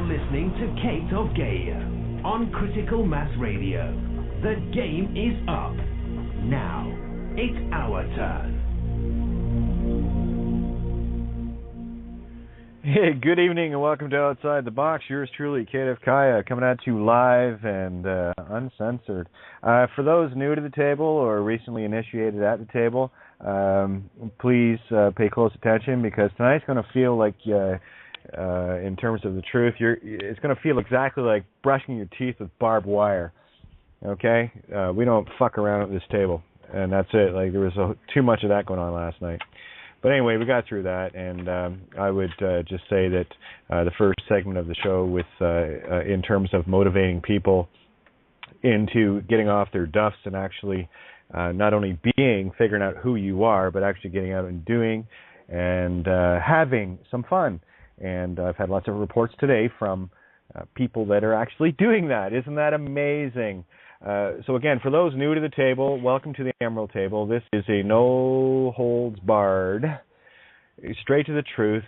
listening to Kate of Gaia on Critical Mass Radio. The game is up. Now, it's our turn. Hey, good evening and welcome to Outside the Box. Yours truly, Kate of Gaia, coming at you live and uncensored. For those new to the table or recently initiated at the table, please pay close attention because tonight's going to feel like, in terms of the truth, it's going to feel exactly like brushing your teeth with barbed wire. Okay? We don't fuck around at this table, and that's it. Like, there was too much of that going on last night. But anyway, we got through that, and I would just say that the first segment of the show with in terms of motivating people into getting off their duffs and actually not only figuring out who you are, but actually getting out and doing and having some fun. And I've had lots of reports today from people that are actually doing that. Isn't that amazing? So again, for those new to the table, welcome to the Emerald Table. This is a no-holds-barred, straight to the truth,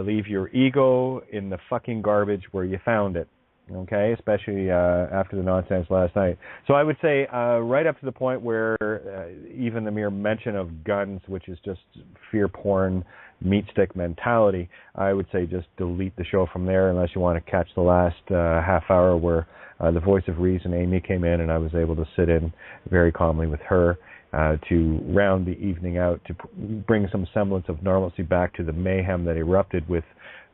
leave your ego in the fucking garbage where you found it, okay, especially after the nonsense last night. So I would say right up to the point where even the mere mention of guns, which is just fear porn, meat stick mentality, I would say just delete the show from there unless you want to catch the last half hour where the voice of reason, Amy, came in and I was able to sit in very calmly with her to round the evening out, to bring some semblance of normalcy back to the mayhem that erupted with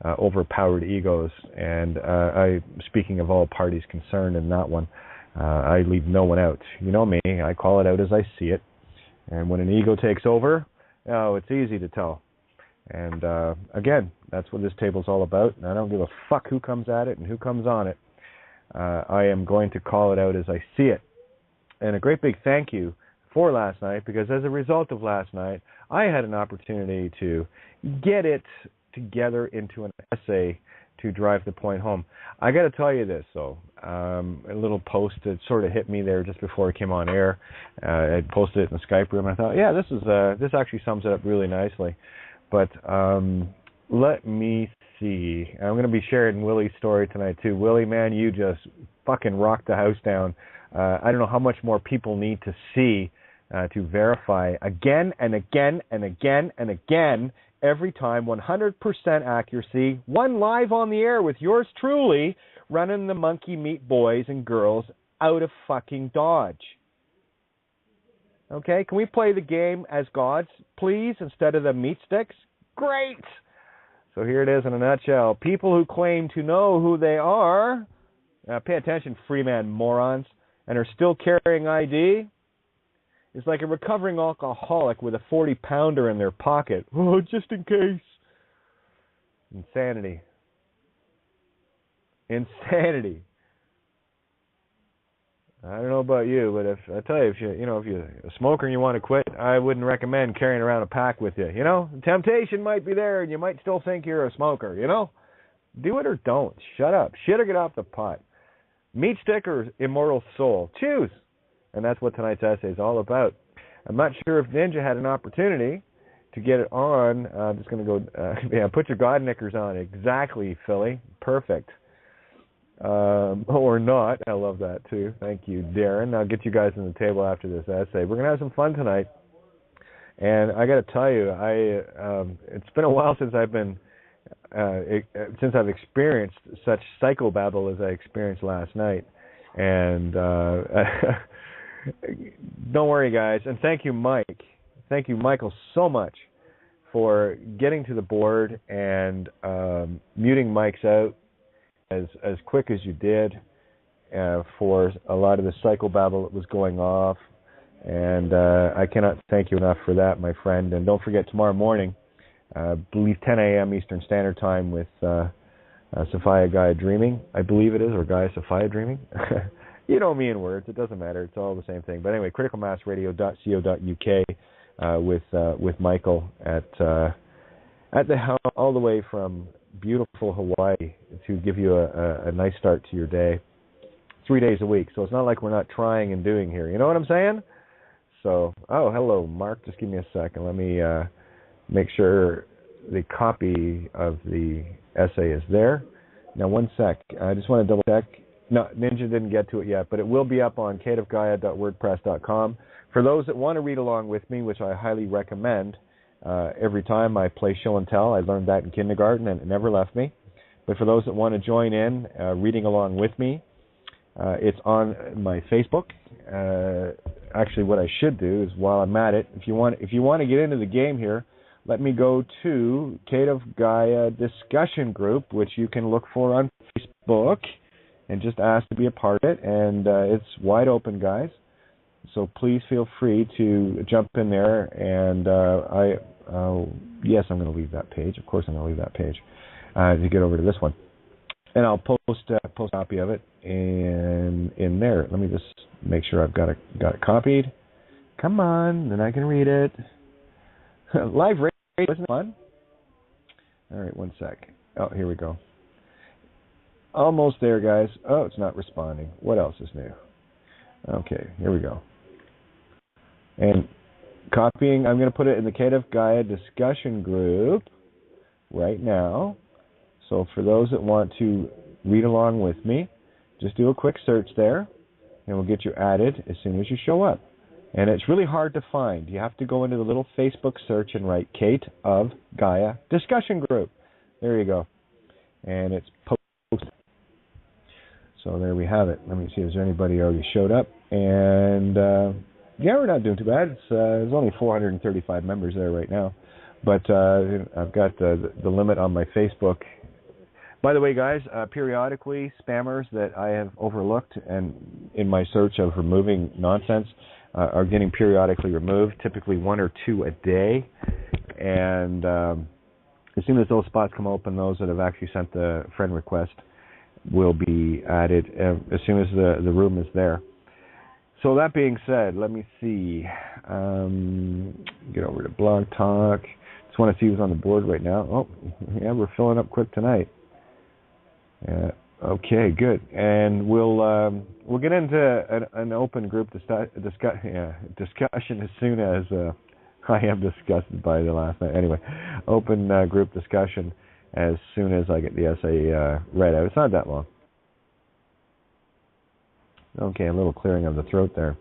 overpowered egos. And speaking of all parties concerned in that one, I leave no one out. You know me, I call it out as I see it. And when an ego takes over, it's easy to tell. And again, that's what this table's all about. And I don't give a fuck who comes at it and who comes on it. I am going to call it out as I see it. And a great big thank you for last night, because as a result of last night, I had an opportunity to get it together into an essay to drive the point home. I got to tell you this, though. A little post that sort of hit me there just before it came on air. I posted it in the Skype room. I thought, yeah, this actually sums it up really nicely. But let me see. I'm going to be sharing Willie's story tonight, too. Willie, man, you just fucking rocked the house down. I don't know how much more people need to see to verify again and again and again and again, every time, 100% accuracy, one live on the air with yours truly, running the monkey meat boys and girls out of fucking Dodge. Okay, can we play the game as gods, please, instead of the meat sticks? Great! So here it is in a nutshell. People who claim to know who they are, pay attention, Freeman morons, and are still carrying ID, is like a recovering alcoholic with a 40-pounder in their pocket. Oh, just in case. Insanity. Insanity. I don't know about you, but if you're a smoker and you want to quit, I wouldn't recommend carrying around a pack with you. You know, the temptation might be there, and you might still think you're a smoker. You know, do it or don't. Shut up. Shit or get off the pot. Meat stick or immortal soul. Choose. And that's what tonight's essay is all about. I'm not sure if Ninja had an opportunity to get it on. I'm just going to go, put your God knickers on. Exactly, Philly. Perfect. Or not. I love that, too. Thank you, Darren. I'll get you guys on the table after this essay. We're going to have some fun tonight. And I got to tell you, it's been a while since I've experienced such psychobabble as I experienced last night. And don't worry, guys. And thank you, Mike. Thank you, Michael, so much for getting to the board and muting mics out as quick as you did for a lot of the psychobabble that was going off. And I cannot thank you enough for that, my friend. And don't forget, tomorrow morning, I believe 10 a.m. Eastern Standard Time with Sophia Gaia Dreaming, I believe it is, or Gaia Sophia Dreaming. You know me in words. It doesn't matter. It's all the same thing. But anyway, criticalmassradio.co.uk with Michael at the helm, all the way from beautiful Hawaii to give you a nice start to your day. 3 days a week. So it's not like we're not trying and doing here. You know what I'm saying? So, hello, Mark. Just give me a second. Let me make sure the copy of the essay is there. Now, one sec. I just want to double check. No, Ninja didn't get to it yet, but it will be up on creativegaia.wordpress.com. For those that want to read along with me, which I highly recommend, every time I play show and tell, I learned that in kindergarten and it never left me. But for those that want to join in, reading along with me, it's on my Facebook. Actually, what I should do is, while I'm at it, if you want to get into the game here, let me go to Creative Gaia discussion group, which you can look for on Facebook, and just ask to be a part of it. And it's wide open, guys. So please feel free to jump in there. And yes, I'm going to leave that page. Of course, I'm going to leave that page to get over to this one. And I'll post a copy of it in there. Let me just make sure I've got it copied. Come on, then I can read it. Live radio, isn't it fun? All right, one sec. Oh, here we go. Almost there, guys. Oh, it's not responding. What else is new? Okay, here we go. And copying, I'm going to put it in the Creative Gaia discussion group right now. So for those that want to read along with me, just do a quick search there, and we'll get you added as soon as you show up. And it's really hard to find. You have to go into the little Facebook search and write Kate of Gaia discussion group. There you go. And it's posted. So there we have it. Let me see, has there anybody already showed up? And yeah, we're not doing too bad. There's only 435 members there right now. But I've got the limit on my Facebook. By the way, guys, periodically, spammers that I have overlooked and in my search of removing nonsense are getting periodically removed, typically 1 or 2 a day. And as soon as those spots come open, those that have actually sent the friend request will be added as soon as the room is there. So that being said, let me see. Get over to Blog Talk. Just want to see who's on the board right now. Oh, yeah, we're filling up quick tonight. Okay, good. And we'll get into an open group discussion as soon as I am disgusted by the last night. Anyway, open group discussion as soon as I get the essay read out. It's not that long. Okay, a little clearing of the throat there.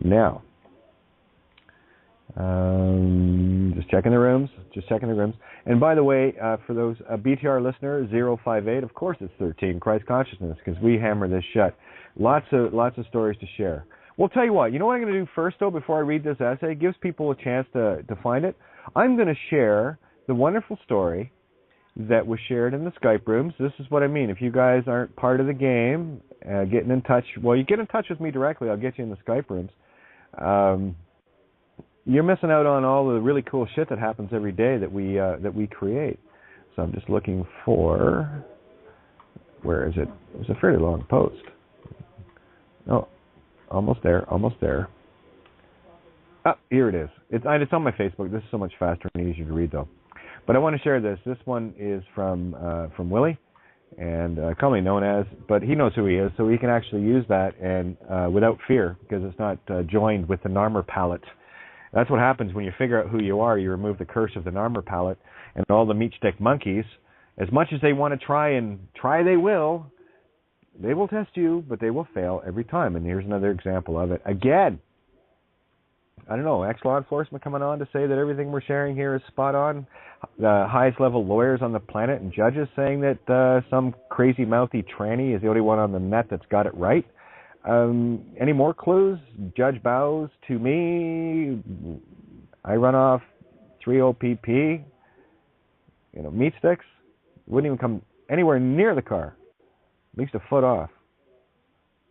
Now, just checking the rooms. And by the way, for those BTR listener 058, of course it's 13 Christ consciousness, because we hammer this shut. Lots of stories to share. Well, tell you what. You know what I'm going to do first, though, before I read this essay? It gives people a chance to find it. I'm going to share the wonderful story that was shared in the Skype rooms. This is what I mean. If you guys aren't part of the game, getting in touch. Well, you get in touch with me directly. I'll get you in the Skype rooms. You're missing out on all the really cool shit that happens every day that we create. So I'm just looking for, where is it? It was a fairly long post. Oh, almost there. Oh, here it is. It's on my Facebook. This is so much faster and easier to read, though. But I want to share this. This one is from Willie, and commonly known as, but he knows who he is, so he can actually use that and without fear, because it's not joined with the Narmer palette. That's what happens when you figure out who you are. You remove the curse of the Narmer palette, and all the meat stick monkeys, as much as they want to try, they will test you, but they will fail every time. And here's another example of it. Again, I don't know, ex-law enforcement coming on to say that everything we're sharing here is spot on. The highest level lawyers on the planet and judges saying that some crazy mouthy tranny is the only one on the net that's got it right. Any more clues? Judge bows to me. I run off 3 OPP. Meat sticks. Wouldn't even come anywhere near the car. At least a foot off.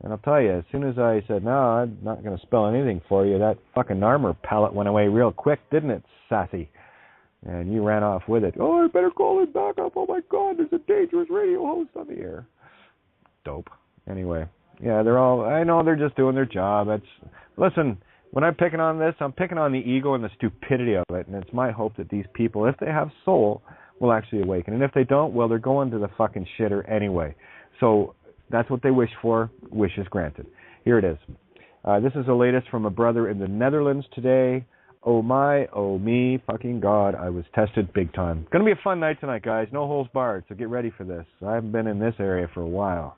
And I'll tell you, as soon as I said, no, I'm not going to spell anything for you, that fucking armor palette went away real quick, didn't it, sassy? And you ran off with it. Oh, I better call it back up. Oh, my God, there's a dangerous radio host on the air. Dope. Anyway, yeah, I know they're just doing their job. Listen, when I'm picking on this, I'm picking on the ego and the stupidity of it. And it's my hope that these people, if they have soul, will actually awaken. And if they don't, well, they're going to the fucking shitter anyway. So that's what they wish for. Wish is granted. Here it is. This is the latest from a brother in the Netherlands today. oh my, oh me, fucking God, I was tested big time. Gonna be a fun night tonight, guys. No holds barred, so get ready for this. I haven't been in this area for a while.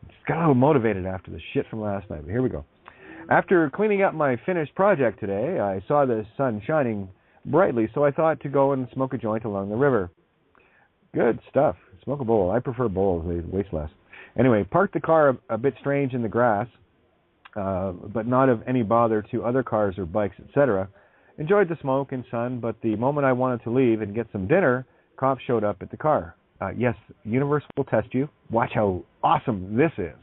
Just got a little motivated after the shit from last night, but here we go. After cleaning up my finished project today, I saw the sun shining brightly, so I thought to go and smoke a joint along the river. Good stuff. Smoke a bowl. I prefer bowls. They waste less. Anyway, parked the car a bit strange in the grass, but not of any bother to other cars or bikes, etc. Enjoyed the smoke and sun, but the moment I wanted to leave and get some dinner, cops showed up at the car. Yes, the universe will test you. Watch how awesome this is.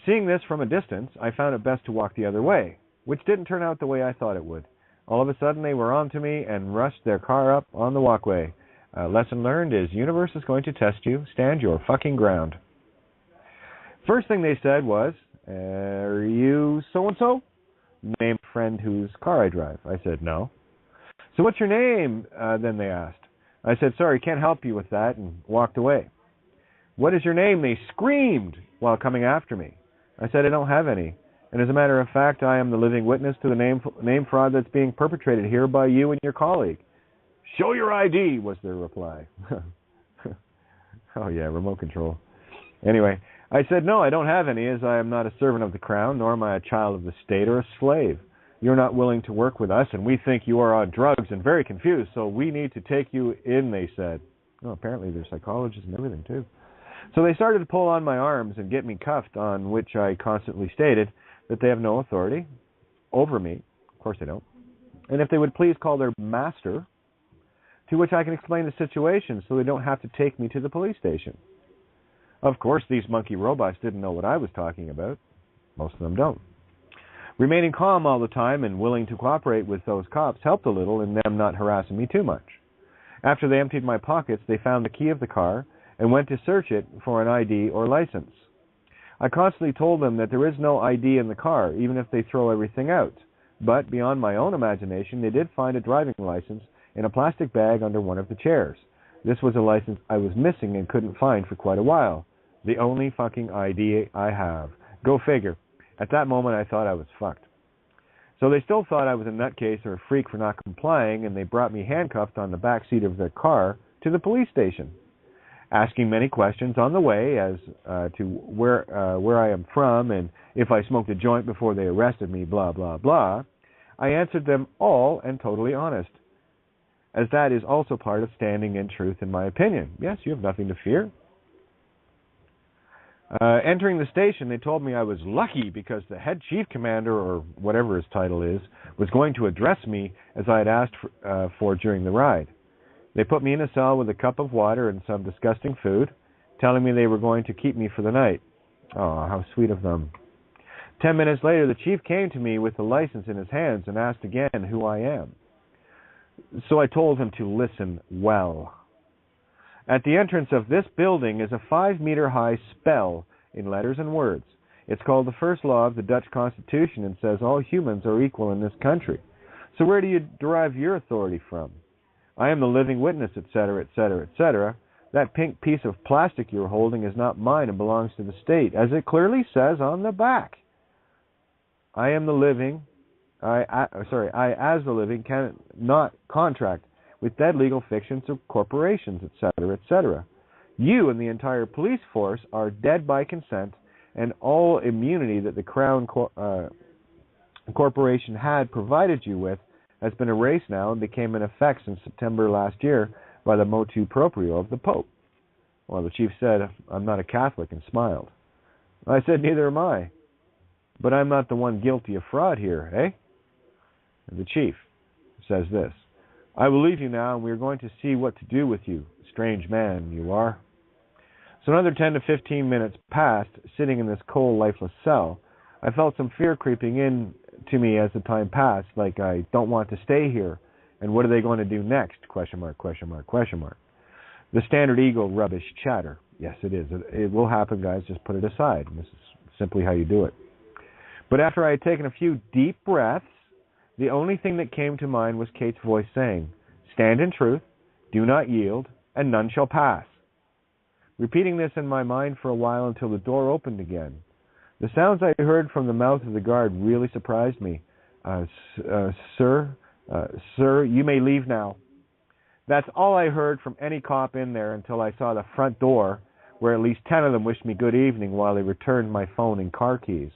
Seeing this from a distance, I found it best to walk the other way, which didn't turn out the way I thought it would. All of a sudden, they were on to me and rushed their car up on the walkway. Lesson learned is universe is going to test you. Stand your fucking ground. First thing they said was, are you so-and-so? Named friend whose car I drive. I said, no. So what's your name? Then they asked. I said, sorry, can't help you with that, and walked away. What is your name? They screamed while coming after me. I said, I don't have any. And as a matter of fact, I am the living witness to the name fraud that's being perpetrated here by you and your colleague. Show your ID, was their reply. Oh, yeah, remote control. Anyway, I said, no, I don't have any, as I am not a servant of the crown, nor am I a child of the state or a slave. You're not willing to work with us, and we think you are on drugs and very confused, so we need to take you in, they said. Oh, apparently they're psychologists and everything, too. So they started to pull on my arms and get me cuffed, on which I constantly stated that they have no authority over me. Of course they don't. And if they would please call their master, to which I can explain the situation so they don't have to take me to the police station. Of course, these monkey robots didn't know what I was talking about. Most of them don't. Remaining calm all the time and willing to cooperate with those cops helped a little in them not harassing me too much. After they emptied my pockets, they found the key of the car and went to search it for an ID or license. I constantly told them that there is no ID in the car, even if they throw everything out. But beyond my own imagination, they did find a driving license in a plastic bag under one of the chairs. This was a license I was missing and couldn't find for quite a while. The only fucking ID I have. Go figure. At that moment, I thought I was fucked. So they still thought I was a nutcase or a freak for not complying, and they brought me handcuffed on the back seat of their car to the police station. Asking many questions on the way as to where I am from and if I smoked a joint before they arrested me, blah, blah, blah. I answered them all and totally honest, as that is also part of standing in truth, in my opinion. Yes, you have nothing to fear. Entering the station, they told me I was lucky because the head chief commander, or whatever his title is, was going to address me as I had asked for during the ride. They put me in a cell with a cup of water and some disgusting food, telling me they were going to keep me for the night. Oh, how sweet of them. 10 minutes later, the chief came to me with the license in his hands and asked again who I am. So I told him to listen well. At the entrance of this building is a 5-meter-high spell in letters and words. It's called the first law of the Dutch Constitution and says all humans are equal in this country. So where do you derive your authority from? I am the living witness, etc., etc., etc. That pink piece of plastic you're holding is not mine and belongs to the state, as it clearly says on the back. I am the living... I, as the living, cannot contract with dead legal fictions or corporations, etc., etc. You and the entire police force are dead by consent, and all immunity that the Crown Corporation had provided you with has been erased now and became in effect since September last year by the motu proprio of the Pope. Well, the chief said, I'm not a Catholic, and smiled. I said, neither am I. But I'm not the one guilty of fraud here, eh? The chief says this, I will leave you now, and we are going to see what to do with you. Strange man you are. So another 10 to 15 minutes passed, sitting in this cold, lifeless cell. I felt some fear creeping in to me as the time passed, like I don't want to stay here, and what are they going to do next? Question mark, question mark, question mark. The standard ego rubbish chatter. Yes, it is. It will happen, guys. Just put it aside. This is simply how you do it. But after I had taken a few deep breaths, the only thing that came to mind was Kate's voice saying, stand in truth, do not yield, and none shall pass. Repeating this in my mind for a while until the door opened again. The sounds I heard from the mouth of the guard really surprised me. Sir, you may leave now. That's all I heard from any cop in there until I saw the front door, where at least 10 of them wished me good evening while they returned my phone and car keys.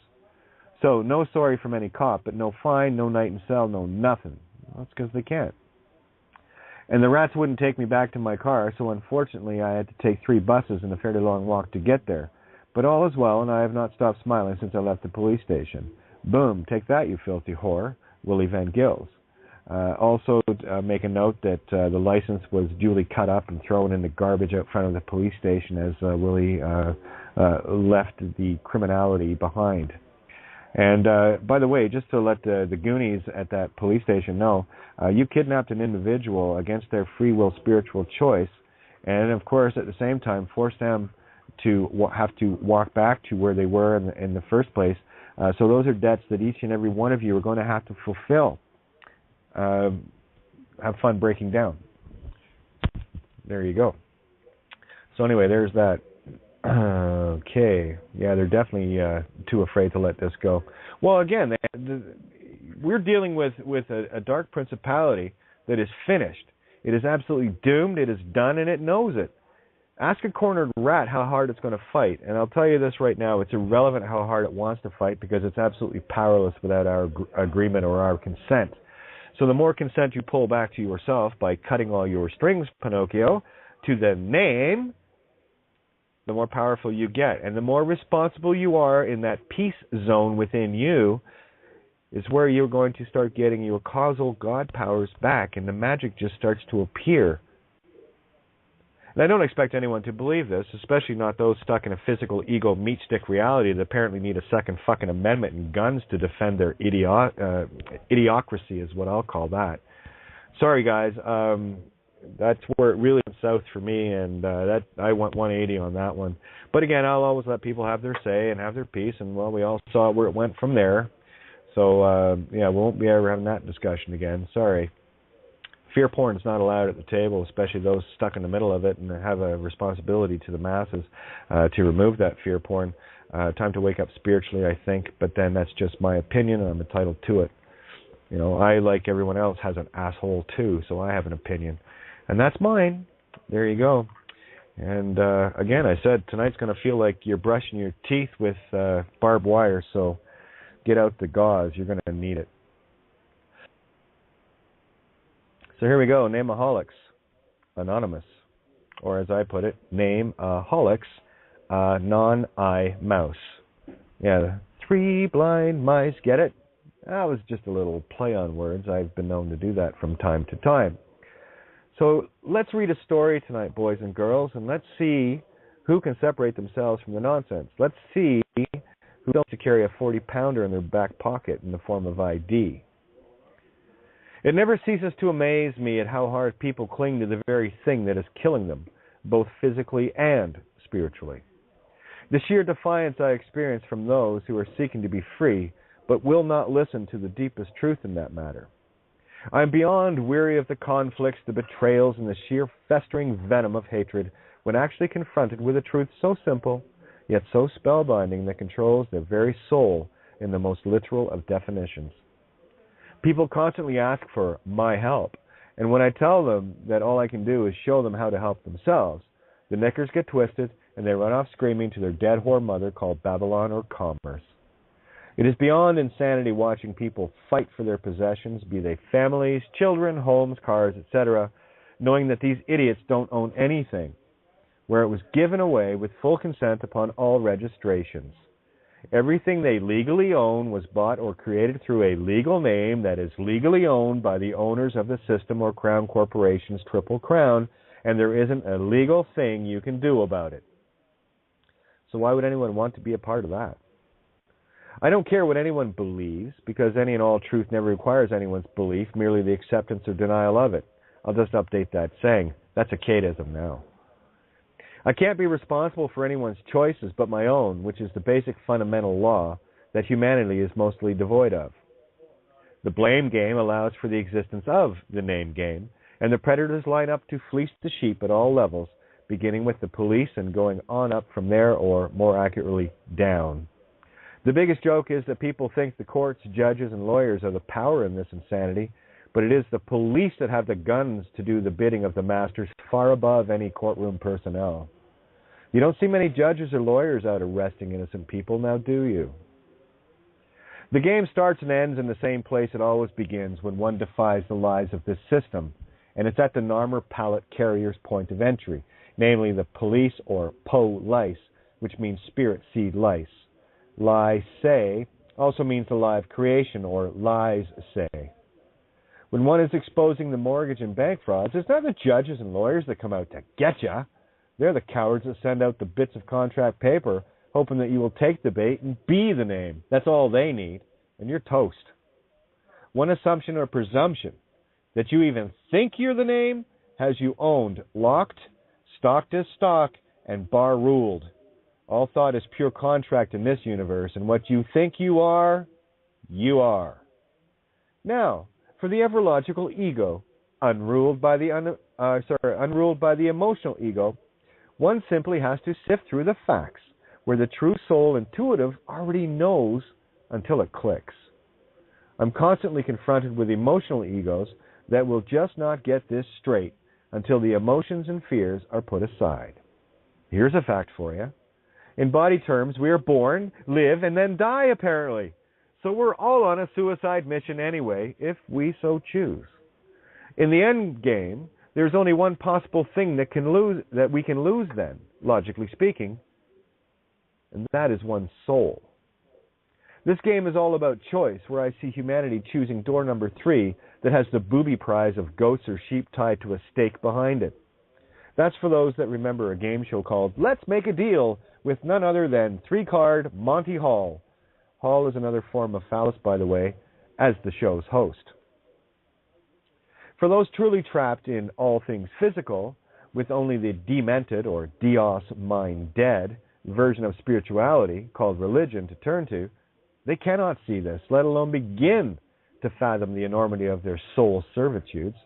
So, no sorry from any cop, but no fine, no night in cell, no nothing. That's because they can't. And the rats wouldn't take me back to my car, so unfortunately I had to take 3 buses and a fairly long walk to get there. But all is well, and I have not stopped smiling since I left the police station. Boom, take that, you filthy whore, Willie Van Gils. Also, make a note that the license was duly cut up and thrown in the garbage out front of the police station as Willie left the criminality behind. And by the way, just to let the Goonies at that police station know, you kidnapped an individual against their free will spiritual choice, and of course at the same time forced them to have to walk back to where they were in the first place. So those are debts that each and every one of you are going to have to fulfill. Have fun breaking down. There you go. So anyway, there's that. Okay. Yeah, they're definitely too afraid to let this go. Well, again, we're dealing with a dark principality that is finished. It is absolutely doomed. It is done, and it knows it. Ask a cornered rat how hard it's going to fight, and I'll tell you this right now, it's irrelevant how hard it wants to fight because it's absolutely powerless without our agreement or our consent. So the more consent you pull back to yourself by cutting all your strings, Pinocchio, to the name, the more powerful you get. And the more responsible you are in that peace zone within you is where you're going to start getting your causal God powers back, and the magic just starts to appear. And I don't expect anyone to believe this, especially not those stuck in a physical ego meat stick reality that apparently need a second fucking amendment and guns to defend their idiocracy is what I'll call that. Sorry, guys. That's where it really went south for me, and that I went 180 on that one. But again, I'll always let people have their say and have their piece, and well, we all saw where it went from there. So, yeah, we won't be ever having that discussion again. Sorry. Fear porn is not allowed at the table, especially those stuck in the middle of it, and have a responsibility to the masses to remove that fear porn. Time to wake up spiritually, I think, but then that's just my opinion, and I'm entitled to it. You know, I, like everyone else, has an asshole too, so I have an opinion. And that's mine. There you go. And again, I said tonight's going to feel like you're brushing your teeth with barbed wire, so get out the gauze. You're going to need it. So here we go, NAME-A-HOLICS, Anonymous, or as I put it, NAME-A-HOLICS, non-eye mouse. Yeah, the 3 blind mice, get it? That was just a little play on words. I've been known to do that from time to time. So let's read a story tonight, boys and girls, and let's see who can separate themselves from the nonsense. Let's see who don't have to carry a 40-pounder in their back pocket in the form of ID. It never ceases to amaze me at how hard people cling to the very thing that is killing them, both physically and spiritually. The sheer defiance I experience from those who are seeking to be free, but will not listen to the deepest truth in that matter. I am beyond weary of the conflicts, the betrayals, and the sheer festering venom of hatred when actually confronted with a truth so simple, yet so spellbinding that controls their very soul in the most literal of definitions. People constantly ask for my help, and when I tell them that all I can do is show them how to help themselves, the knickers get twisted and they run off screaming to their dead whore mother called Babylon or commerce. It is beyond insanity watching people fight for their possessions, be they families, children, homes, cars, etc., knowing that these idiots don't own anything, where it was given away with full consent upon all registrations. Everything they legally own was bought or created through a legal name that is legally owned by the owners of the system or Crown Corporation's Triple Crown, and there isn't a legal thing you can do about it. So why would anyone want to be a part of that? I don't care what anyone believes, because any and all truth never requires anyone's belief, merely the acceptance or denial of it. I'll just update that saying. That's a Kateism now. I can't be responsible for anyone's choices but my own, which is the basic fundamental law that humanity is mostly devoid of. The blame game allows for the existence of the name game, and the predators line up to fleece the sheep at all levels, beginning with the police and going on up from there, or more accurately, down. The biggest joke is that people think the courts, judges, and lawyers are the power in this insanity, but it is the police that have the guns to do the bidding of the masters far above any courtroom personnel. You don't see many judges or lawyers out arresting innocent people, now do you? The game starts and ends in the same place it always begins, when one defies the lies of this system, and it's at the NAME pallet carrier's point of entry, namely the police or po-lice, which means spirit seed lice. Lie-say also means the lie of creation, or lies-say. When one is exposing the mortgage and bank frauds, it's not the judges and lawyers that come out to get ya. They're the cowards that send out the bits of contract paper, hoping that you will take the bait and be the name. That's all they need, and you're toast. One assumption or presumption that you even think you're the name has you owned, locked, stocked as stock, and bar ruled. All thought is pure contract in this universe, and what you think you are, you are. Now, for the ever-logical ego, unruled by the emotional ego, one simply has to sift through the facts, where the true soul intuitive already knows until it clicks. I'm constantly confronted with emotional egos that will just not get this straight until the emotions and fears are put aside. Here's a fact for you. In body terms, we are born, live, and then die, apparently. So we're all on a suicide mission anyway, if we so choose. In the end game, there's only one possible thing that we can lose then, logically speaking, and that is one's soul. This game is all about choice, where I see humanity choosing door number 3 that has the booby prize of goats or sheep tied to a stake behind it. That's for those that remember a game show called Let's Make a Deal with none other than 3-card Monty Hall. Hall is another form of phallus, by the way, as the show's host. For those truly trapped in all things physical, with only the demented or Dios mind dead version of spirituality called religion to turn to, they cannot see this, let alone begin to fathom the enormity of their soul servitudes.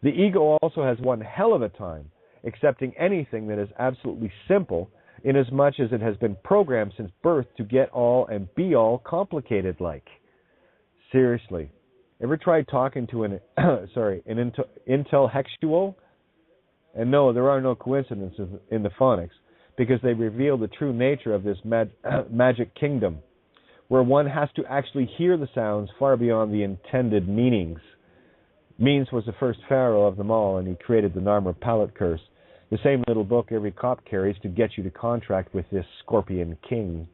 The ego also has one hell of a time accepting anything that is absolutely simple, inasmuch as it has been programmed since birth to get all and be all complicated like. Seriously, ever tried talking to an intellectual? And no, there are no coincidences in the phonics, because they reveal the true nature of this magic kingdom, where one has to actually hear the sounds far beyond the intended meanings. Means was the first pharaoh of them all, and he created the NAME pallet curse, the same little book every cop carries to get you to contract with this scorpion king.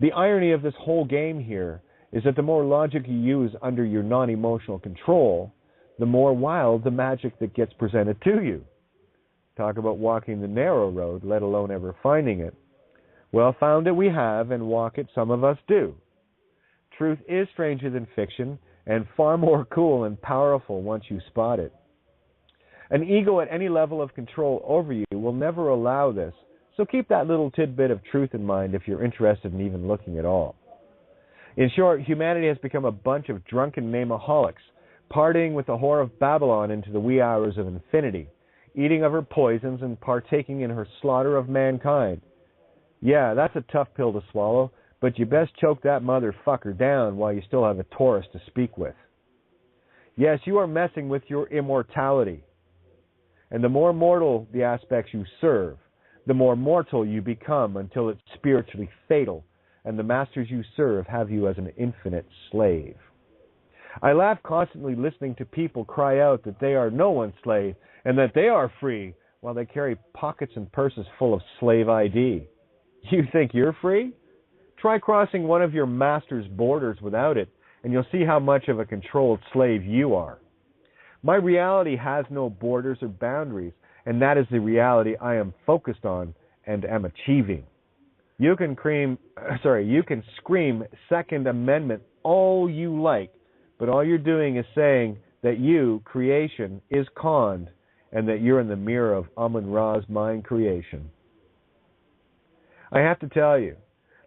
The irony of this whole game here is that the more logic you use under your non-emotional control, the more wild the magic that gets presented to you. Talk about walking the narrow road, let alone ever finding it. Well, found it we have, and walk it some of us do. Truth is stranger than fiction, and far more cool and powerful once you spot it. An ego at any level of control over you will never allow this, so keep that little tidbit of truth in mind if you're interested in even looking at all. In short, humanity has become a bunch of drunken NAME-A-HOLICS, partying with the whore of Babylon into the wee hours of infinity, eating of her poisons and partaking in her slaughter of mankind. Yeah, that's a tough pill to swallow, but you best choke that motherfucker down while you still have a Taurus to speak with. Yes, you are messing with your immortality. And the more mortal the aspects you serve, the more mortal you become until it's spiritually fatal, and the masters you serve have you as an infinite slave. I laugh constantly listening to people cry out that they are no one's slave and that they are free, while they carry pockets and purses full of slave ID. You think you're free? Try crossing one of your master's borders without it, and you'll see how much of a controlled slave you are. My reality has no borders or boundaries, and that is the reality I am focused on and am achieving. You can scream Second Amendment all you like, but all you're doing is saying that you, creation, is conned, and that you're in the mirror of Amun-Ra's mind creation. I have to tell you,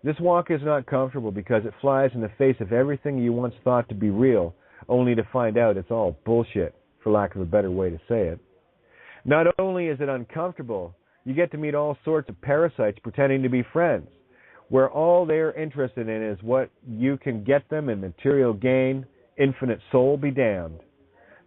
this walk is not comfortable because it flies in the face of everything you once thought to be real, only to find out it's all bullshit, for lack of a better way to say it. Not only is it uncomfortable, you get to meet all sorts of parasites pretending to be friends. where all they're interested in is what you can get them in material gain, infinite soul be damned.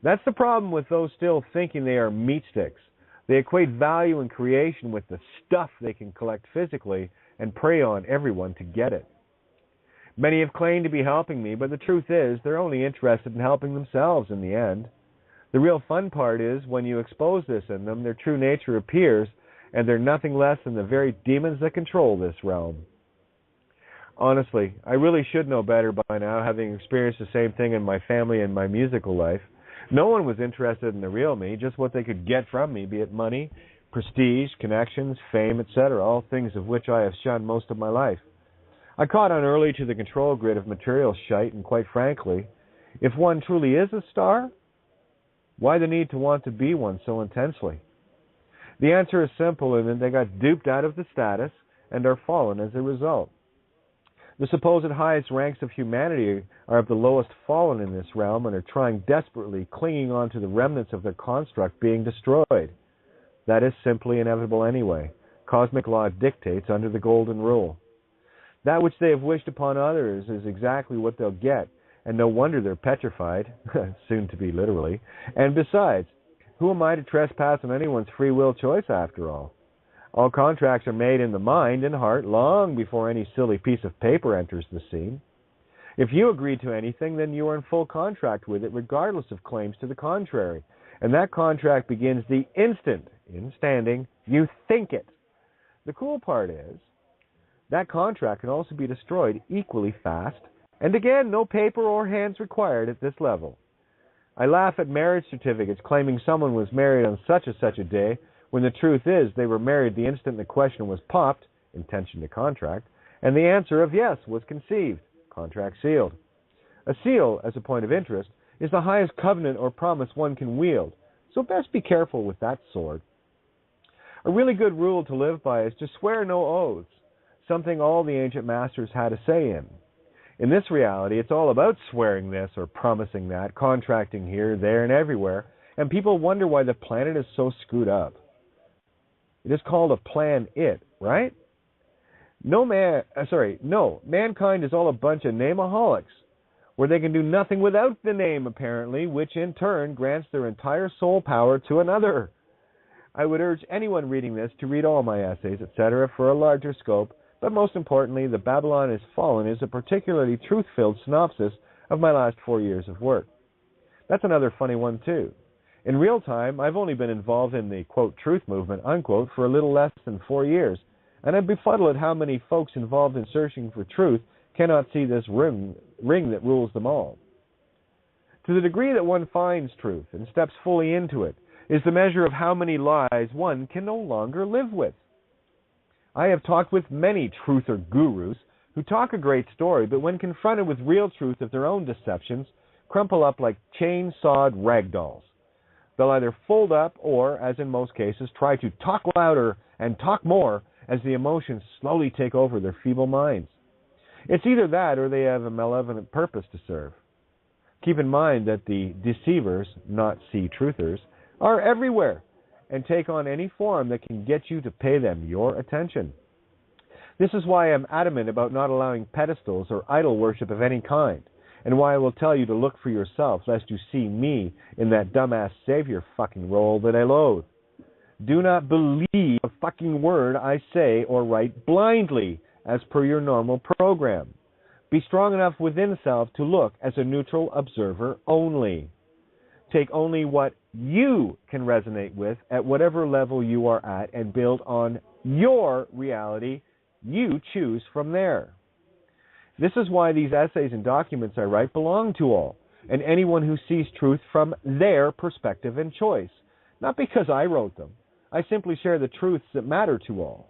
That's the problem with those still thinking they are meat sticks. They equate value in creation with the stuff they can collect physically and prey on everyone to get it. Many have claimed to be helping me, but the truth is they're only interested in helping themselves in the end. The real fun part is when you expose this in them, their true nature appears, and they're nothing less than the very demons that control this realm. Honestly, I really should know better by now, having experienced the same thing in my family and my musical life. No one was interested in the real me, just what they could get from me, be it money, prestige, connections, fame, etc., all things of which I have shunned most of my life. I caught on early to the control grid of material shite, and quite frankly, if one truly is a star, why the need to want to be one so intensely? The answer is simple, in that they got duped out of the status and are fallen as a result. The supposed highest ranks of humanity are of the lowest fallen in this realm and are trying desperately, clinging on to the remnants of their construct being destroyed. That is simply inevitable anyway. Cosmic law dictates under the golden rule. That which they have wished upon others is exactly what they'll get, and no wonder they're petrified, soon to be literally. And besides, who am I to trespass on anyone's free will choice after all? All contracts are made in the mind and heart long before any silly piece of paper enters the scene. If you agree to anything, then you are in full contract with it, regardless of claims to the contrary. And that contract begins the instant, in standing, you think it. The cool part is, that contract can also be destroyed equally fast, and again, no paper or hands required at this level. I laugh at marriage certificates claiming someone was married on such and such a day, when the truth is they were married the instant the question was popped, intention to contract, and the answer of yes was conceived, contract sealed. A seal, as a point of interest, is the highest covenant or promise one can wield, so best be careful with that sword. A really good rule to live by is to swear no oaths, something all the ancient masters had a say in. In this reality, it's all about swearing this or promising that, contracting here, there, and everywhere, and people wonder why the planet is so screwed up. It is called a plan it, right? No, mankind is all a bunch of NAME-A-HOLICS, where they can do nothing without the name, apparently, which in turn grants their entire soul power to another. I would urge anyone reading this to read all my essays, etc., for a larger scope, but most importantly, The Babylon is Fallen is a particularly truth-filled synopsis of my last 4 years of work. That's another funny one, too. In real time, I've only been involved in the, quote, truth movement, unquote, for a little less than 4 years, and I'm befuddled at how many folks involved in searching for truth cannot see this ring that rules them all. To the degree that one finds truth and steps fully into it is the measure of how many lies one can no longer live with. I have talked with many truther gurus who talk a great story, but when confronted with real truth of their own deceptions, crumple up like chain-sawed ragdolls. They'll either fold up or, as in most cases, try to talk louder and talk more as the emotions slowly take over their feeble minds. It's either that or they have a malevolent purpose to serve. Keep in mind that the deceivers, not see-truthers, are everywhere and take on any form that can get you to pay them your attention. This is why I'm adamant about not allowing pedestals or idol worship of any kind, and why I will tell you to look for yourself, lest you see me in that dumbass savior fucking role that I loathe. Do not believe a fucking word I say or write blindly, as per your normal program. Be strong enough within self to look as a neutral observer only. Take only what you can resonate with at whatever level you are at and build on your reality. You choose from there. This is why these essays and documents I write belong to all, and anyone who sees truth from their perspective and choice. Not because I wrote them. I simply share the truths that matter to all.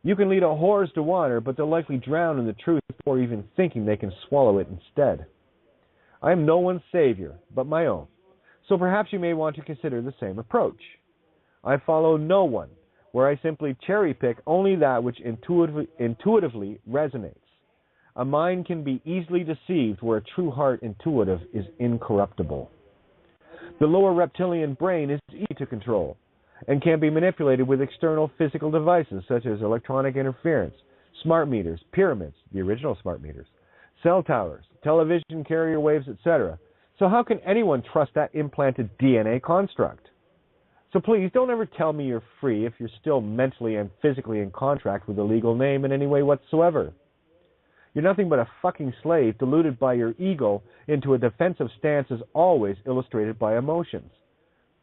You can lead a horse to water, but they'll likely drown in the truth before even thinking they can swallow it instead. I am no one's savior, but my own, so perhaps you may want to consider the same approach. I follow no one, where I simply cherry-pick only that which intuitively resonates. A mind can be easily deceived where a true heart intuitive is incorruptible. The lower reptilian brain is easy to control and can be manipulated with external physical devices such as electronic interference, smart meters, pyramids, the original smart meters, cell towers, television carrier waves, etc. So how can anyone trust that implanted DNA construct? So please don't ever tell me you're free if you're still mentally and physically in contract with a legal name in any way whatsoever. You're nothing but a fucking slave deluded by your ego into a defensive stance as always illustrated by emotions.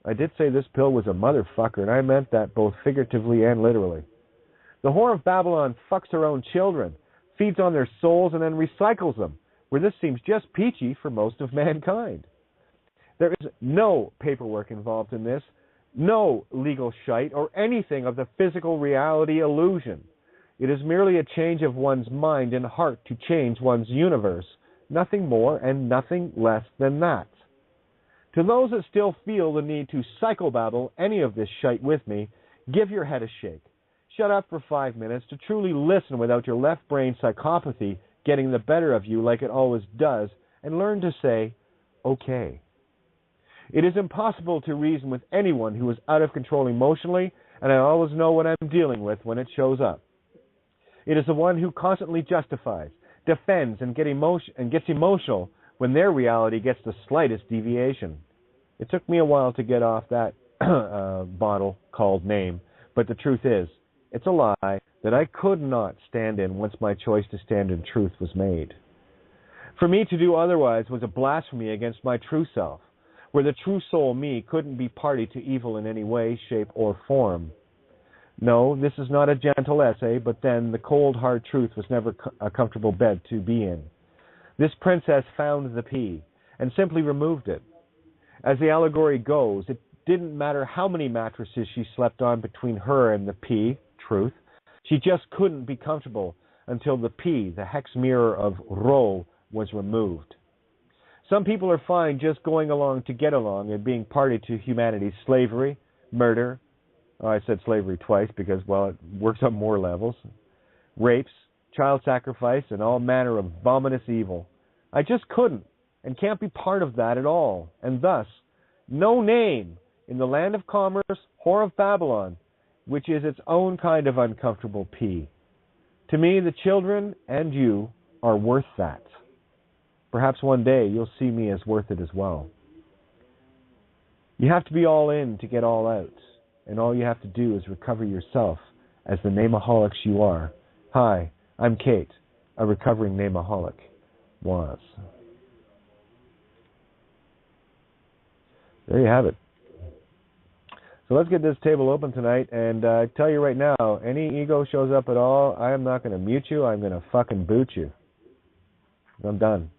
I did say this pill was a motherfucker, and I meant that both figuratively and literally. The whore of Babylon fucks her own children, feeds on their souls, and then recycles them, where this seems just peachy for most of mankind. There is no paperwork involved in this, no legal shite, or anything of the physical reality illusion. It is merely a change of one's mind and heart to change one's universe, nothing more and nothing less than that. To those that still feel the need to psychobabble any of this shite with me, give your head a shake. Shut up for 5 minutes to truly listen without your left brain psychopathy getting the better of you like it always does, and learn to say, okay. It is impossible to reason with anyone who is out of control emotionally, and I always know what I'm dealing with when it shows up. It is the one who constantly justifies, defends, and gets emotional when their reality gets the slightest deviation. It took me a while to get off that bottle called NAME, but the truth is, it's a lie that I could not stand in once my choice to stand in truth was made. For me to do otherwise was a blasphemy against my true self, where the true soul me couldn't be party to evil in any way, shape, or form. No, this is not a gentle essay, but then the cold, hard truth was never a comfortable bed to be in. This princess found the P and simply removed it. As the allegory goes, it didn't matter how many mattresses she slept on between her and the P, truth. She just couldn't be comfortable until the P, the hex mirror of Ro, was removed. Some people are fine just going along to get along and being party to humanity's slavery, murder, I said slavery twice because, well, it works on more levels, rapes, child sacrifice, and all manner of vomitous evil. I just couldn't and can't be part of that at all, and thus, no name in the land of commerce, whore of Babylon, which is its own kind of uncomfortable P. To me, the children and you are worth that. Perhaps one day you'll see me as worth it as well. You have to be all in to get all out, and all you have to do is recover yourself as the NAME-A-HOLICS you are. Hi, I'm Kate, a recovering NAME-A-HOLIC. Was. There you have it. So let's get this table open tonight, and I tell you right now, any ego shows up at all, I am not going to mute you, I'm going to fucking boot you. I'm done.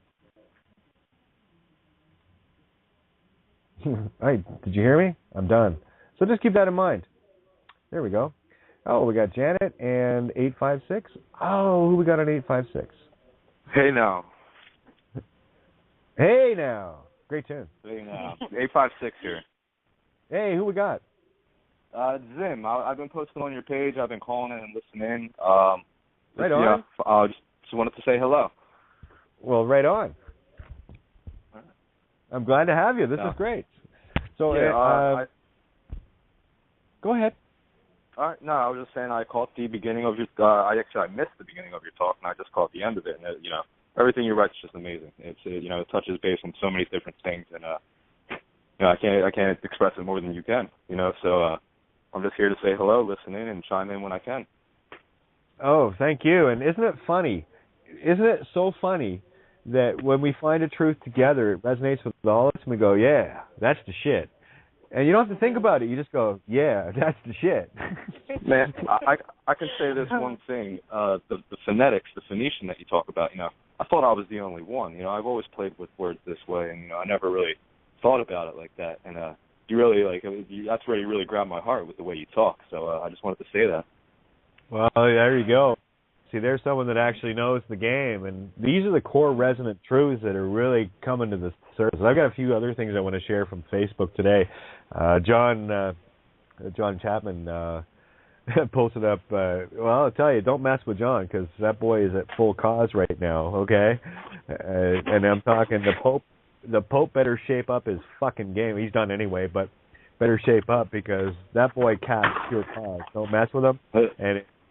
All right, did you hear me? I'm done. So just keep that in mind. There we go. Oh, we got Janet and 856. Oh, who we got on 856? Hey now. Hey now. Great tune. Hey now. 856 here. Hey, who we got? Zim. I've been posting on your page. I've been calling in and listening. Right on. Yeah, just wanted to say hello. Well, right on. I'm glad to have you. This is great. So, yeah, go ahead. All right. No, I was just saying I caught the beginning of your. I missed the beginning of your talk, and I just caught the end of it. And everything you write is just amazing. It's it touches base on so many different things, and I can't express it more than you can. So I'm just here to say hello, listen in, and chime in when I can. Oh, thank you. And isn't it funny? Isn't it so funny that when we find a truth together, it resonates with all of us, and we go, yeah, that's the shit. And you don't have to think about it. You just go, yeah, that's the shit. Man, I can say this one thing. The phonetics, the Phoenician that you talk about, I thought I was the only one. I've always played with words this way, and, I never really thought about it like that. And you really, that's where you really grabbed my heart with the way you talk. So I just wanted to say that. Well, there you go. See, there's someone that actually knows the game, and these are the core resonant truths that are really coming to the surface. I've got a few other things I want to share from Facebook today. John Chapman posted up, well, I'll tell you, don't mess with John, because that boy is at full cause right now, okay? And I'm talking the Pope better shape up his fucking game. He's done anyway, but better shape up, because that boy casts pure cause. Don't mess with him.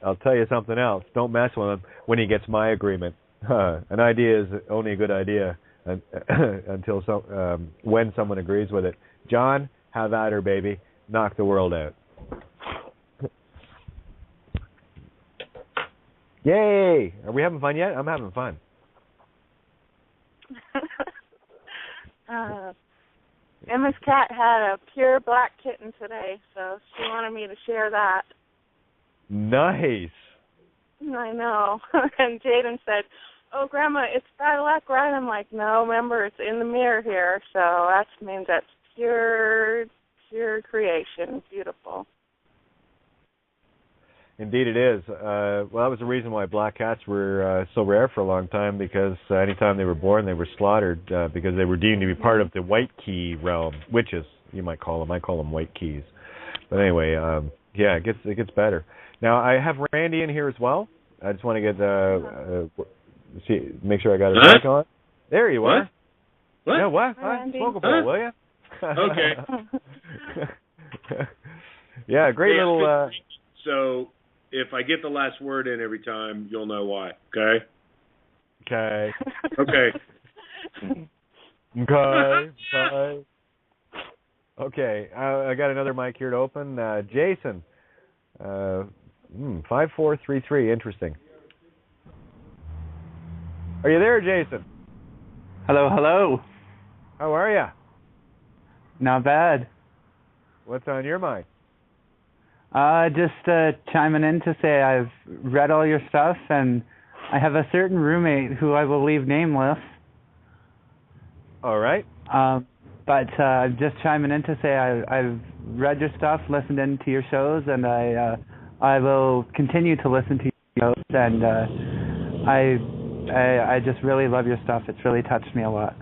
I'll tell you something else. Don't mess with him when he gets my agreement. An idea is only a good idea until when someone agrees with it. John, have at her, baby. Knock the world out. Yay! Are we having fun yet? I'm having fun. Emma's cat had a pure black kitten today, so she wanted me to share that. Nice. I know. And Jaden said, "Oh, Grandma, it's bad luck, right?" I'm like, "No, remember, it's in the mirror here, so that means that's pure creation. Beautiful." Indeed it is. Well, that was the reason why black cats were so rare for a long time, because anytime they were born, they were slaughtered because they were deemed to be part of the white key realm. Witches, you might call them. I call them white keys. But anyway, yeah, it gets better. Now, I have Randy in here as well. I just want to get make sure I got his mic on. There you are. What? Yeah, what? Randy. Smoke a bowl, will you? Okay. Yeah, great little... So, if I get the last word in every time, you'll know why, okay? Okay. Okay. Okay, I got another mic here to open. Jason, 5433, interesting. Are you there, Jason? Hello, hello. How are you? Not bad. What's on your mind? Just chiming in to say I've read all your stuff, and I have a certain roommate who I will leave nameless. All right. But just chiming in to say I've read your stuff, listened into your shows, and I will continue to listen to your shows, and I just really love your stuff. It's really touched me a lot.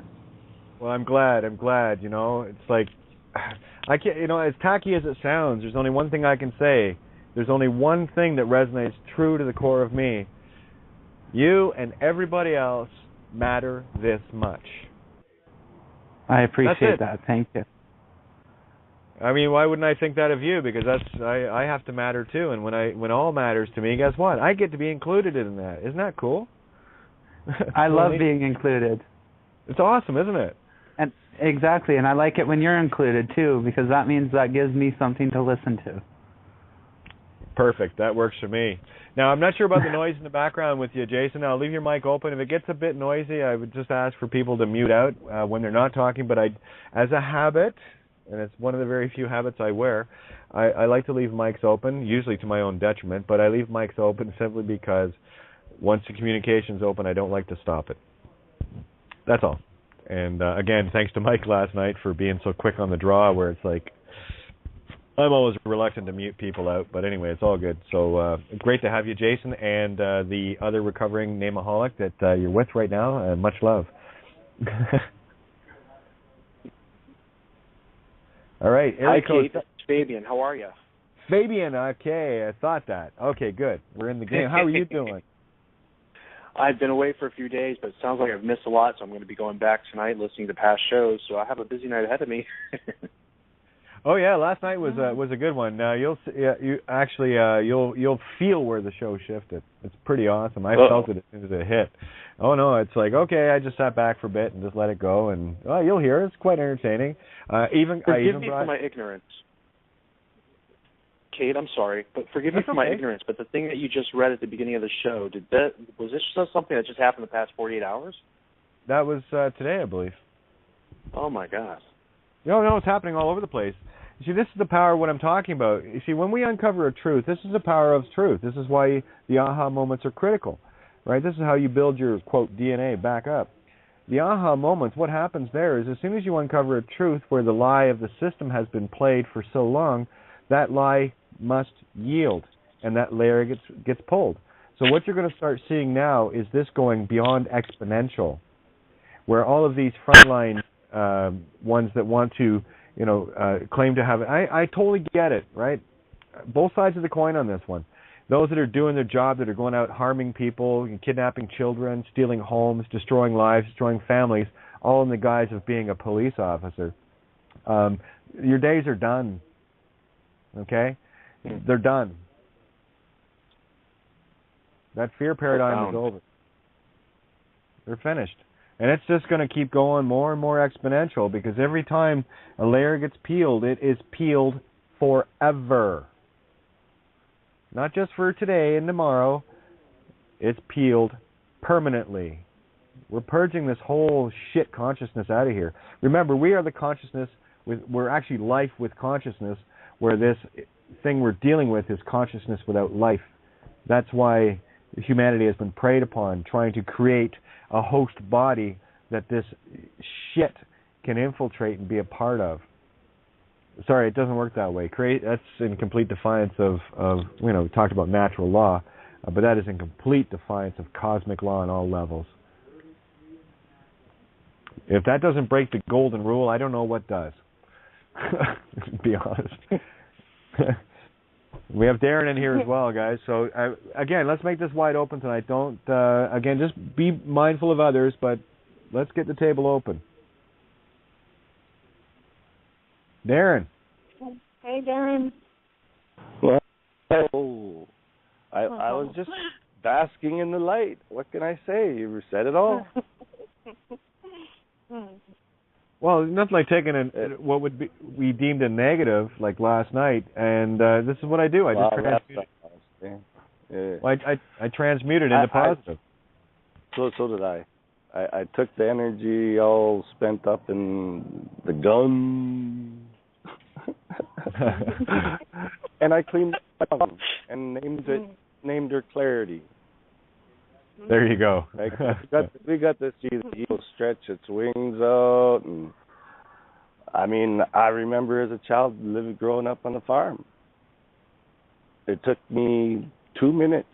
Well, I'm glad. You know, it's like, I can't, you know, as tacky as it sounds, there's only one thing I can say. There's only one thing that resonates true to the core of me. You and everybody else matter this much. I appreciate that. Thank you. I mean, why wouldn't I think that of you? Because I have to matter too. And when all matters to me, guess what? I get to be included in that. Isn't that cool? I love being included. It's awesome, isn't it? And exactly, and I like it when you're included too, because that means that gives me something to listen to. Perfect. That works for me. Now, I'm not sure about the noise in the background with you, Jason. I'll leave your mic open. If it gets a bit noisy, I would just ask for people to mute out when they're not talking. But as a habit, and it's one of the very few habits I wear, I like to leave mics open, usually to my own detriment, but I leave mics open simply because once the communication's open, I don't like to stop it. That's all. And again, thanks to Mike last night for being so quick on the draw, where it's like, I'm always reluctant to mute people out, but anyway, it's all good. So great to have you, Jason, and the other recovering NAME-A-HOLIC that you're with right now. Much love. All right. Hi, Kate. It's Fabian. How are you? Fabian, okay. I thought that. Okay, good. We're in the game. How are you doing? I've been away for a few days, but it sounds like I've missed a lot, so I'm going to be going back tonight listening to past shows, so I have a busy night ahead of me. Oh yeah, last night was a good one. You'll feel where the show shifted. It's pretty awesome. I felt it as soon as it hit. Oh no, it's like, okay, I just sat back for a bit and just let it go, and you'll hear it. It's quite entertaining. Forgive me for my ignorance, Kate. I'm sorry, but forgive me for my ignorance. But the thing that you just read at the beginning of the show, was this just something that just happened the past 48 hours? That was today, I believe. Oh my gosh. No, it's happening all over the place. You see, this is the power of what I'm talking about. You see, when we uncover a truth, this is the power of truth. This is why the aha moments are critical, right? This is how you build your, quote, DNA back up. The aha moments, what happens there is as soon as you uncover a truth where the lie of the system has been played for so long, that lie must yield, and that layer gets pulled. So what you're going to start seeing now is this going beyond exponential, where all of these frontline ones that want to, claim to have it. I totally get it, right? Both sides of the coin on this one. Those that are doing their job, that are going out harming people, kidnapping children, stealing homes, destroying lives, destroying families, all in the guise of being a police officer. Your days are done. Okay? They're done. That fear paradigm is over. They're finished. And it's just going to keep going more and more exponential, because every time a layer gets peeled, it is peeled forever. Not just for today and tomorrow. It's peeled permanently. We're purging this whole shit consciousness out of here. Remember, we are the consciousness. We're actually life with consciousness, where this thing we're dealing with is consciousness without life. That's why humanity has been preyed upon, trying to create a host body that this shit can infiltrate and be a part of. Sorry, it doesn't work that way. That's in complete defiance of we talked about natural law, but that is in complete defiance of cosmic law on all levels. If that doesn't break the golden rule, I don't know what does. To be honest. We have Darren in here as well, guys. So, again, let's make this wide open tonight. Don't, again, just be mindful of others, but let's get the table open. Darren. Hey, Darren. Well, I was just basking in the light. What can I say? You said it all. Well, nothing like taking what would be deemed a negative, like last night, and this is what I do. I just transmute it. Yeah. Well, I transmute it into positive. So did I. I took the energy all spent up in the gun, and I cleaned it up and named her Clarity. There you go. we got to see the eagle stretch its wings out, and I mean, I remember as a child growing up on the farm. It took me 2 minutes,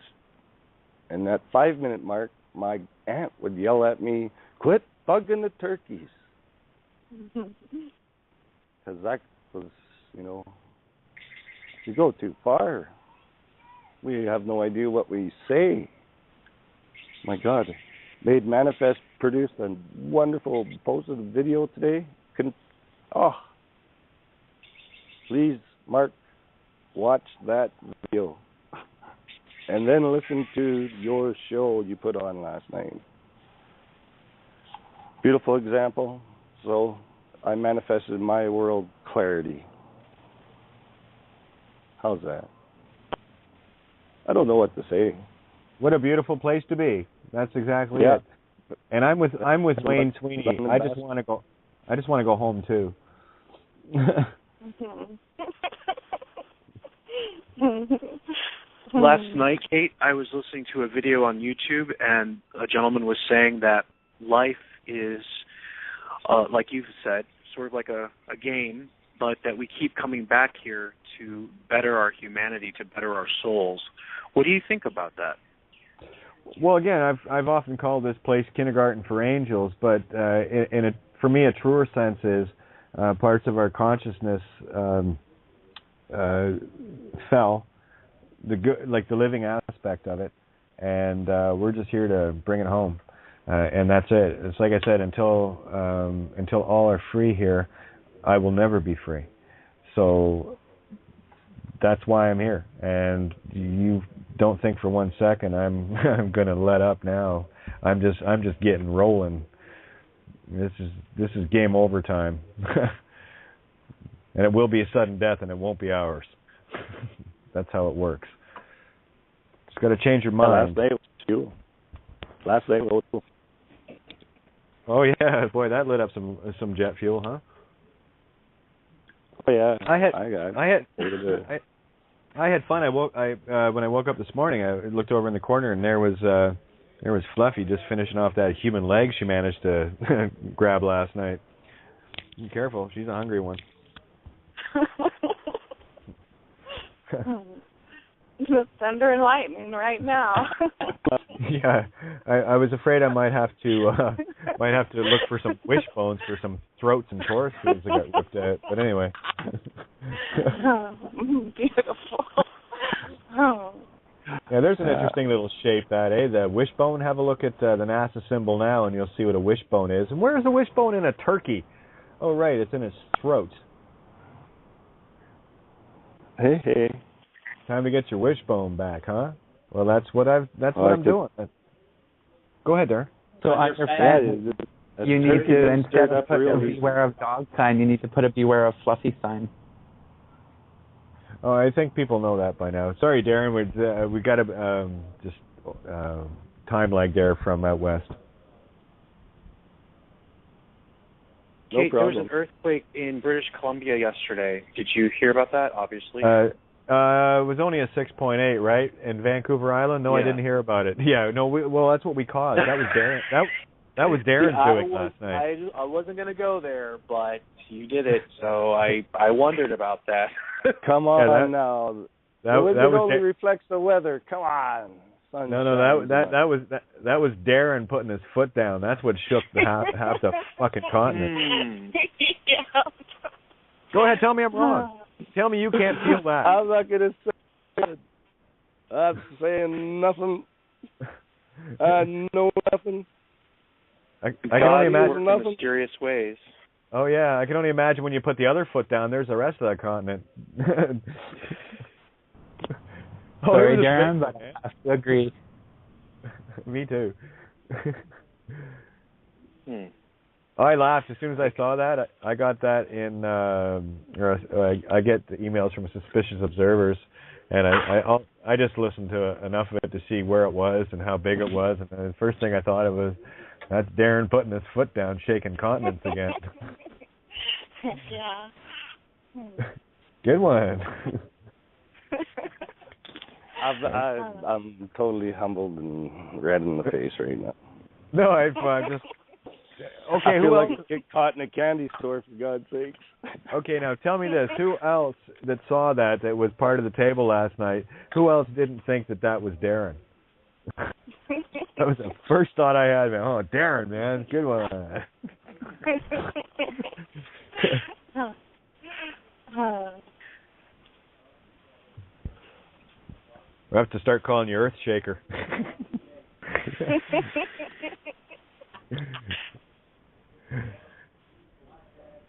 and that 5-minute mark, my aunt would yell at me, "Quit bugging the turkeys," because that was, you go too far. We have no idea what we say. My God, Made Manifest produced a wonderful posted video today. Please, Mark, watch that video, and then listen to your show you put on last night. Beautiful example. So I manifested in my world clarity. How's that? I don't know what to say. What a beautiful place to be. That's exactly it. And I'm with Wayne Sweeney. I just want to go home too. Last night, Kate, I was listening to a video on YouTube, and a gentleman was saying that life is, like you've said, sort of like a game, but that we keep coming back here to better our humanity, to better our souls. What do you think about that? Well, again, I've often called this place kindergarten for angels, but for me, a truer sense is parts of our consciousness fell, like the living aspect of it, and we're just here to bring it home, and that's it. It's like I said, until all are free here, I will never be free. So that's why I'm here, and you don't think for 1 second I'm going to let up now. I'm just getting rolling. This is game over time. And it will be a sudden death, and it won't be ours. That's how it works. Just got to change your mind. Last night was fuel. Oh yeah, boy, that lit up some jet fuel, huh? Oh yeah. I had fun. When I woke up this morning, I looked over in the corner, and there was Fluffy just finishing off that human leg she managed to grab last night. Be careful, she's a hungry one. Thunder and lightning right now. Yeah, I was afraid I might have to look for some wishbones for some throats and toruses that got ripped out. But anyway. Beautiful. Yeah, there's an interesting little shape the wishbone. Have a look at the NASA symbol now, and you'll see what a wishbone is. And where's the wishbone in a turkey? Oh, right, it's in his throat. Hey. Time to get your wishbone back, huh? Well, that's what I'm doing. Go ahead, Darren. So on your fan, you need to, instead of put a beware of dog sign, you need to put a beware of fluffy sign. Oh, I think people know that by now. Sorry, Darren, we got a time lag there from out west. No Kate, problem. There was an earthquake in British Columbia yesterday. Did you hear about that, obviously? It was only a 6.8, right? In Vancouver Island? No, yeah. I didn't hear about it. Yeah, no, well, that's what we caused. That was Darren. That was Darren's doing last night. I wasn't going to go there, but you did it, so I wondered about that. Come on now. The wizard only reflects the weather. Come on. Sunshine. No, that was Darren putting his foot down. That's what shook half the fucking continent. Yeah. Go ahead, tell me I'm wrong. Tell me you can't feel that. I'm not gonna say it. I'm saying nothing. I know nothing. I can only imagine in mysterious ways. Oh yeah, I can only imagine when you put the other foot down. There's the rest of that continent. Sorry, Darren, but I have to agree. Me too. I laughed as soon as I saw that. I got that in, I get the emails from suspicious observers, and I just listened to enough of it to see where it was and how big it was, and the first thing I thought of was, that's Darren putting his foot down, shaking continents again. Yeah. Good one. I'm totally humbled and red in the face right now. No, I'm just... Okay, who else? Like get caught in a candy store, for God's sakes. Okay, now tell me this. Who else that saw that was part of the table last night, who else didn't think that was Darren? That was the first thought I had. Oh, Darren, man. Good one. We have to start calling you Earth Shaker.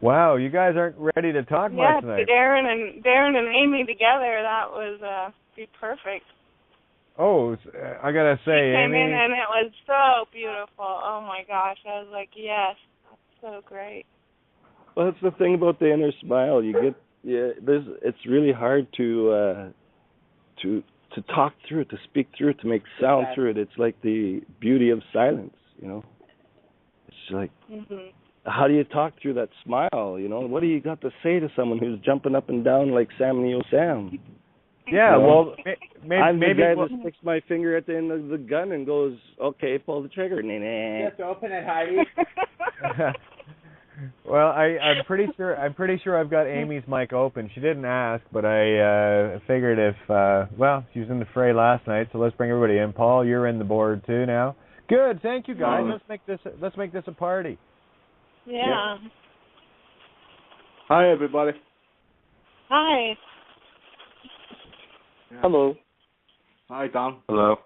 Wow, you guys aren't ready to talk much tonight. Darren and Amy together, that was be perfect. Oh, I gotta say, Amy came in and it was so beautiful. Oh my gosh, I was like, yes, that's so great. Well, that's the thing about the inner smile. It's really hard to talk through it, to speak through it, to make sound through it. It's like the beauty of silence, you know. It's like, how do you talk through that smile, you know? What do you got to say to someone who's jumping up and down like Sam Neill Sam? Yeah, well, I'm maybe the guy that sticks my finger at the end of the gun and goes, okay, pull the trigger. You have to open it, Heidi. Well, I'm pretty sure I've got Amy's mic open. She didn't ask, but I figured if she was in the fray last night, so let's bring everybody in. Paul, you're in the board too now. Good, thank you guys. Let's make this a party. Yeah. Hi everybody. Hi. Yeah. Hello. Hi Tom. Hello.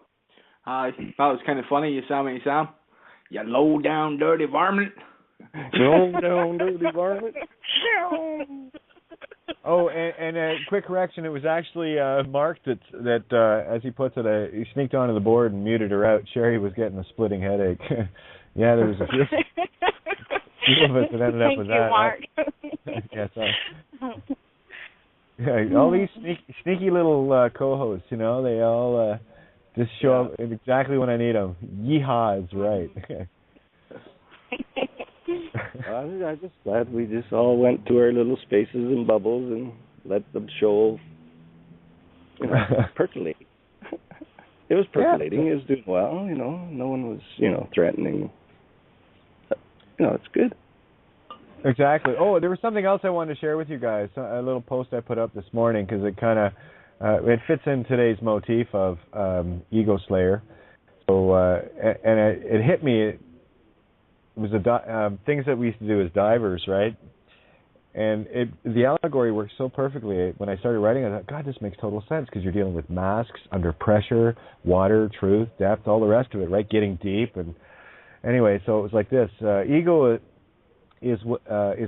Hi. That was kind of funny. You sound like Sam. You low down dirty varmint. Low down dirty varmint. Oh, and a quick correction. It was actually Mark that as he puts it, he sneaked onto the board and muted her out. Sherry was getting a splitting headache. Yeah, there was a few of us that ended up with that. Mark. Yes. Yeah, all these sneaky little co-hosts, you know, they all just show up exactly when I need them. Yeehaw is right. I'm just glad we just all went to our little spaces and bubbles and let the show percolate. It was percolating. It was doing well, you know. No one was, threatening. It's good. Exactly. Oh, there was something else I wanted to share with you guys. A little post I put up this morning because it kind of it fits in today's motif of Ego Slayer. So and it hit me. It was things that we used to do as divers, right? And the allegory works so perfectly. When I started writing, I thought, God, this makes total sense because you're dealing with masks, under pressure, water, truth, depth, all the rest of it, right? Getting deep. And anyway, so it was like this. Ego is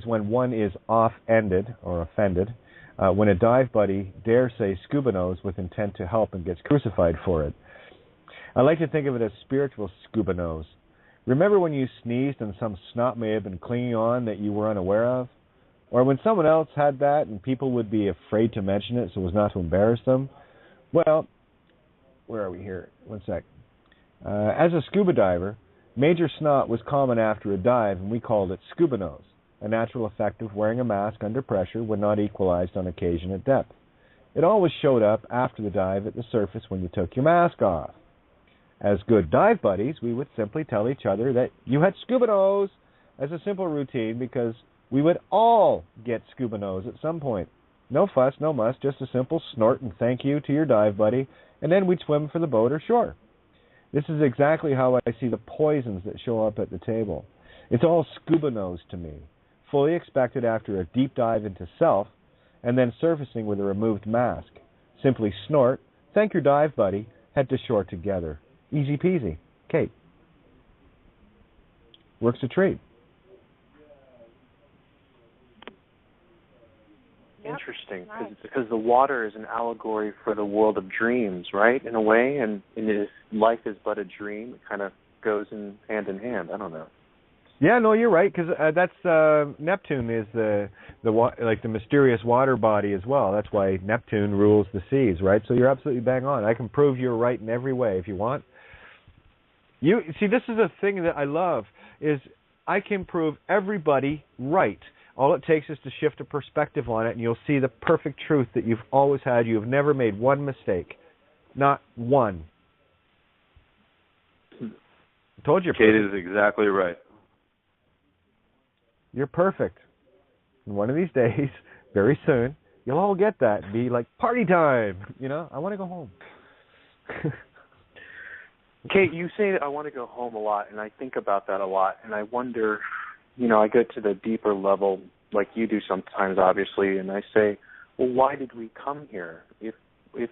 when one is off-ended or offended. when a dive buddy dares say scuba nose with intent to help and gets crucified for it. I like to think of it as spiritual scuba nose. Remember when you sneezed and some snot may have been clinging on that you were unaware of? Or when someone else had that and people would be afraid to mention it so as not to embarrass them? Well, where are we here? One sec. As a scuba diver, major snot was common after a dive, and we called it scuba nose, a natural effect of wearing a mask under pressure when not equalized on occasion at depth. It always showed up after the dive at the surface when you took your mask off. As good dive buddies, we would simply tell each other that you had scuba nose as a simple routine because we would all get scuba nose at some point. No fuss, no muss, just a simple snort and thank you to your dive buddy, and then we'd swim for the boat or shore. This is exactly how I see the poisons that show up at the table. It's all scuba nose to me, fully expected after a deep dive into self, and then surfacing with a removed mask. Simply snort, thank your dive buddy, head to shore together. Easy peasy. Kate. Works a treat. Interesting, because the water is an allegory for the world of dreams, right, in a way, and life is but a dream. It kind of goes in hand. I don't know. Yeah, no, you're right, because that's Neptune is the mysterious water body as well. That's why Neptune rules the seas, right? So you're absolutely bang on. I can prove you're right in every way if you want. You see, this is a thing that I love, is I can prove everybody right. All it takes is to shift a perspective on it, and you'll see the perfect truth that you've always had. You've never made one mistake. Not one. I told you. Kate is exactly right. You're perfect. And one of these days, very soon, you'll all get that and be like, party time. You know, I want to go home. Kate, you say that I want to go home a lot, and I think about that a lot, and I wonder, I go to the deeper level like you do sometimes, obviously, and I say, well, why did we come here? If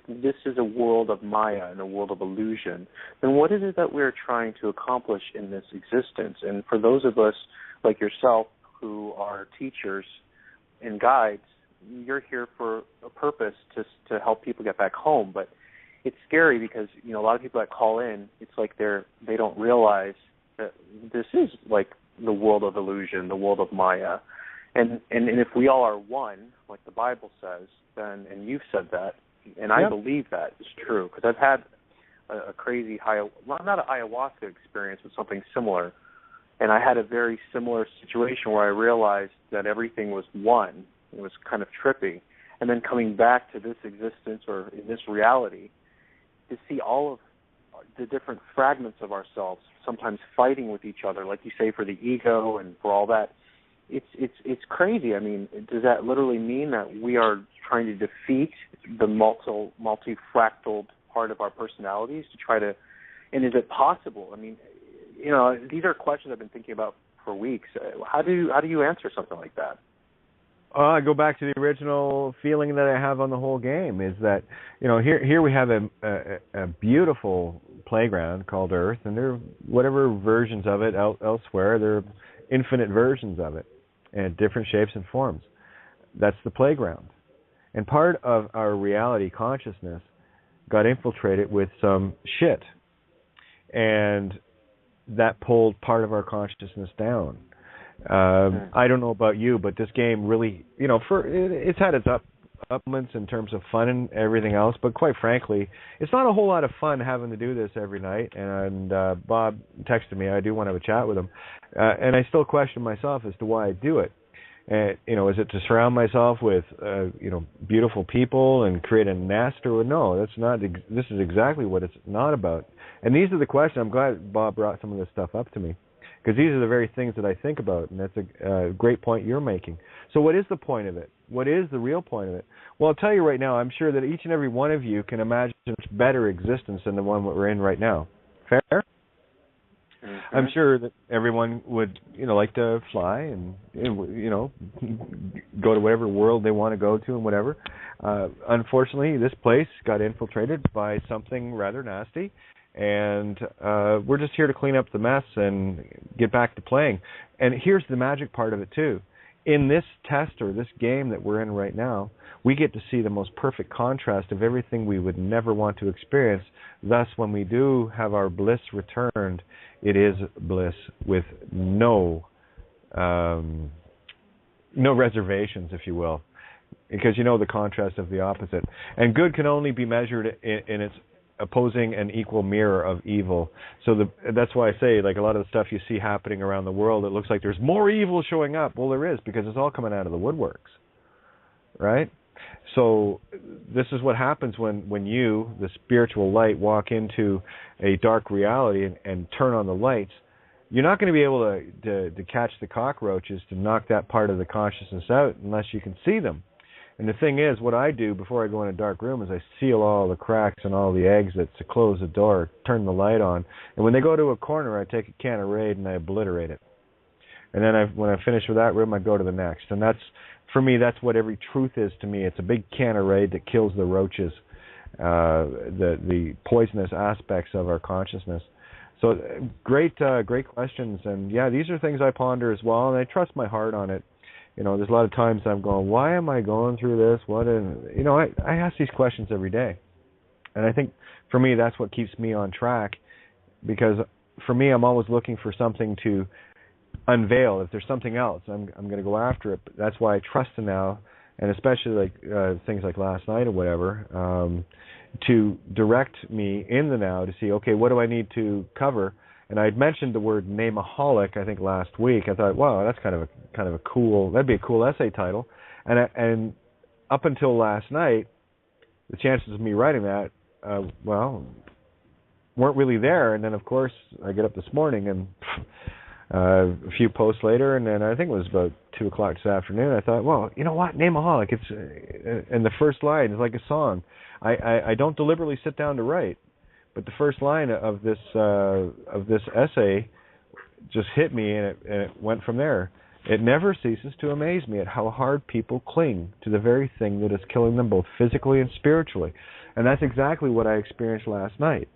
this is a world of Maya and a world of illusion, then what is it that we're trying to accomplish in this existence? And for those of us like yourself who are teachers and guides, you're here for a purpose to help people get back home. But it's scary because, a lot of people that call in, it's like they don't realize that this is like the world of illusion, the world of Maya. And if we all are one, like the Bible says, then, and you've said that, and I believe that is true, because I've had a crazy, not an ayahuasca experience, but something similar. And I had a very similar situation where I realized that everything was one. It was kind of trippy. And then coming back to this existence or in this reality, to see all of the different fragments of ourselves, sometimes fighting with each other, like you say, for the ego and for all that. It's crazy. I mean, does that literally mean that we are trying to defeat the multifractal part of our personalities to try to, and is it possible? I mean, these are questions I've been thinking about for weeks. How do you answer something like that? I go back to the original feeling that I have on the whole game is that, here we have a beautiful playground called Earth, and there are whatever versions of it elsewhere. There are infinite versions of it in different shapes and forms. That's the playground. And part of our reality consciousness got infiltrated with some shit. And that pulled part of our consciousness down. I don't know about you, but this game really, it's had its up moments in terms of fun and everything else, but quite frankly, it's not a whole lot of fun having to do this every night. And Bob texted me. I do want to have a chat with him. And I still question myself as to why I do it. Is it to surround myself with, beautiful people and create a nest? Or no, that's not. This is exactly what it's not about. And these are the questions. I'm glad Bob brought some of this stuff up to me, because these are the very things that I think about, and that's a great point you're making. So what is the point of it? What is the real point of it? Well, I'll tell you right now, I'm sure that each and every one of you can imagine a much better existence than the one that we're in right now. Fair? Mm-hmm. I'm sure that everyone would, like to fly and, go to whatever world they want to go to and whatever. Unfortunately, this place got infiltrated by something rather nasty. And we're just here to clean up the mess and get back to playing. And here's the magic part of it, too, in this test or this game that we're in right now, we get to see the most perfect contrast of everything we would never want to experience. Thus, when we do have our bliss returned, it is bliss with no reservations, if you will, because you know the contrast of the opposite. And good can only be measured in its opposing and equal mirror of evil. So that's why I say, like, a lot of the stuff you see happening around the world, it looks like there's more evil showing up. Well, there is, because it's all coming out of the woodworks, right? So this is what happens when you, the spiritual light, walk into a dark reality and turn on the lights. You're not going to be able to catch the cockroaches, to knock that part of the consciousness out, unless you can see them. And the thing is, what I do before I go in a dark room is I seal all the cracks and all the exits, to close the door, turn the light on. And when they go to a corner, I take a can of Raid and I obliterate it. And then when I finish with that room, I go to the next. And that's, for me, that's what every truth is to me. It's a big can of Raid that kills the roaches, the poisonous aspects of our consciousnness. So great questions. And yeah, these are things I ponder as well, and I trust my heart on it. You know, there's a lot of times I'm going, why am I going through this? I ask these questions every day. And I think for me, that's what keeps me on track, because for me, I'm always looking for something to unveil. If there's something else, I'm going to go after it. But that's why I trust the now, and especially like things like last night or whatever, to direct me in the now to see, okay, what do I need to cover? And I'd mentioned the word NAME-A-HOLIC, I think, last week. I thought, wow, that's kind of a cool, that'd be a cool essay title. And up until last night, the chances of me writing that, weren't really there. And then, of course, I get up this morning and a few posts later, and then I think it was about 2 o'clock this afternoon, I thought, well, you know what, NAME-A-HOLIC, it's, and the first line is like a song. I don't deliberately sit down to write, but the first line of this essay just hit me, and it went from there. It never ceases to amaze me at how hard people cling to the very thing that is killing them both physically and spiritually. And that's exactly what I experienced last night.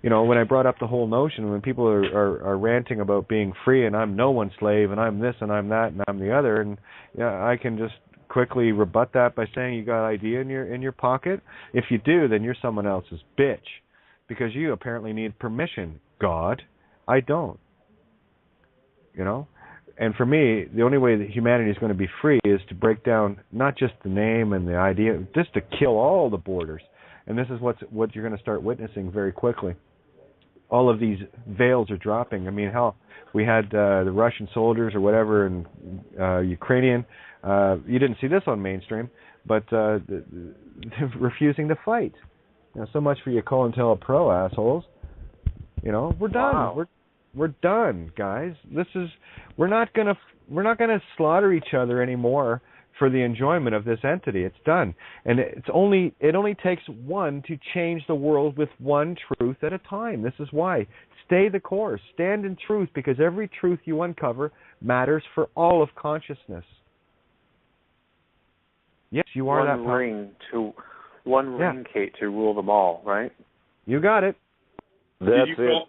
You know, when I brought up the whole notion, when people are ranting about being free and I'm no one's slave and I'm this and I'm that and I'm the other, and I can just quickly rebut that by saying, you got idea in your pocket? If you do, then you're someone else's bitch, because you apparently need permission. God, I don't. You know? And for me, the only way that humanity is going to be free is to break down not just the name and the idea, just to kill all the borders. And this is what you're going to start witnessing very quickly. All of these veils are dropping. I mean, hell, we had the Russian soldiers or whatever, and Ukrainian. You didn't see this on mainstream, but they're refusing to fight. You know, so much for you COINTELPRO assholes. You know, we're done. Wow. We're done, guys. We're not gonna slaughter each other anymore for the enjoyment of this entity. It's done. And it only takes one to change the world with one truth at a time. This is why. Stay the course. Stand in truth, because every truth you uncover matters for all of consciousness. Yes, you are that power. One ring, Kate, to rule them all, right? You got it. That's it.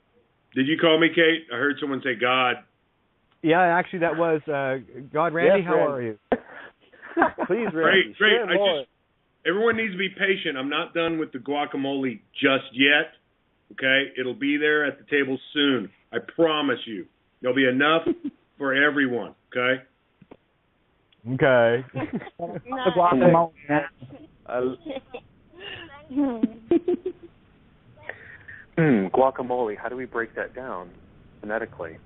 Did you call me, Kate? I heard someone say God. Yeah, actually, that was God. Randy, yes, how Randy. are you? Please, Randy. Great. More. Everyone needs to be patient. I'm not done with the guacamole just yet. Okay? It'll be there at the table soon. I promise you. There'll be enough for everyone. Okay? Okay. Guacamole, how do we break that down phonetically?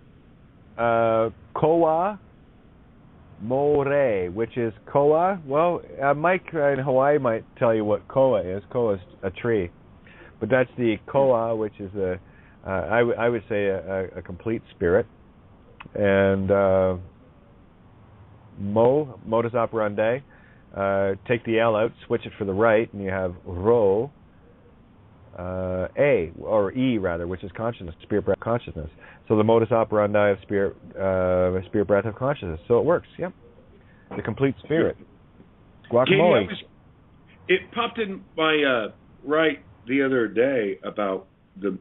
Koa More, which is koa. Well, Mike in Hawaii might tell you what koa is. Koa is a tree. But that's the koa, which is I would say a complete spirit. And modus operandi, take the L out, switch it for the right, and you have ro, A, or E rather, which is consciousness, spirit, breath, consciousness. So the modus operandi of spirit, breath of consciousness. So it works, yep. The complete spirit. Guacamole. It popped in my right the other day about the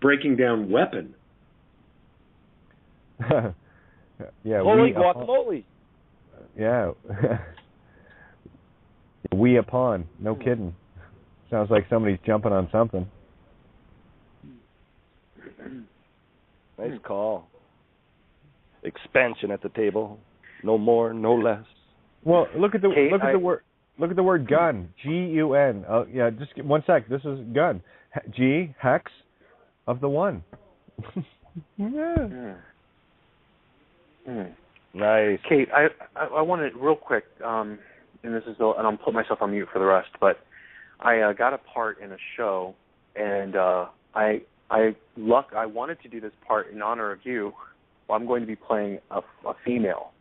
breaking down weapon. Yeah. Holy guacamole. Yeah. We upon. No kidding. Sounds like somebody's jumping on something. Nice call. Expansion at the table. No more, no less. Well, look at the word. Look at the word gun. G-U-N. Yeah, just one sec. This is gun. G, hex of the one. Yeah. Nice. Kate, I wanted real quick, and this is, and I'll put myself on mute for the rest, but I got a part in a show, and I wanted to do this part in honor of you. Well, I'm going to be playing a female,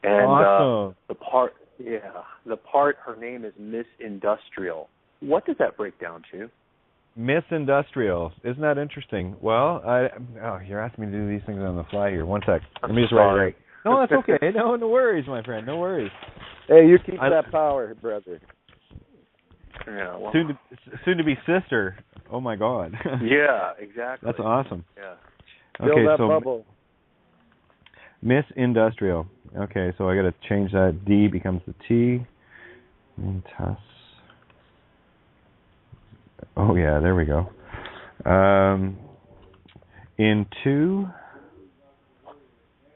and awesome. the part, her name is Miss Industrial. What does that break down to? Miss Industrial. Isn't that interesting? Well, you're asking me to do these things on the fly here. One sec. Let me just write it. No, that's okay. No worries, my friend. No worries. Hey, you keep that power, brother. Yeah. Well, soon to be sister. Oh my God. Yeah, exactly. That's awesome. Yeah. Okay, Fill that so bubble. Miss Industrial. Okay, so I got to change that. D becomes the T. Oh yeah, there we go. Into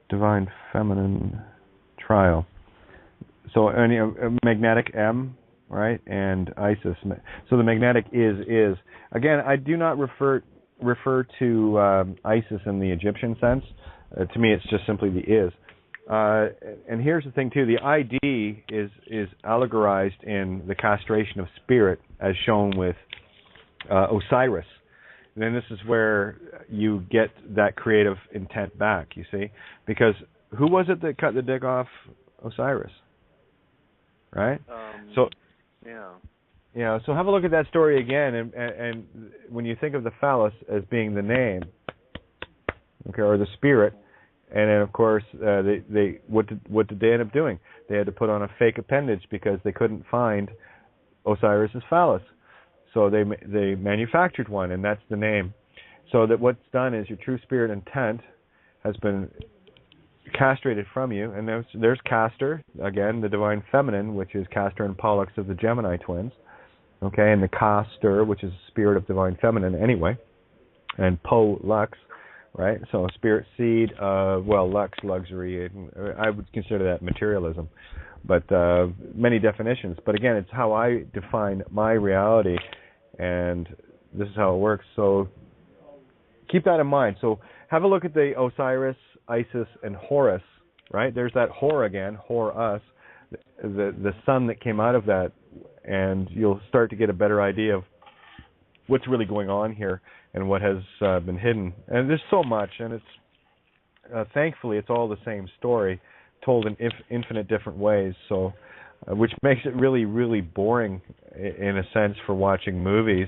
Divine Feminine Trial. So a magnetic M, right, and Isis. So the magnetic is. Again, I do not refer to Isis in the Egyptian sense. To me, it's just simply the is. And here's the thing too: the ID is allegorized in the castration of spirit, as shown with Osiris. And then this is where you get that creative intent back. You see, because who was it that cut the dick off Osiris? Right. So. Yeah. So have a look at that story again, and when you think of the phallus as being the name, okay, or the spirit. And then, of course, what did they end up doing? They had to put on a fake appendage because they couldn't find Osiris's phallus. So they manufactured one, and that's the name. So that what's done is your true spirit intent has been castrated from you, and there's Castor, again, the divine feminine, which is Castor and Pollux of the Gemini twins, okay, and the Castor, which is the spirit of divine feminine anyway, and Pollux. Right, so spirit seed, lux, luxury. I would consider that materialism, but many definitions. But again, it's how I define my reality, and this is how it works. So keep that in mind. So have a look at the Osiris, Isis, and Horus. Right, there's that Hor again, Hor-us, the sun that came out of that, and you'll start to get a better idea of what's really going on here and what has been hidden. And there's so much, and it's thankfully it's all the same story told in infinite different ways, so which makes it really, really boring in a sense for watching movies,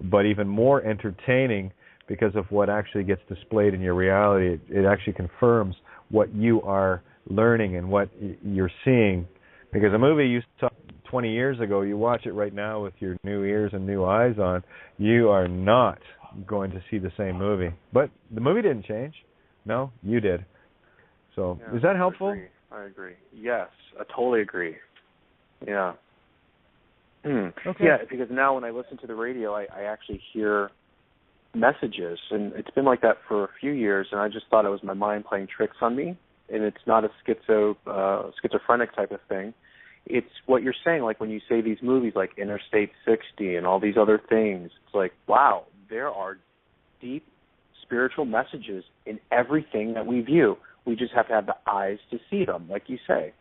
but even more entertaining because of what actually gets displayed in your reality. It actually confirms what you are learning and what you're seeing, because a movie you saw 20 years ago, you watch it right now with your new ears and new eyes on, you are not going to see the same movie. But the movie didn't change. No, you did. So, is that helpful? I agree. Yes, I totally agree. Yeah. Okay. Yeah, because now when I listen to the radio, I actually hear messages, and it's been like that for a few years, and I just thought it was my mind playing tricks on me, and it's not a schizophrenic type of thing. It's what you're saying, like when you say these movies like Interstate 60 and all these other things, it's like, wow, there are deep spiritual messages in everything that we view. We just have to have the eyes to see them, like you say.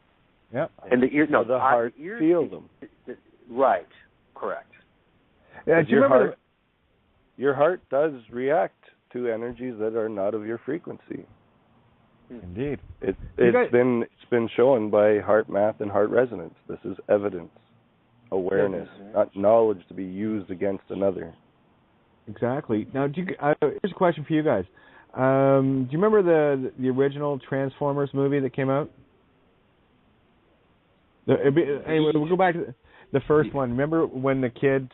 Yeah. And the ear, no, the heart feel them. Right. Correct. Yeah, your heart does react to energies that are not of your frequency. Indeed. It's been shown by heart math and heart resonance. This is evidence, awareness, not knowledge to be used against another. Exactly. Now, here's a question for you guys. Do you remember the original Transformers movie that came out? Anyway, we'll go back to the first one. Remember when the kid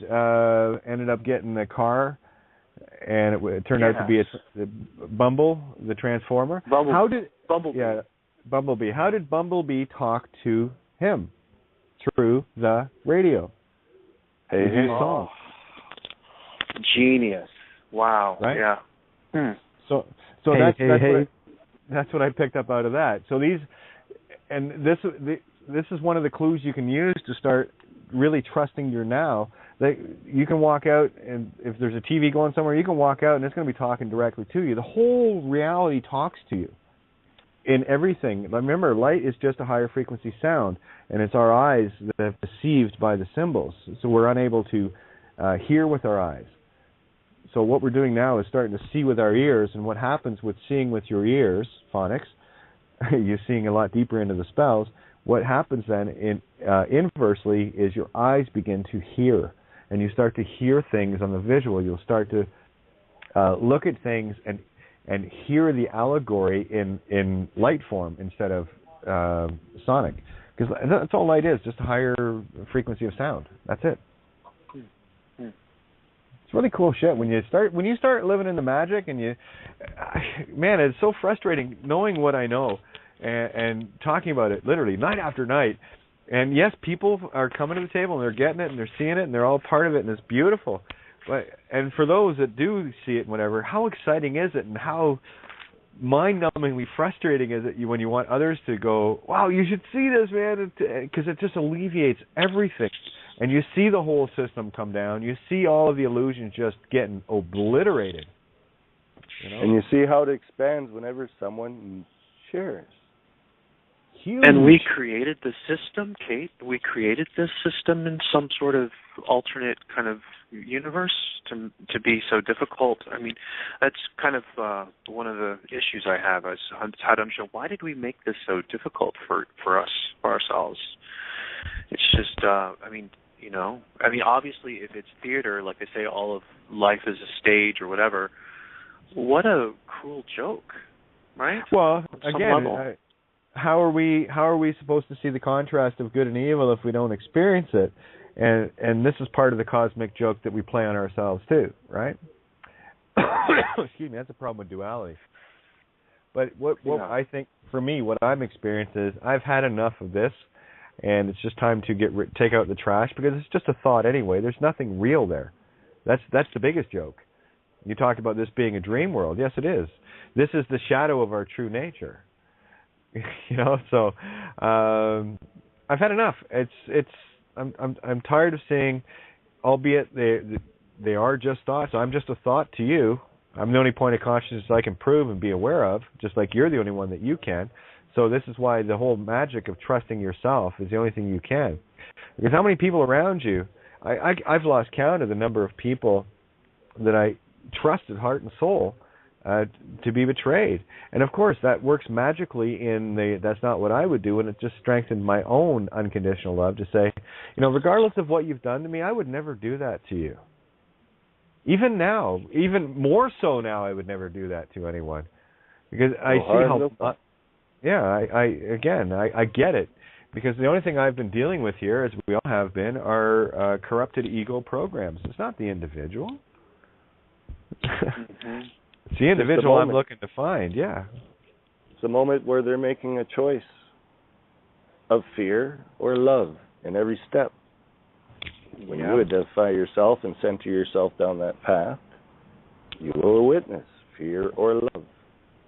ended up getting the car, and it turned out to be a Bumble, the Transformer? Bumblebee. Bumblebee. Yeah, Bumblebee. How did Bumblebee talk to him? Through the radio. Hey, song. Genius. Wow. Right? Yeah. So that's what I picked up out of that. So this is one of the clues you can use to start really trusting your now. That you can walk out, and if there's a TV going somewhere, you can walk out and it's going to be talking directly to you. The whole reality talks to you in everything. Remember, light is just a higher frequency sound, and it's our eyes that are deceived by the symbols. So we're unable to hear with our eyes. So what we're doing now is starting to see with our ears, and what happens with seeing with your ears, phonics, you're seeing a lot deeper into the spells. What happens then inversely is your eyes begin to hear, and you start to hear things on the visual. You'll start to look at things and hear the allegory in light form instead of sonic, because that's all light is, just a higher frequency of sound. That's it. It's really cool shit when you start living in the magic, and man, it's so frustrating knowing what I know and talking about it literally night after night. And yes, people are coming to the table and they're getting it and they're seeing it and they're all part of it, and it's beautiful. And for those that do see it and whatever, how exciting is it, and how mind-numbingly frustrating is it when you want others to go, wow, you should see this, man, because it just alleviates everything. And you see the whole system come down. You see all of the illusions just getting obliterated. You know? And you see how it expands whenever someone shares. Huge. And we created the system, Kate. We created this system in some sort of alternate kind of universe to be so difficult. I mean, that's kind of one of the issues I have. Is how to understand, why did we make this so difficult for us, for ourselves? It's just, obviously, if it's theater, like they say, all of life is a stage or whatever, what a cruel joke, right? Well, again, how are we supposed to see the contrast of good and evil if we don't experience it? And this is part of the cosmic joke that we play on ourselves too, right? Excuse me, that's a problem with duality. But what I think, for me, what I'm experiencing is I've had enough of this, and it's just time to take out the trash, because it's just a thought anyway. There's nothing real there. That's the biggest joke. You talked about this being a dream world. Yes, it is. This is the shadow of our true nature. So I've had enough. I'm tired of seeing, albeit they are just thoughts. I'm just a thought to you. I'm the only point of consciousness I can prove and be aware of, just like you're the only one that you can. So this is why the whole magic of trusting yourself is the only thing you can. Because how many people around you, I've lost count of the number of people that I trusted heart and soul to be betrayed. And of course that works magically that's not what I would do, and it just strengthened my own unconditional love to say, regardless of what you've done to me, I would never do that to you. Even now, even more so now, I would never do that to anyone, because I see how. I get it, because the only thing I've been dealing with here, as we all have been, are corrupted ego programs. It's not the individual. Mm-hmm. It's the individual I'm looking to find, yeah. It's a moment where they're making a choice of fear or love in every step. When you identify yourself and center yourself down that path, you will witness fear or love.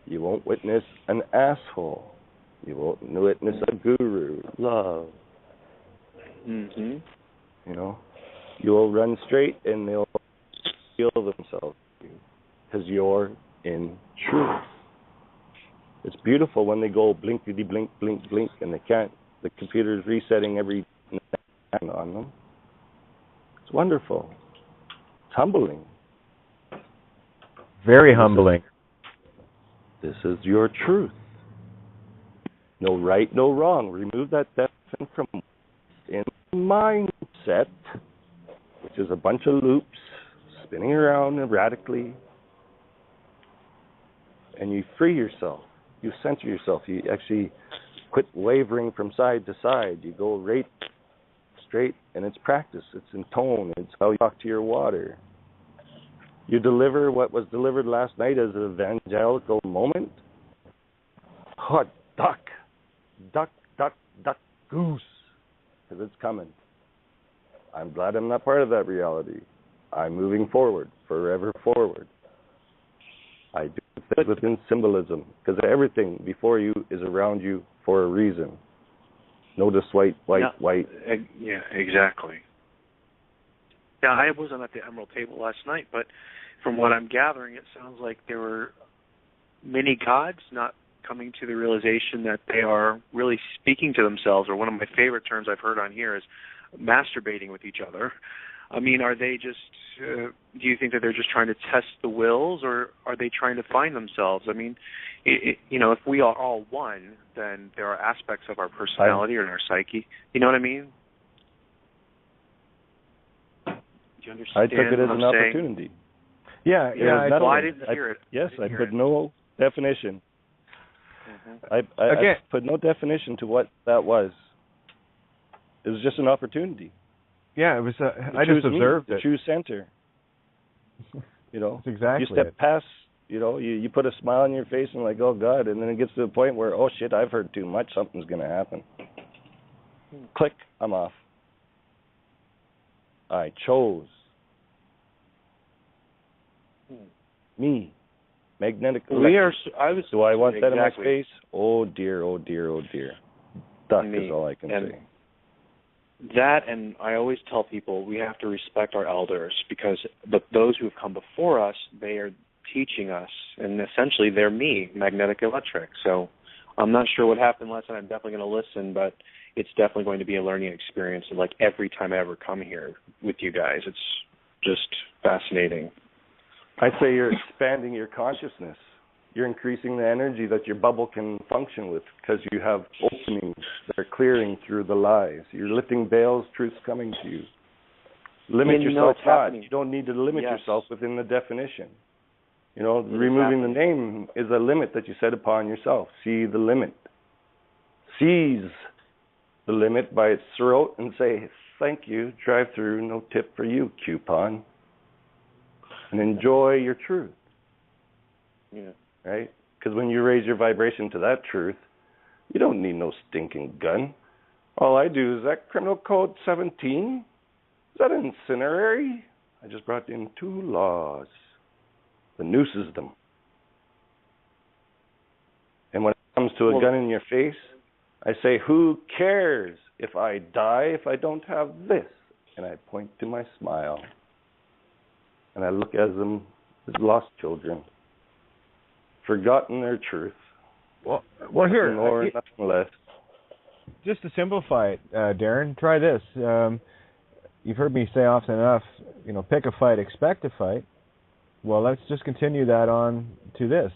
You won't witness an asshole. You won't witness a guru. Love. Mm-hmm. You will run straight and they'll heal themselves because you're in truth. It's beautiful when they go blinkety blink, blink, blink, and they can't. The computer's resetting every time on them. It's wonderful. It's humbling. Very humbling. This is your truth. No right, no wrong. Remove that definition from in mindset, which is a bunch of loops spinning around erratically, and you free yourself. You center yourself. You actually quit wavering from side to side. You go right straight, and it's practice. It's in tone. It's how you talk to your water. You deliver what was delivered last night as an evangelical moment. Hot duck. duck, duck, duck, goose, because it's coming. I'm glad I'm not part of that reality. I'm moving forward, forever forward. I do things within symbolism, because everything before you is around you for a reason. Notice white. Yeah, exactly. Yeah, I wasn't at the Emerald Table last night, but from what I'm gathering, it sounds like there were many gods not coming to the realization that they are really speaking to themselves, or one of my favorite terms I've heard on here is masturbating with each other. I mean, are they just, do you think that they're just trying to test the wills, or are they trying to find themselves? I mean, if we are all one, then there are aspects of our personality or in our psyche. You know what I mean? Do you understand? I took it as an opportunity. Yeah. I didn't hear it. Yes, I put no definition. I put no definition to what that was. It was just an opportunity. Yeah, it was. I just observed it. The true center. That's exactly. You step past. You put a smile on your face and like, oh God, and then it gets to the point where, oh shit, I've heard too much. Something's gonna happen. Click. I'm off. I chose. Me. Magnetic. Do I want that in my space? Oh dear, oh dear, oh dear. Duck is all I can say. That, and I always tell people we have to respect our elders, because those who have come before us, they are teaching us, and essentially they're me, magnetic electric. So I'm not sure what happened last night. I'm definitely going to listen, but it's definitely going to be a learning experience. And like every time I ever come here with you guys, it's just fascinating. I'd say you're expanding your consciousness. You're increasing the energy that your bubble can function with, because you have openings that are clearing through the lies. You're lifting veils, truth's coming to you. Limit yourself not. You don't need to limit yourself within the definition. Removing the name is a limit that you set upon yourself. See the limit. Seize the limit by its throat and say, thank you, drive through, no tip for you, coupon. And enjoy your truth. Yeah. Right? Because when you raise your vibration to that truth, you don't need no stinking gun. All I do is that criminal code 17. Is that incinerary? I just brought in 2 laws. The nooses them. And when it comes to a gun in your face, I say, who cares if I die if I don't have this? And I point to my smile. And I look at them as lost children, forgotten their truth. Well, here, nothing more, nothing less. Just to simplify it, Darren, try this. You've heard me say often enough, pick a fight, expect a fight. Well, let's just continue that on to this.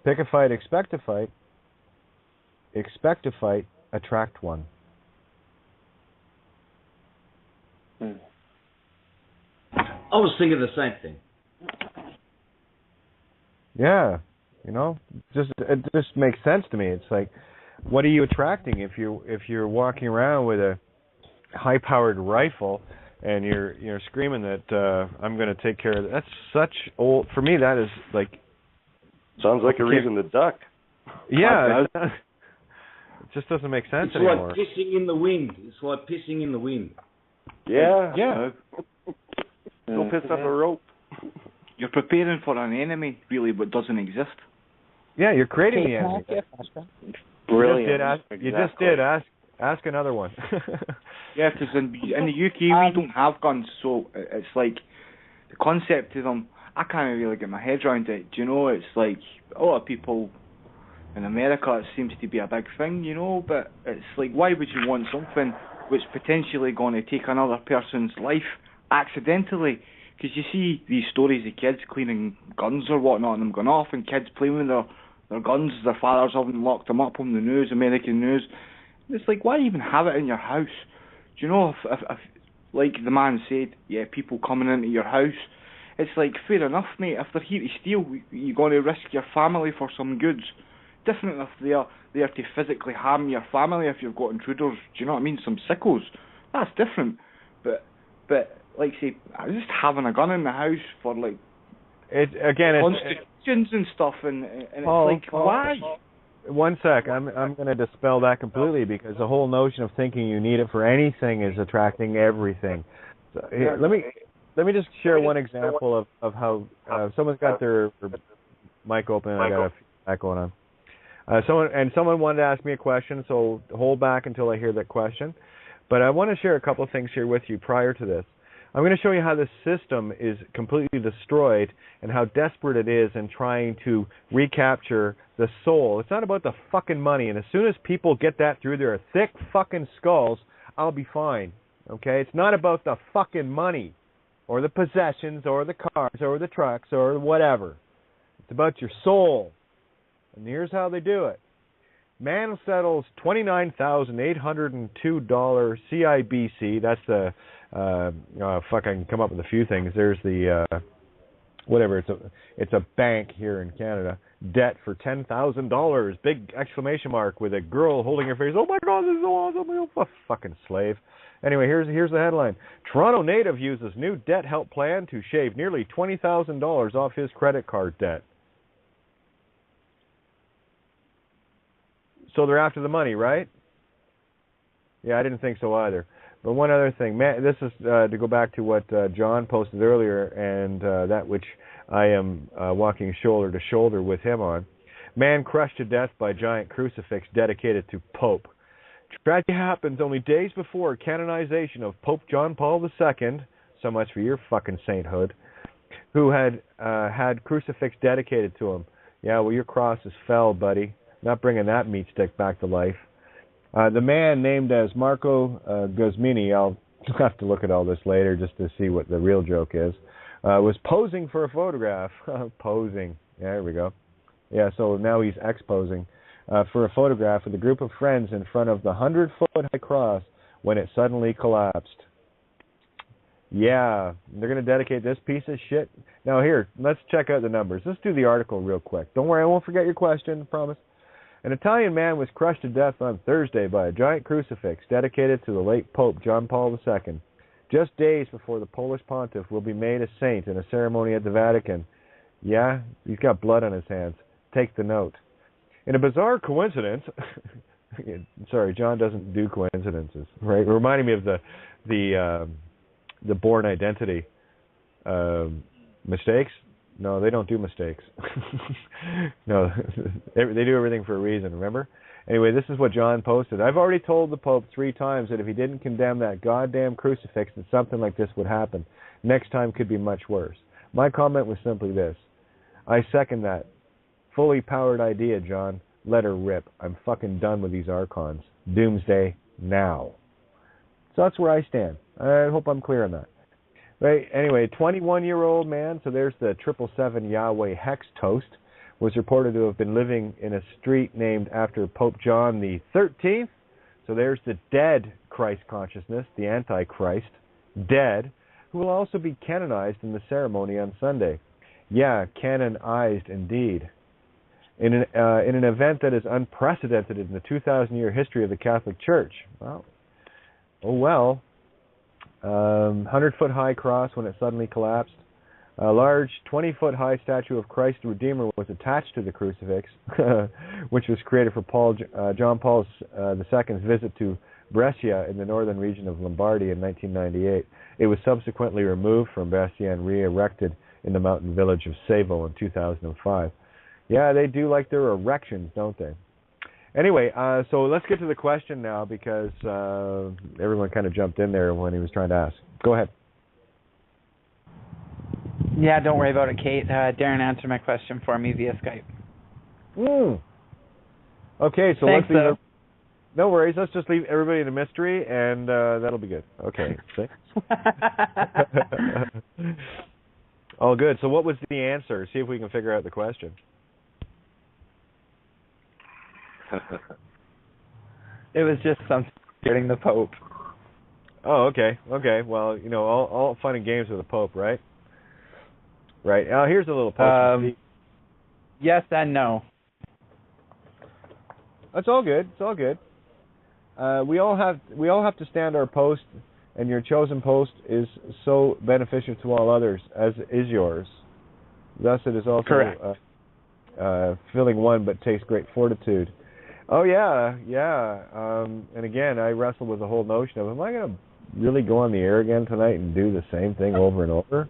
Pick a fight, expect a fight, attract one. I was thinking the same thing. Yeah, it just makes sense to me. It's like, what are you attracting if you're walking around with a high-powered rifle and you're screaming that I'm going to take care of it? That's such old. For me, that is like. Sounds like a reason to duck. Yeah, it just doesn't make sense anymore. It's like pissing in the wind. It's like pissing in the wind. Yeah. Don't piss up a rope. You're preparing for an enemy, really, but doesn't exist. Yeah, you're creating the enemy. Brilliant. You just did. Ask another one. Yeah, because in the UK we don't have guns, so it's like the concept of them. I can't really get my head around it. It's like a lot of people in America, it seems to be a big thing, but it's like, why would you want something which potentially going to take another person's life accidentally? Because you see these stories of kids cleaning guns or whatnot and them going off, and kids playing with their guns, their fathers haven't locked them up on the news, American news. It's like, why even have it in your house? If like the man said, people coming into your house, it's like, fair enough, mate, if they're here to steal, you're going to risk your family for some goods. Different if they are there to physically harm your family if you've got intruders, do you know what I mean? Some sickos. That's different. But like, say, just having a gun in the house for, like, constitutions and stuff, and it's like, why? one sec. I'm going to dispel that completely, because the whole notion of thinking you need it for anything is attracting everything. So, here, let me just share one example of how someone's got their mic open and I got a feedback going on. Someone wanted to ask me a question, so hold back until I hear that question. But I want to share a couple of things here with you prior to this. I'm going to show you how the system is completely destroyed and how desperate it is in trying to recapture the soul. It's not about the fucking money, and as soon as people get that through their thick fucking skulls, I'll be fine. Okay? It's not about the fucking money or the possessions or the cars or the trucks or whatever. It's about your soul. And here's how they do it. Man settles $29,802 CIBC. That's the fuck, I can come up with a few things. There's the whatever. It's a bank here in Canada. Debt for $10,000. Big exclamation mark with a girl holding her face. Oh my God, this is so awesome! Oh, fucking slave. Anyway, here's the headline. Toronto native uses new debt help plan to shave nearly $20,000 off his credit card debt. So they're after the money, right? Yeah, I didn't think so either. But one other thing, man, this is to go back to what John posted earlier, and that which I am walking shoulder to shoulder with him on. Man crushed to death by giant crucifix dedicated to Pope. Tragedy happens only days before canonization of Pope John Paul II, so much for your fucking sainthood, who had crucifix dedicated to him. Yeah, well, your cross is fell, buddy. Not bringing that meat stick back to life. The man named as Marco Guzmini, I'll have to look at all this later just to see what the real joke is, was posing for a photograph. Posing. Yeah, there we go. Yeah, so now he's exposing for a photograph with a group of friends in front of the 100-foot high cross when it suddenly collapsed. Yeah, they're going to dedicate this piece of shit. Now here, let's check out the numbers. Let's do the article real quick. Don't worry, I won't forget your question, I promise. An Italian man was crushed to death on Thursday by a giant crucifix dedicated to the late Pope John Paul II, just days before the Polish pontiff will be made a saint in a ceremony at the Vatican. Yeah, he's got blood on his hands. Take the note. In a bizarre coincidence, sorry, John doesn't do coincidences, right? It reminded me of the Bourne Identity mistakes. No, they don't do mistakes. No, they do everything for a reason, remember? Anyway, this is what John posted. I've already told the Pope 3 times that if he didn't condemn that goddamn crucifix, that something like this would happen. Next time could be much worse. My comment was simply this. I second that. Fully powered idea, John. Let her rip. I'm fucking done with these archons. Doomsday now. So that's where I stand. I hope I'm clear on that. Right. Anyway, 21-year-old man, so there's the 777 Yahweh Hex toast, was reported to have been living in a street named after Pope John the 13th. So there's the dead Christ consciousness, the Antichrist, dead, who will also be canonized in the ceremony on Sunday. Yeah, canonized indeed. In an event that is unprecedented in the 2,000-year history of the Catholic Church. Well, oh well. 100-foot high cross when it suddenly collapsed. A large 20-foot high statue of Christ the Redeemer was attached to the crucifix, which was created for John Paul II's visit to Brescia in the northern region of Lombardy in 1998. It was subsequently removed from Brescia and re-erected in the mountain village of Savo in 2005. Yeah, they do like their erections, don't they? Anyway, so let's get to the question now because everyone kind of jumped in there when he was trying to ask. Go ahead. Yeah, don't worry about it, Kate. Darren answered my question for me via Skype. Okay, so Thanks, let's leave. No worries. Let's just leave everybody in a mystery, and that'll be good. Okay. All good. So what was the answer? See if we can figure out the question. It was just something getting the Pope. Oh, okay. Okay. Well, you know, all fun and games with the Pope, right? Right. Now, here's a little post. Yes and no. That's all good. It's all good. We all have to stand our post, and your chosen post is so beneficial to all others as is yours. Thus, it is also correct. feeling one but takes great fortitude. Oh, yeah. And again, I wrestle with the whole notion of, am I going to really go on the air again tonight and do the same thing over and over?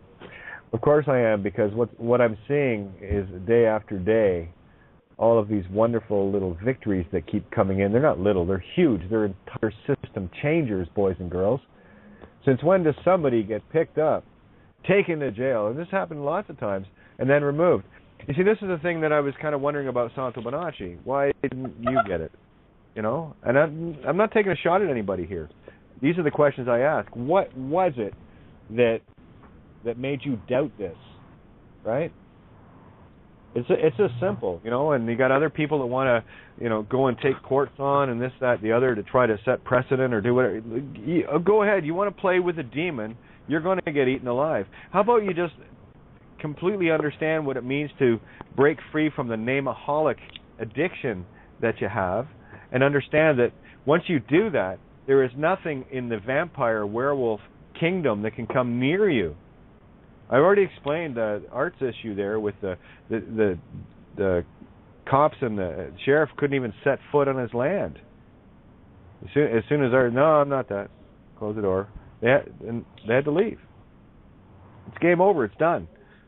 Of course I am, because what I'm seeing is day after day, all of these wonderful little victories that keep coming in. They're not little, they're huge. They're entire system changers, boys and girls. Since when does somebody get picked up, taken to jail, and this happened lots of times, and then removed? You see, this is the thing that I was kind of wondering about Santo Bonacci. Why didn't you get it? You know? And I'm not taking a shot at anybody here. These are the questions I ask. What was it that made you doubt this? Right? It's just simple, you know, and you got other people that want to, you know, go and take courts on and this, that, the other to try to set precedent or do whatever. Go ahead. You want to play with a demon, you're going to get eaten alive. How about you just completely understand what it means to break free from the NAME-A-HOLIC addiction that you have, and understand that once you do that, there is nothing in the vampire werewolf kingdom that can come near you. I've already explained the arts issue there with the cops and the sheriff couldn't even set foot on his land. As soon as no, I'm not that. Close the door. They had to leave. It's game over. It's done.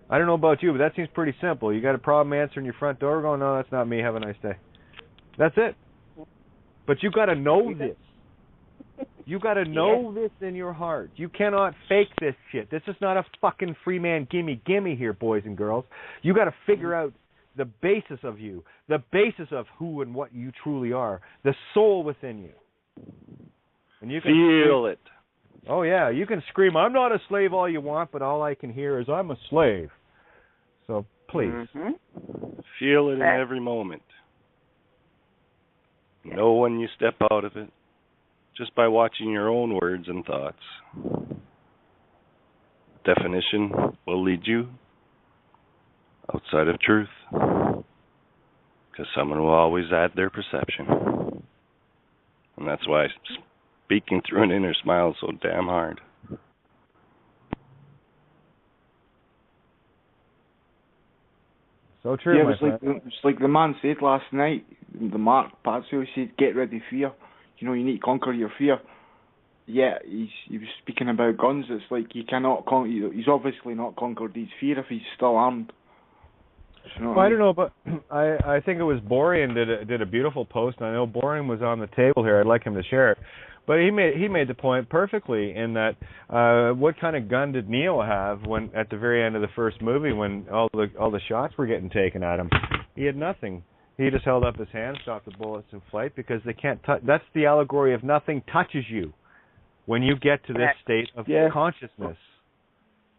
I don't know about you, but that seems pretty simple. You got a problem answering your front door, going, no, that's not me. Have a nice day. That's it. But you got to know this. You got to know this in your heart. You cannot fake this shit. This is not a fucking free man gimme here, boys and girls. You got to figure out the basis of you, the basis of who and what you truly are, the soul within you. And you can feel it. Oh yeah, you can scream, "I'm not a slave," all you want, but all I can hear is, "I'm a slave." So please, feel it in every moment. Know when you step out of it, just by watching your own words and thoughts. Definition will lead you outside of truth, because someone will always add their perception. And that's why speaking through an inner smile is so damn hard. So true, my friend. It's like the man said last night, the Mark Patso said, get rid of fear. You know, you need to conquer your fear. Yeah, he was speaking about guns. It's like he cannot he's obviously not conquered his fear if he's still armed. You know I don't know, but I think it was Borean did a beautiful post, and I know Borean was on the table here. I'd like him to share it. But he made the point perfectly in that what kind of gun did Neo have when at the very end of the first movie when all the shots were getting taken at him? He had nothing. He just held up his hand, stopped the bullets in flight, because they can't touch. That's the allegory of nothing touches you when you get to this state of consciousness.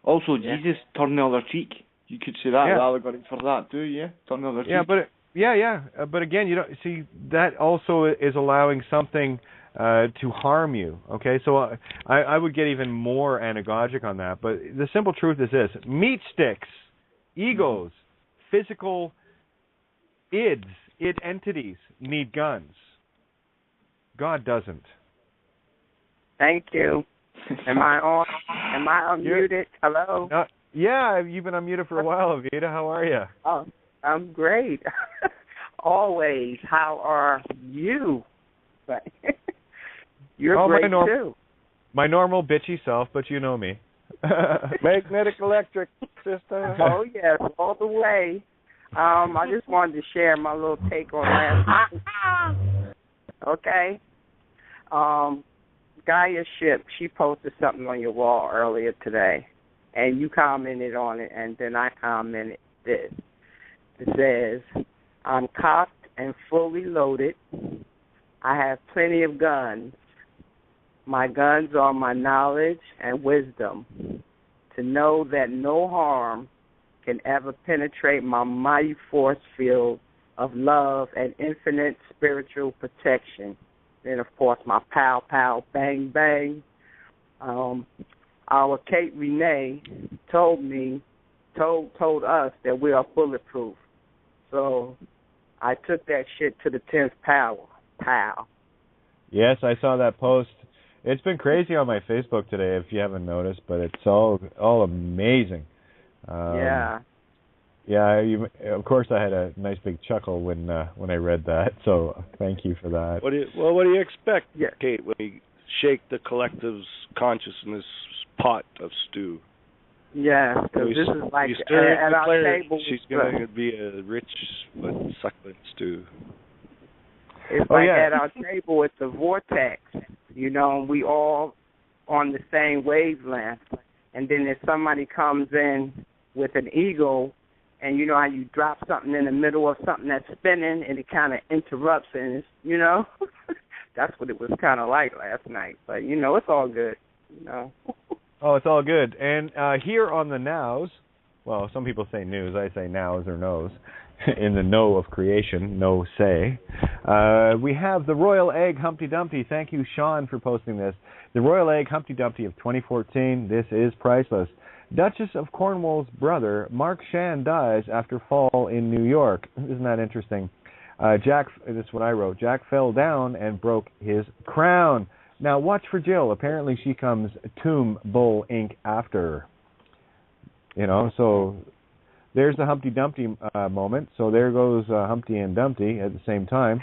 Also, Jesus turned the other cheek. You could say that allegory for that too. Yeah, turn the other cheek. But again, you don't see that also is allowing something to harm you. Okay, so I would get even more anagogic on that. But the simple truth is this: meat sticks, egos, physical id entities need guns. God doesn't. Thank you. Am I on? Am I unmuted? Hello? No, yeah, you've been unmuted for a while, Avita. How are you? Oh, I'm great. Always. How are you? You're great, too. My normal bitchy self, but you know me. Magnetic electric system. Oh, yes, all the way. I just wanted to share my little take on last week. Okay. Gaia Ship, she posted something on your wall earlier today, and you commented on it, and then I commented this. It says, I'm cocked and fully loaded. I have plenty of guns. My guns are my knowledge and wisdom to know that no harm can ever penetrate my mighty force field of love and infinite spiritual protection. Then, of course, my pow, pow, bang, bang. Our Kate Renee told us that we are bulletproof. So I took that shit to the 10th power. Pow. Yes, I saw that post. It's been crazy on my Facebook today, if you haven't noticed, but it's all amazing. Yeah, of course I had a nice big chuckle when I read that, so thank you for that. What do you expect, Kate, when you shake the collective's consciousness pot of stew? Yeah, because this is like at our table. She's going to be a rich but succulent stew. It's like at our table, it's a vortex, you know, and we all on the same wavelength. And then if somebody comes in with an ego, and you know how you drop something in the middle of something that's spinning, and it kind of interrupts, and it's, you know, that's what it was kind of like last night. But, you know, it's all good, you know. Oh, it's all good. And here on the Nows, well, some people say news, I say nows or no's. In the know of creation, no say. We have the Royal Egg Humpty Dumpty. Thank you, Sean, for posting this. The Royal Egg Humpty Dumpty of 2014. This is priceless. Duchess of Cornwall's brother, Mark Shan, dies after fall in New York. Isn't that interesting? This is what I wrote. Jack fell down and broke his crown. Now, watch for Jill. Apparently, she comes Tomb Bull Inc. after. You know, so there's the Humpty Dumpty moment. So there goes Humpty and Dumpty at the same time.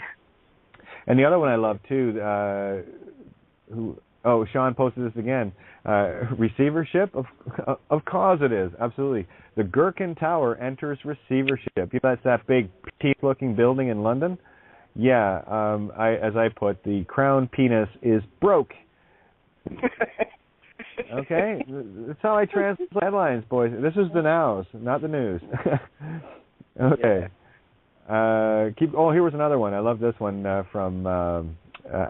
And the other one I love, too, Sean posted this again. Receivership? Of course it is. Absolutely. The Gherkin Tower enters receivership. That's that big teeth-looking building in London. Yeah, as I put, the crown penis is broke. Okay? That's how I translate headlines, boys. This is the nows, not the news. Okay. Here was another one. I love this one from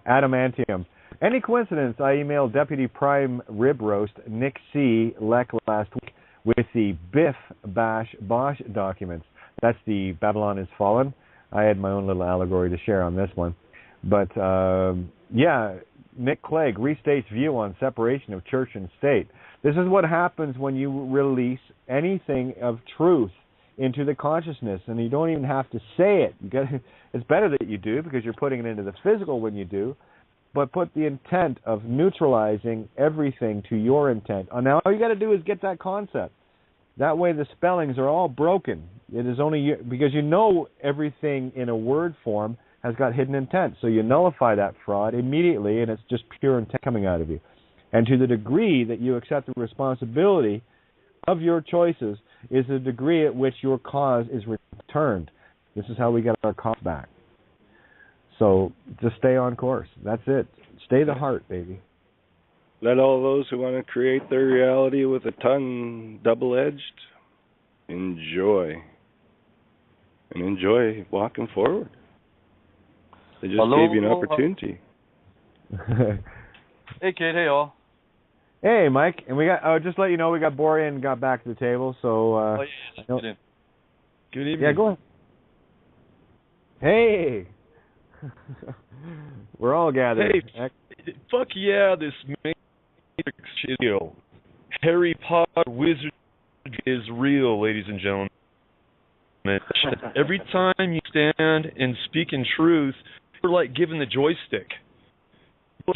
Adamantium. Any coincidence I emailed Deputy Prime Rib Roast Nick C. Leck last week with the Biff Bash Bosch documents. That's the Babylon is Fallen. I had my own little allegory to share on this one. But, Nick Clegg restates view on separation of church and state. This is what happens when you release anything of truth into the consciousness, and you don't even have to say it. It's better that you do because you're putting it into the physical when you do, but put the intent of neutralizing everything to your intent. Now, all you got to do is get that concept. That way the spellings are all broken. It is only because you know everything in a word form has got hidden intent. So you nullify that fraud immediately, and it's just pure intent coming out of you. And to the degree that you accept the responsibility of your choices is the degree at which your cause is returned. This is how we get our cause back. So just stay on course. That's it. Stay the heart, baby. Let all those who want to create their reality with a tongue double-edged enjoy. And enjoy walking forward. They just gave you an opportunity. Hey, kid. Hey, all. Hey, Mike. And we got, just to let you know, we got Borean got back to the table. So, Good evening. Yeah, go ahead. Hey. We're all gathered. Hey, fuck yeah, this Matrix is real. Harry Potter wizard is real, ladies and gentlemen. Every time you stand and speak in truth, you're like given the joystick.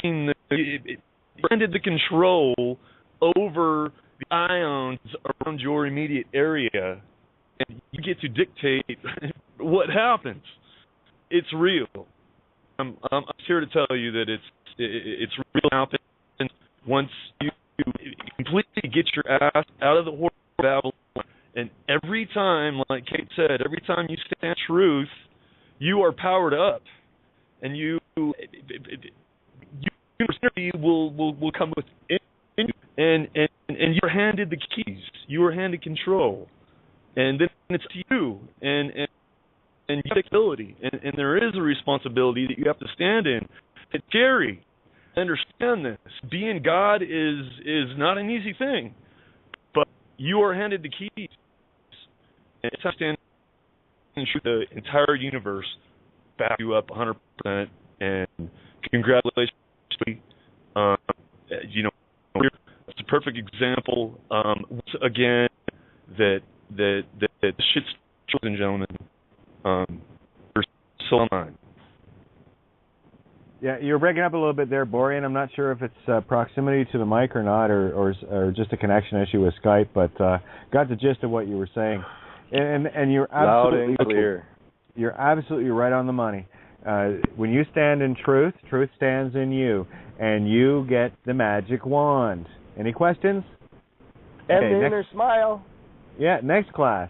You handed the control over the ions around your immediate area, and you get to dictate what happens. It's real. I'm here to tell you that it's real happens once you completely get your ass out of the horror of Babylon. And every time, like Kate said, every time you stand truth, you are powered up, and you will come within you, and you're handed the keys. You are handed control, and then it's to you, and you have ability, and there is a responsibility that you have to stand in. It's scary. Understand this. Being God is not an easy thing, but you are handed the keys. And it's how to stand and shoot the entire universe back you up 100%. And congratulations. It's a perfect example. Once again, that shit's, ladies and gentlemen, are so mine. Yeah, you're breaking up a little bit there, Borean. I'm not sure if it's proximity to the mic or not, or just a connection issue with Skype, but got the gist of what you were saying. And you're loud absolutely and clear. You're absolutely right on the money. When you stand in truth, truth stands in you, and you get the magic wand. Any questions? And okay, the inner smile. Yeah, next class.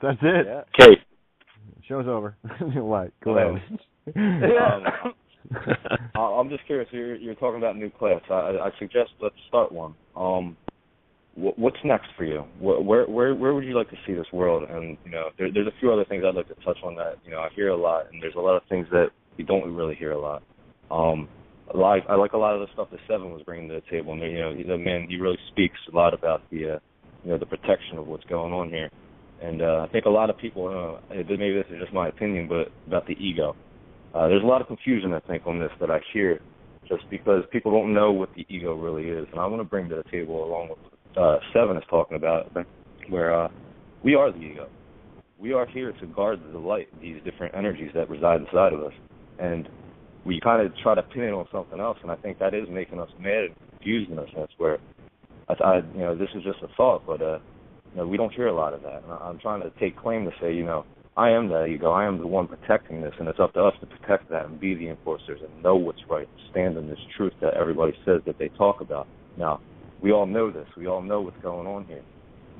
That's it. Yeah. Okay. Show's over. What? Go ahead. I'm just curious. You're talking about new class. I suggest let's start one. What's next for you? Where would you like to see this world? And there's a few other things I'd like to touch on that I hear a lot, and there's a lot of things that you don't really hear a lot. I like a lot of the stuff that Seven was bringing to the table. And the man, he really speaks a lot about the the protection of what's going on here. And I think a lot of people, maybe this is just my opinion, but about the ego. There's a lot of confusion, I think, on this that I hear, just because people don't know what the ego really is. And I want to bring to the table, along with Seven is talking about, where we are the ego. We are here to guard the light, these different energies that reside inside of us. And we kind of try to pin it on something else, and I think that is making us mad and confused in a sense where, this is just a thought, but we don't hear a lot of that. And I'm trying to take claim to say, I am that ego. I am the one protecting this, and it's up to us to protect that and be the enforcers and know what's right, stand in this truth that everybody says that they talk about. Now, we all know this. We all know what's going on here.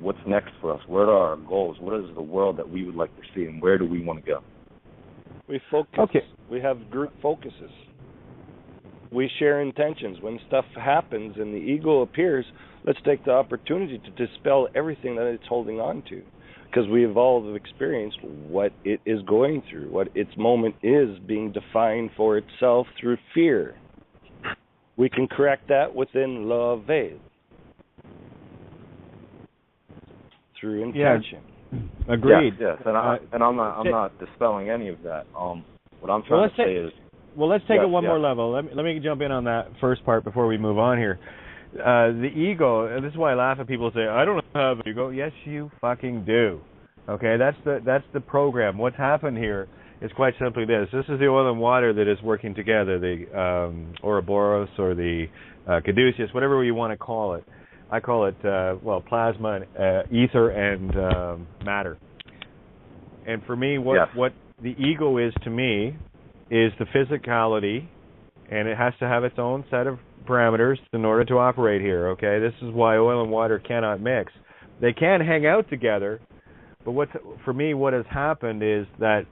What's next for us? What are our goals? What is the world that we would like to see, and where do we want to go? We focus. Okay. We have group focuses. We share intentions. When stuff happens and the ego appears, let's take the opportunity to dispel everything that it's holding on to, because we have all experienced what it is going through, what its moment is being defined for itself through fear. We can correct that within love, through intention. Yeah. Agreed. Yes. And I'm not dispelling any of that. What I'm trying to say is. Well, let's take it one more level. Let me jump in on that first part before we move on here. The ego, and this is why I laugh at people who say, I don't have an ego. Yes, you fucking do. Okay, that's the program. What's happened here is quite simply this. This is the oil and water that is working together, the Ouroboros or the caduceus, whatever you want to call it. I call it, plasma, ether, and matter. And for me, what the ego is to me is the physicality, and it has to have its own set of parameters in order to operate here, okay? This is why oil and water cannot mix. They can hang out together, but for me, what has happened is that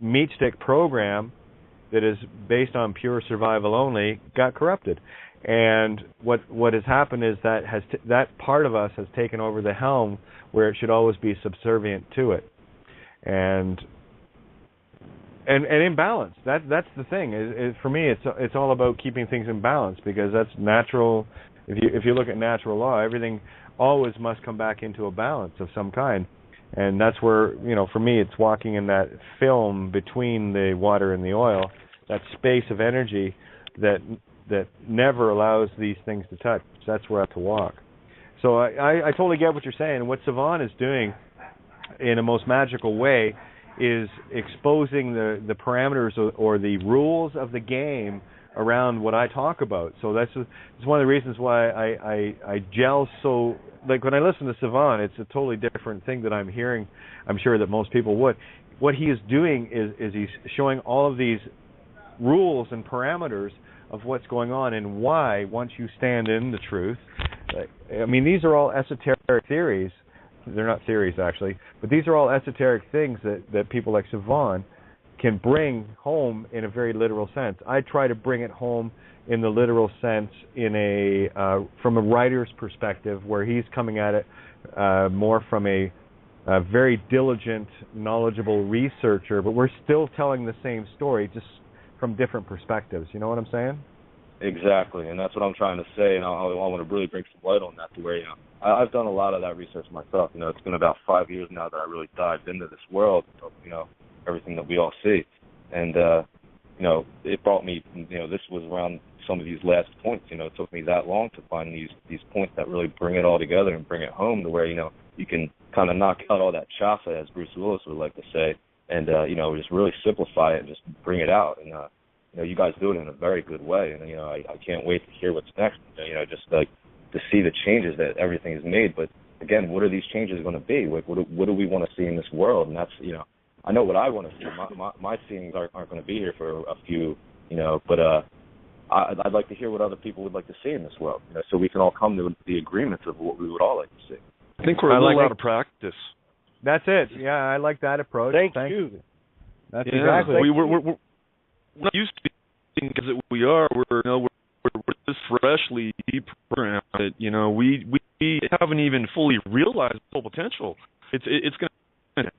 meat stick program that is based on pure survival only got corrupted. And what has happened is that part of us has taken over the helm where it should always be subservient to it. And in balance. That's the thing. For me, it's all about keeping things in balance, because that's natural. If you look at natural law, everything always must come back into a balance of some kind. And that's where, for me, it's walking in that film between the water and the oil, that space of energy that never allows these things to touch. That's where I have to walk. So I totally get what you're saying. What Savant is doing in a most magical way is exposing the parameters or the rules of the game around what I talk about. So it's one of the reasons why I gel so. Like when I listen to Savant, it's a totally different thing that I'm hearing. I'm sure that most people would. What he is doing is he's showing all of these rules and parameters of what's going on and why, once you stand in the truth. I mean, these are all esoteric theories. They're not theories, actually, but these are all esoteric things that people like Savant can bring home in a very literal sense. I try to bring it home in the literal sense from a writer's perspective, where he's coming at it more from a very diligent, knowledgeable researcher, but we're still telling the same story, just from different perspectives. You know what I'm saying? Exactly, and that's what I'm trying to say, and I want to really bring some light on that, to where I've done a lot of that research myself. It's been about 5 years now that I really dived into this world of everything that we all see, and it brought me. This was around some of these last points. It took me that long to find these points that really bring it all together and bring it home to where you can kind of knock out all that chafa, as Bruce Willis would like to say, and just really simplify it and just bring it out. And you guys do it in a very good way, and I can't wait to hear what's next. Just like to see the changes that everything has made. But again, what are these changes going to be? Like, what do we want to see in this world? And that's, I know what I want to see. My seeings aren't going to be here for a few, but I'd like to hear what other people would like to see in this world, so we can all come to the agreements of what we would all like to see. I think we're a little out of practice. That's it. Yeah, I like that approach. Thank you. That's exactly. We're not used to being as we are. We're just freshly programmed that we haven't even fully realized the full potential. It's going to.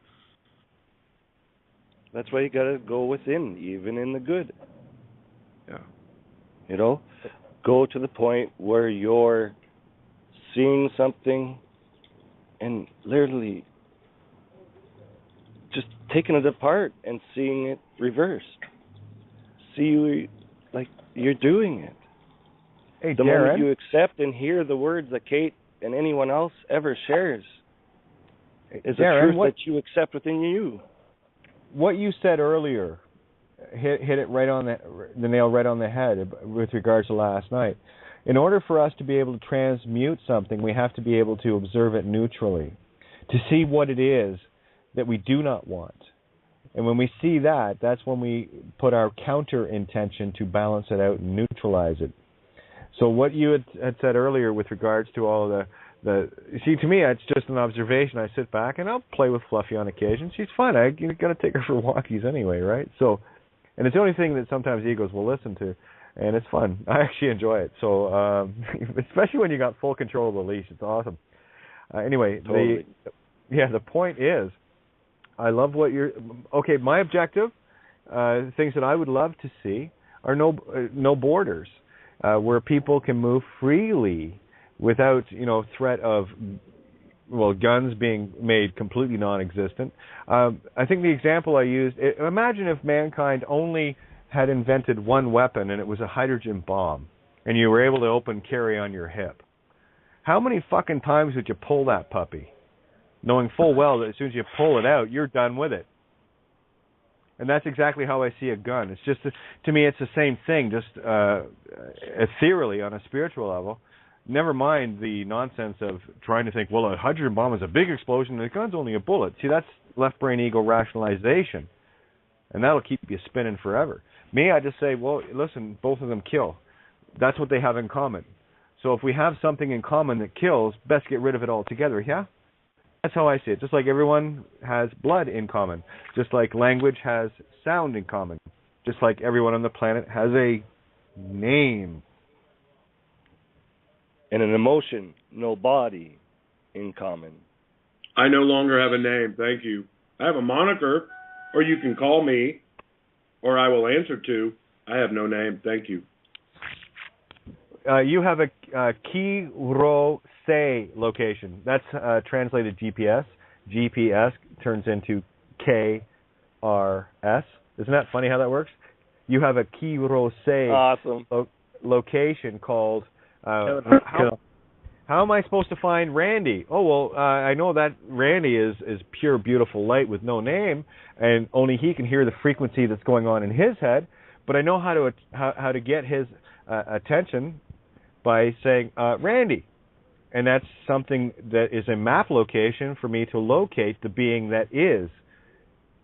That's why you got to go within, even in the good. Yeah. Go to the point where you're seeing something and literally just taking it apart and seeing it reversed. See, like you're doing it. Hey, the Darren, moment you accept and hear the words that Kate and anyone else ever shares is Darren, a truth that you accept within you. What you said earlier hit it right on the nail right on the head with regards to last night. In order for us to be able to transmute something, we have to be able to observe it neutrally, to see what it is that we do not want. And when we see that, that's when we put our counter intention to balance it out and neutralize it. So what you had said earlier with regards to all the see, to me, it's just an observation. I sit back and I'll play with Fluffy on occasion. She's fun. I got to take her for walkies anyway, right? So, and it's the only thing that sometimes egos will listen to, and it's fun. I actually enjoy it. So, especially when you got full control of the leash, it's awesome. Anyway, totally. The point is, I love what you're. Okay, my objective, things that I would love to see are no borders, where people can move freely without threat of guns being made completely non-existent. I think the example I used. Imagine if mankind only had invented one weapon and it was a hydrogen bomb, and you were able to open carry on your hip. How many fucking times would you pull that puppy, knowing full well that as soon as you pull it out, you're done with it? And that's exactly how I see a gun. It's just, to me, it's the same thing, just ethereally on a spiritual level. Never mind the nonsense of trying to think, well, a hydrogen bomb is a big explosion and a gun's only a bullet. See, that's left brain ego rationalization. And that'll keep you spinning forever. Me, I just say, well, listen, both of them kill. That's what they have in common. So if we have something in common that kills, best get rid of it altogether, yeah? That's how I see it. Just like everyone has blood in common. Just like language has sound in common. Just like everyone on the planet has a name. And an emotion, no body, in common. I no longer have a name, thank you. I have a moniker, or you can call me, or I will answer to. I have no name, thank you. You have a Kirose location. That's translated GPS. GPS turns into KRS. Isn't that funny how that works? You have a Kirose location called... how am I supposed to find Randy? Oh, well, I know that Randy is pure, beautiful light with no name, and only he can hear the frequency that's going on in his head. But I know how to get his attention by saying Randy, and that's something that is a map location for me to locate the being that is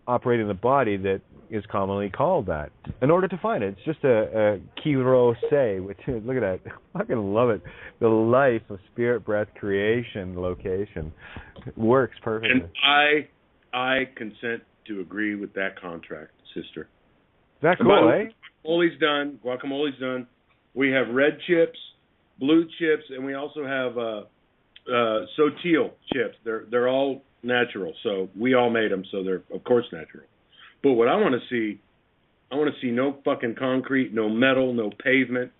operating the body that is commonly called that. In order to find it, it's just a Kirose, which is, look at that, I fucking love it. The life of spirit, breath, creation location works perfectly. And I consent to agree with that contract, sister. Is that cool, eh? Guacamole's done. We have red chips, blue chips, and we also have Sotil chips. They're all natural, so we all made them, so they're of course natural. But what I want to see no fucking concrete, no metal, no pavement.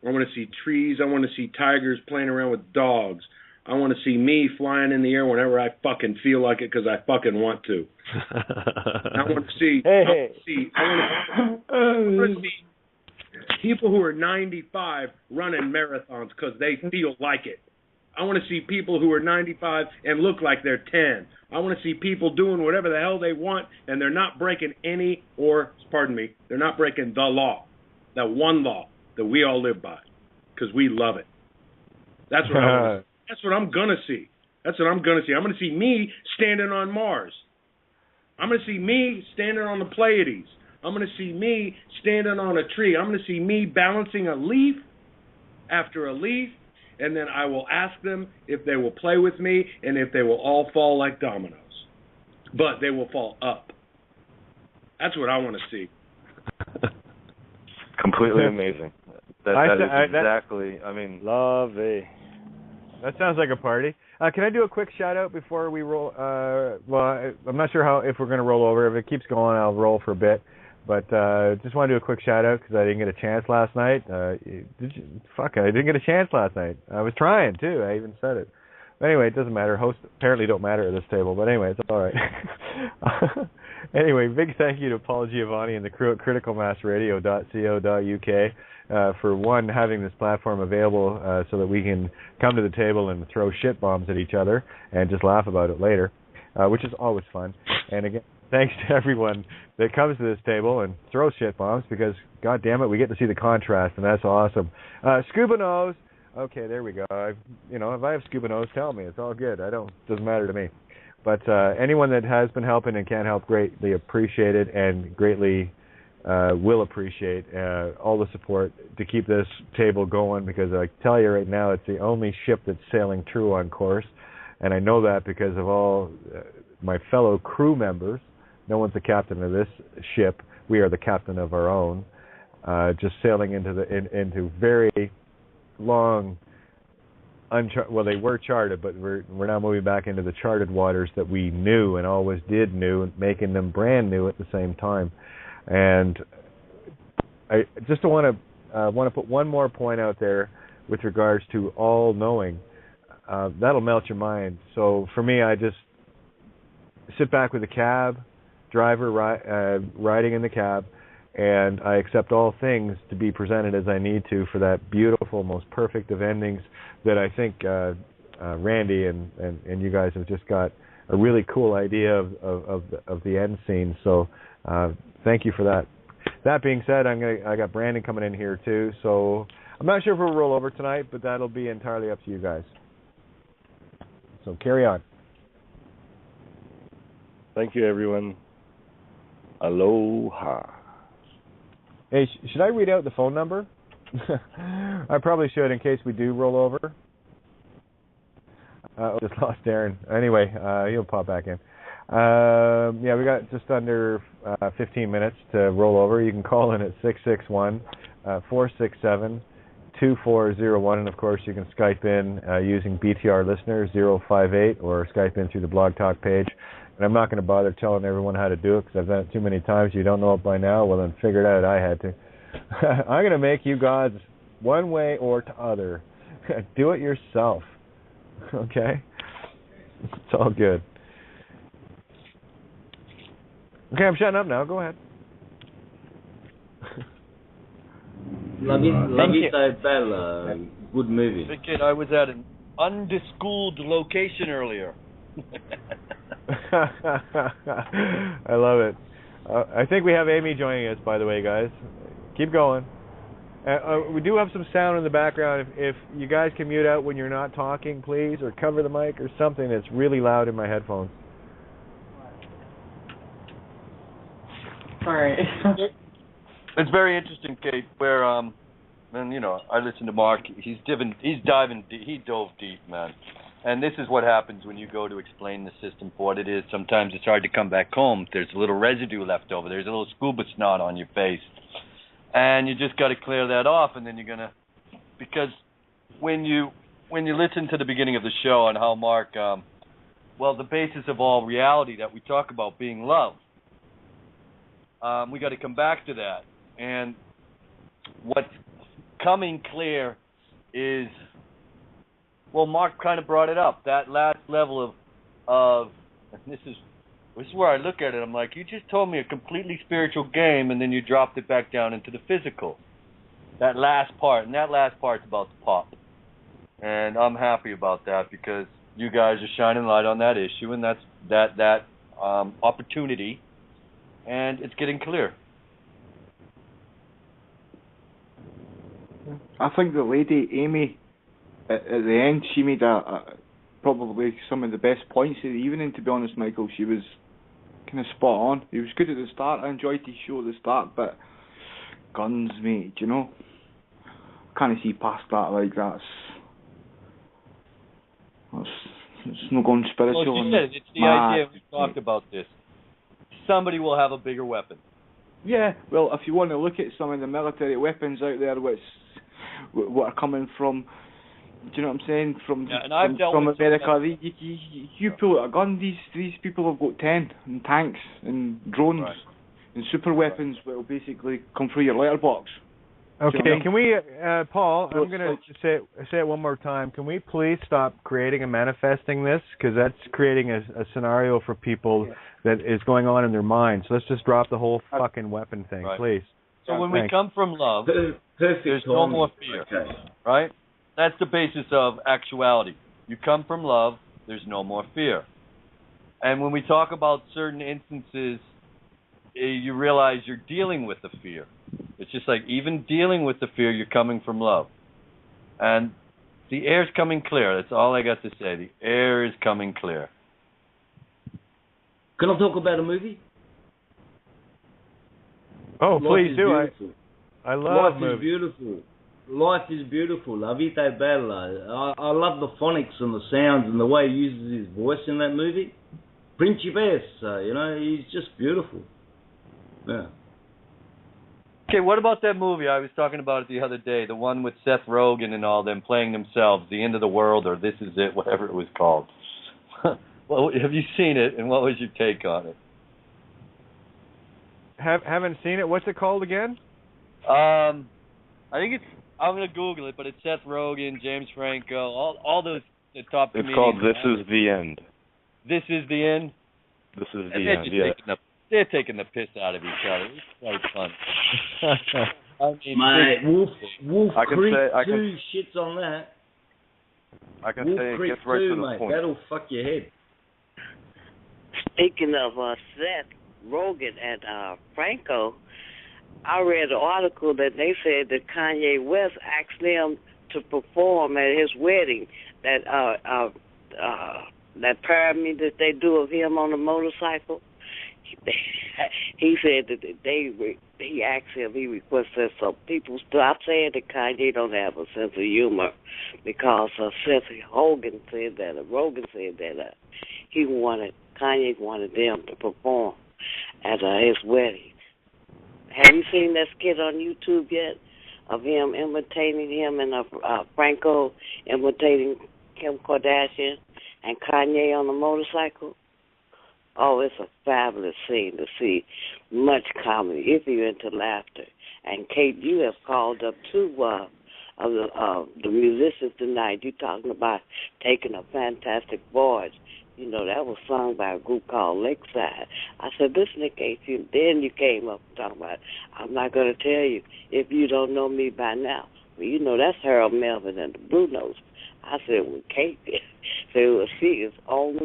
I want to see trees. I want to see tigers playing around with dogs. I want to see me flying in the air whenever I fucking feel like it because I fucking want to. I want to see. I want to see people who are 95 running marathons because they feel like it. I want to see people who are 95 and look like they're 10. I want to see people doing whatever the hell they want, and they're not breaking they're not breaking the law, that one law that we all live by, because we love it. That's what that's what I'm gonna see. That's what I'm gonna see. I'm gonna see me standing on Mars. I'm gonna see me standing on the Pleiades. I'm gonna see me standing on a tree. I'm gonna see me balancing a leaf after a leaf, and then I will ask them if they will play with me and if they will all fall like dominoes. But they will fall up. That's what I want to see. Completely amazing. That is exactly. I mean, lovely. That sounds like a party. Can I do a quick shout out before we roll? Well, I'm not sure if we're going to roll over. If it keeps going, I'll roll for a bit. But just want to do a quick shout out because I didn't get a chance last night. I didn't get a chance last night. I was trying too. I even said it. But anyway, it doesn't matter. Hosts apparently don't matter at this table. But anyway, it's all right. Anyway, big thank you to Paul Giovanni and the crew at criticalmassradio.co.uk for one, having this platform available so that we can come to the table and throw shit bombs at each other and just laugh about it later, which is always fun. And again, thanks to everyone that comes to this table and throws shit bombs because, God damn it, we get to see the contrast, and that's awesome. Scuba Nose. Okay, there we go. If I have scuba nose, tell me. It's all good. Doesn't matter to me. But anyone that has been helping and can help, greatly appreciate it, and greatly will appreciate all the support to keep this table going, because I tell you right now, it's the only ship that's sailing true on course, and I know that because of all my fellow crew members. No one's the captain of this ship. We are the captain of our own, just sailing into very long, they were charted, but we're now moving back into the charted waters that we knew and always did knew, making them brand new at the same time. And I just want to put one more point out there with regards to all knowing. That'll melt your mind. So for me, I just sit back with the cab driver riding in the cab, and I accept all things to be presented as I need to for that beautiful, most perfect of endings that I think Randy and you guys have just got a really cool idea of the end scene. So thank you for that. That being said, I got Brandon coming in here too. So I'm not sure if we'll roll over tonight, but that'll be entirely up to you guys. So carry on. Thank you, everyone. Aloha. Hey, should I read out the phone number? I probably should in case we do roll over. Just lost Darren. Anyway, he'll pop back in. Yeah, we got just under 15 minutes to roll over. You can call in at 661-467-2401, and of course you can Skype in using BTR listener 058 or Skype in through the Blog Talk page. And I'm not going to bother telling everyone how to do it because I've done it too many times. You don't know it by now? Well, then figure it out. I had to. I'm going to make you gods one way or the other. Do it yourself. Okay? It's all good. Okay, I'm shutting up now. Go ahead. La Vita è Bella. Good movie. Hey kid, I was at an undiscooled location earlier. I love it. I think we have Amy joining us, by the way, guys. Keep going. We do have some sound in the background. If you guys can mute out when you're not talking, please, or cover the mic or something that's really loud in my headphones. All right. It's very interesting, Kate, where and I listen to Mark. He dove deep, man. And this is what happens when you go to explain the system for what it is. Sometimes it's hard to come back home. There's a little residue left over. There's a little scuba snot on your face. And you just got to clear that off, and then you're going to... Because when you listen to the beginning of the show on how Mark... the basis of all reality that we talk about being love, we got to come back to that. And what's coming clear is... Well, Mark kind of brought it up. That last level of this is where I look at it. I'm like, you just told me a completely spiritual game, and then you dropped it back down into the physical. That last part, and that last part's about to pop. And I'm happy about that because you guys are shining light on that issue, and that's that opportunity, and it's getting clear. I think the lady Amy at the end, she made probably some of the best points of the evening, to be honest, Michael. She was kind of spot on. He was good at the start. I enjoyed his show at the start, but guns, mate, you know? Can't see past that, like, it's no going spiritual. Well, she said it's the idea, we talked about this. Somebody will have a bigger weapon. Yeah, well, if you want to look at some of the military weapons out there, what are coming from, do you know what I'm saying? From America, you pull out a gun. These people have got 10 and tanks and drones and super weapons that will basically come through your letterbox. Okay, can we, Paul? I'm going to say it one more time. Can we please stop creating and manifesting this, because that's creating a scenario for people that is going on in their minds. So let's just drop the whole fucking weapon thing, please. So when we come from love, there's no more fear, right? That's the basis of actuality. You come from love, there's no more fear. And when we talk about certain instances, you realize you're dealing with the fear. It's just like even dealing with the fear, you're coming from love. And the air's coming clear. That's all I got to say. The air is coming clear. Can I talk about a movie? Oh, please do. I love movies. Life is beautiful. Life is beautiful. La vita è bella. I love the phonics and the sounds and the way he uses his voice in that movie. Principessa, you know, he's just beautiful. Yeah. Okay, what about that movie? I was talking about it the other day, the one with Seth Rogen and all them playing themselves, The End of the World or This Is It, whatever it was called. Well, have you seen it, and what was your take on it? Haven't seen it. What's it called again? I think it's, I'm going to Google it, but it's Seth Rogen, James Franco, all those the top comedians. It's called This Is the End. This Is the End? This Is the End, yeah. They're taking the piss out of each other. It's quite fun. I mean, mate, Wolf Creek I 2 shits on that. I can Wolf say Creek it gets right 2, to the mate, point. that'll fuck your head. Speaking of Seth Rogen and Franco, I read an article that they said that Kanye West asked them to perform at his wedding. That pyramid that they do of him on a motorcycle. He said that he asked him, he requested some people stop saying that Kanye don't have a sense of humor, because Seth Rogen said that Kanye wanted them to perform at his wedding. Have you seen that skit on YouTube yet of him imitating him and Franco imitating Kim Kardashian and Kanye on the motorcycle? Oh, it's a fabulous scene to see. Much comedy, if you're into laughter. And Kate, you have called up two of the musicians tonight. You're talking about taking a fantastic voice. You know, that was sung by a group called Lakeside. I said, this Nick ain't you. Then you came up and talking about, I'm not going to tell you if you don't know me by now. Well, you know, that's Harold Melvin and the Brunos. I said, well, Kate said, well, she is on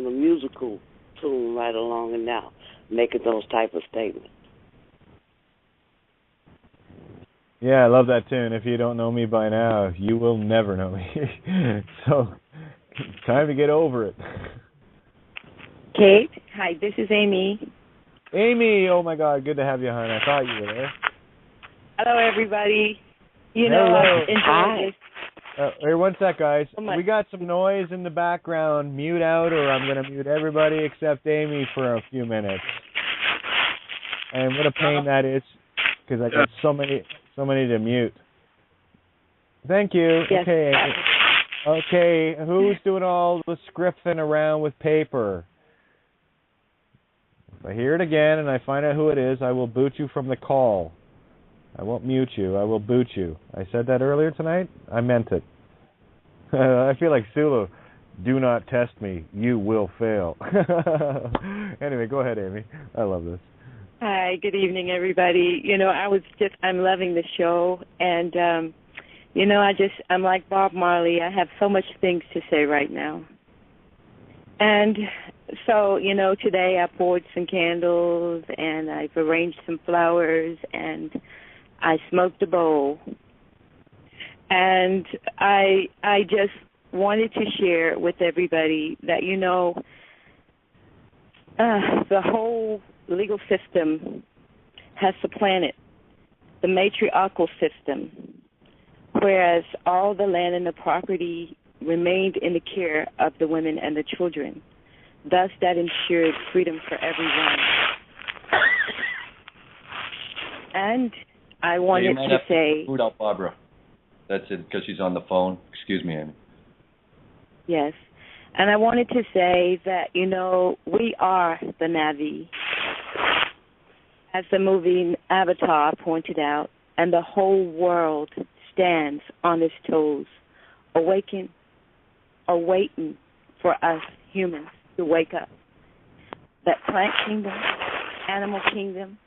the musical tune right along and now, making those type of statements. Yeah, I love that tune. If you don't know me by now, you will never know me. So, time to get over it. Kate, hi, this is Amy. Amy, oh my God, good to have you, hon. I thought you were there. Hello, everybody. You know, Hello. enjoy this. Here, one sec, guys. We got some noise in the background. Mute out, or I'm going to mute everybody except Amy for a few minutes. And what a pain that is, because I got so many to mute. Thank you. Yes. Okay. Okay, who's doing all the scripting around with paper? If I hear it again and I find out who it is, I will boot you from the call. I won't mute you. I will boot you. I said that earlier tonight. I meant it. I feel like Sulu. Do not test me. You will fail. Anyway, go ahead, Amy. I love this. Hi, good evening, everybody. You know, I'm loving the show, and you know, I'm like Bob Marley. I have so much things to say right now. And so, you know, today I poured some candles, and I've arranged some flowers, and I smoked a bowl. And I just wanted to share with everybody that, the whole legal system has supplanted the matriarchal system, whereas all the land and the property remained in the care of the women and the children. Thus, that ensured freedom for everyone. And I wanted to say... Food out, Barbara. That's it, because she's on the phone. Excuse me, Amy. Yes. And I wanted to say that, we are the Na'vi, as the movie Avatar pointed out, and the whole world stands on its toes, awaiting for us humans to wake up. That plant kingdom, animal kingdom,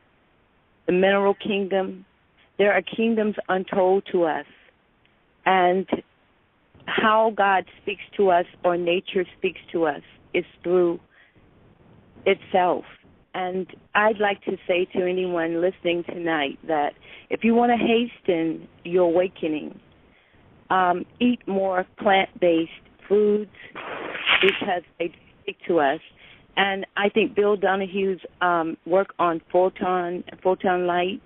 the mineral kingdom, there are kingdoms untold to us. And how God speaks to us or nature speaks to us is through itself. And I'd like to say to anyone listening tonight that if you want to hasten your awakening, eat more plant-based foods because they speak to us. And I think Bill Donahue's work on photon light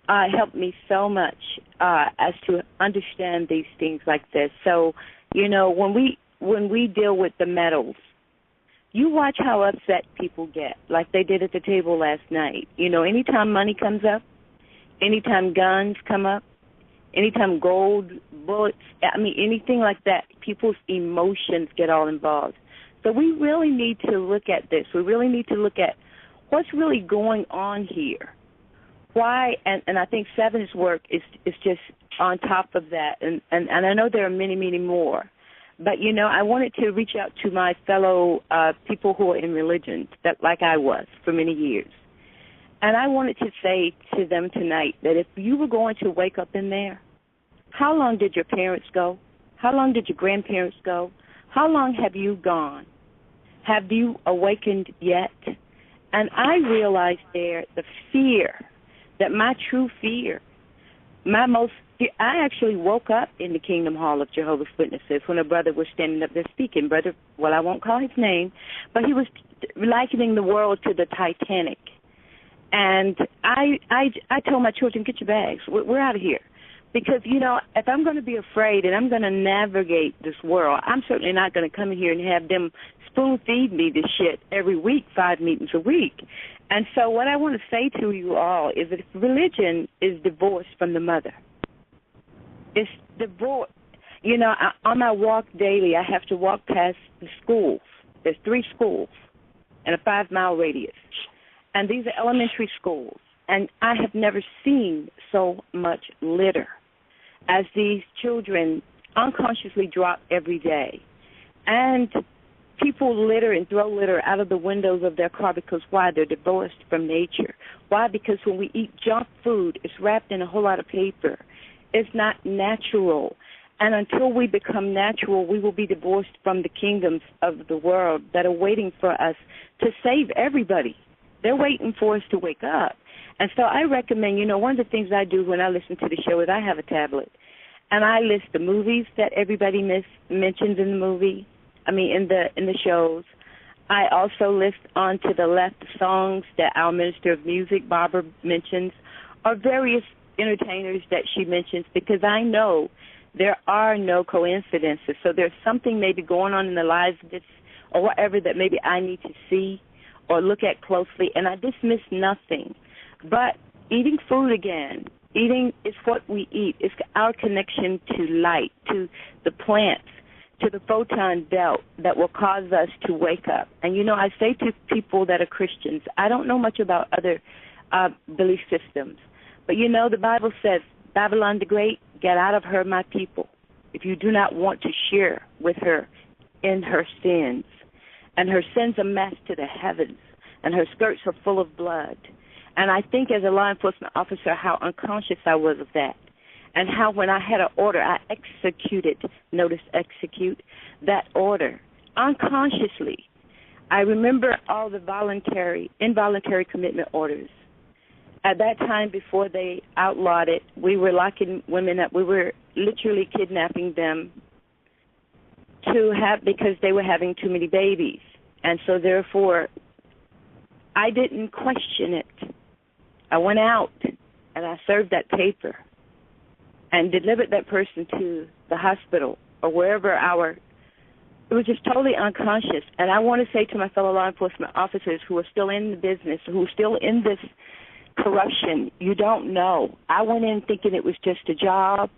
helped me so much as to understand these things like this. So, when we deal with the metals, you watch how upset people get, like they did at the table last night. Anytime money comes up, anytime guns come up, anytime gold, bullets, anything like that, people's emotions get all involved. So we really need to look at this. We really need to look at what's really going on here. Why, and I think Seven's work is just on top of that, and I know there are many, many more. But, I wanted to reach out to my fellow people who are in religion, that like I was for many years. And I wanted to say to them tonight that if you were going to wake up in there, how long did your parents go? How long did your grandparents go? How long have you gone? Have you awakened yet? And I realized there the fear, that my true fear, I actually woke up in the Kingdom Hall of Jehovah's Witnesses when a brother was standing up there speaking. I won't call his name, but he was likening the world to the Titanic. And I told my children, get your bags. We're out of here. Because, if I'm going to be afraid and I'm going to navigate this world, I'm certainly not going to come in here and have them spoon-feed me this shit every week, 5 meetings a week. And so what I want to say to you all is that if religion is divorced from the mother, it's divorced. On my walk daily, I have to walk past the schools. There's 3 schools in a 5-mile radius. And these are elementary schools. And I have never seen so much litter as these children unconsciously drop every day. And people litter and throw litter out of the windows of their car because why? They're divorced from nature. Why? Because when we eat junk food, it's wrapped in a whole lot of paper. It's not natural. And until we become natural, we will be divorced from the kingdoms of the world that are waiting for us to save everybody. They're waiting for us to wake up. And so I recommend, one of the things I do when I listen to the show is I have a tablet. And I list the movies that everybody mentions in the shows. I also list on to the left songs that our Minister of Music, Barbara, mentions, or various entertainers that she mentions, because I know there are no coincidences. So there's something maybe going on in the lives of this or whatever that maybe I need to see or look at closely, and I dismiss nothing. But eating food again, eating is what we eat. It's our connection to light, to the plants, to the photon belt that will cause us to wake up. And, I say to people that are Christians, I don't know much about other belief systems. But, the Bible says, Babylon the Great, get out of her, my people, if you do not want to share with her in her sins. And her sins are massed to the heavens, and her skirts are full of blood. And I think as a law enforcement officer how unconscious I was of that, and how when I had an order, I executed, notice execute, that order unconsciously. I remember all the involuntary commitment orders. at that time, before they outlawed it, we were locking women up. We were literally kidnapping them because they were having too many babies. And so, therefore, I didn't question it. I went out and I served that paper and delivered that person to the hospital or wherever it was just totally unconscious. And I want to say to my fellow law enforcement officers who are still in the business, who are still in this corruption, you don't know. I went in thinking it was just a job,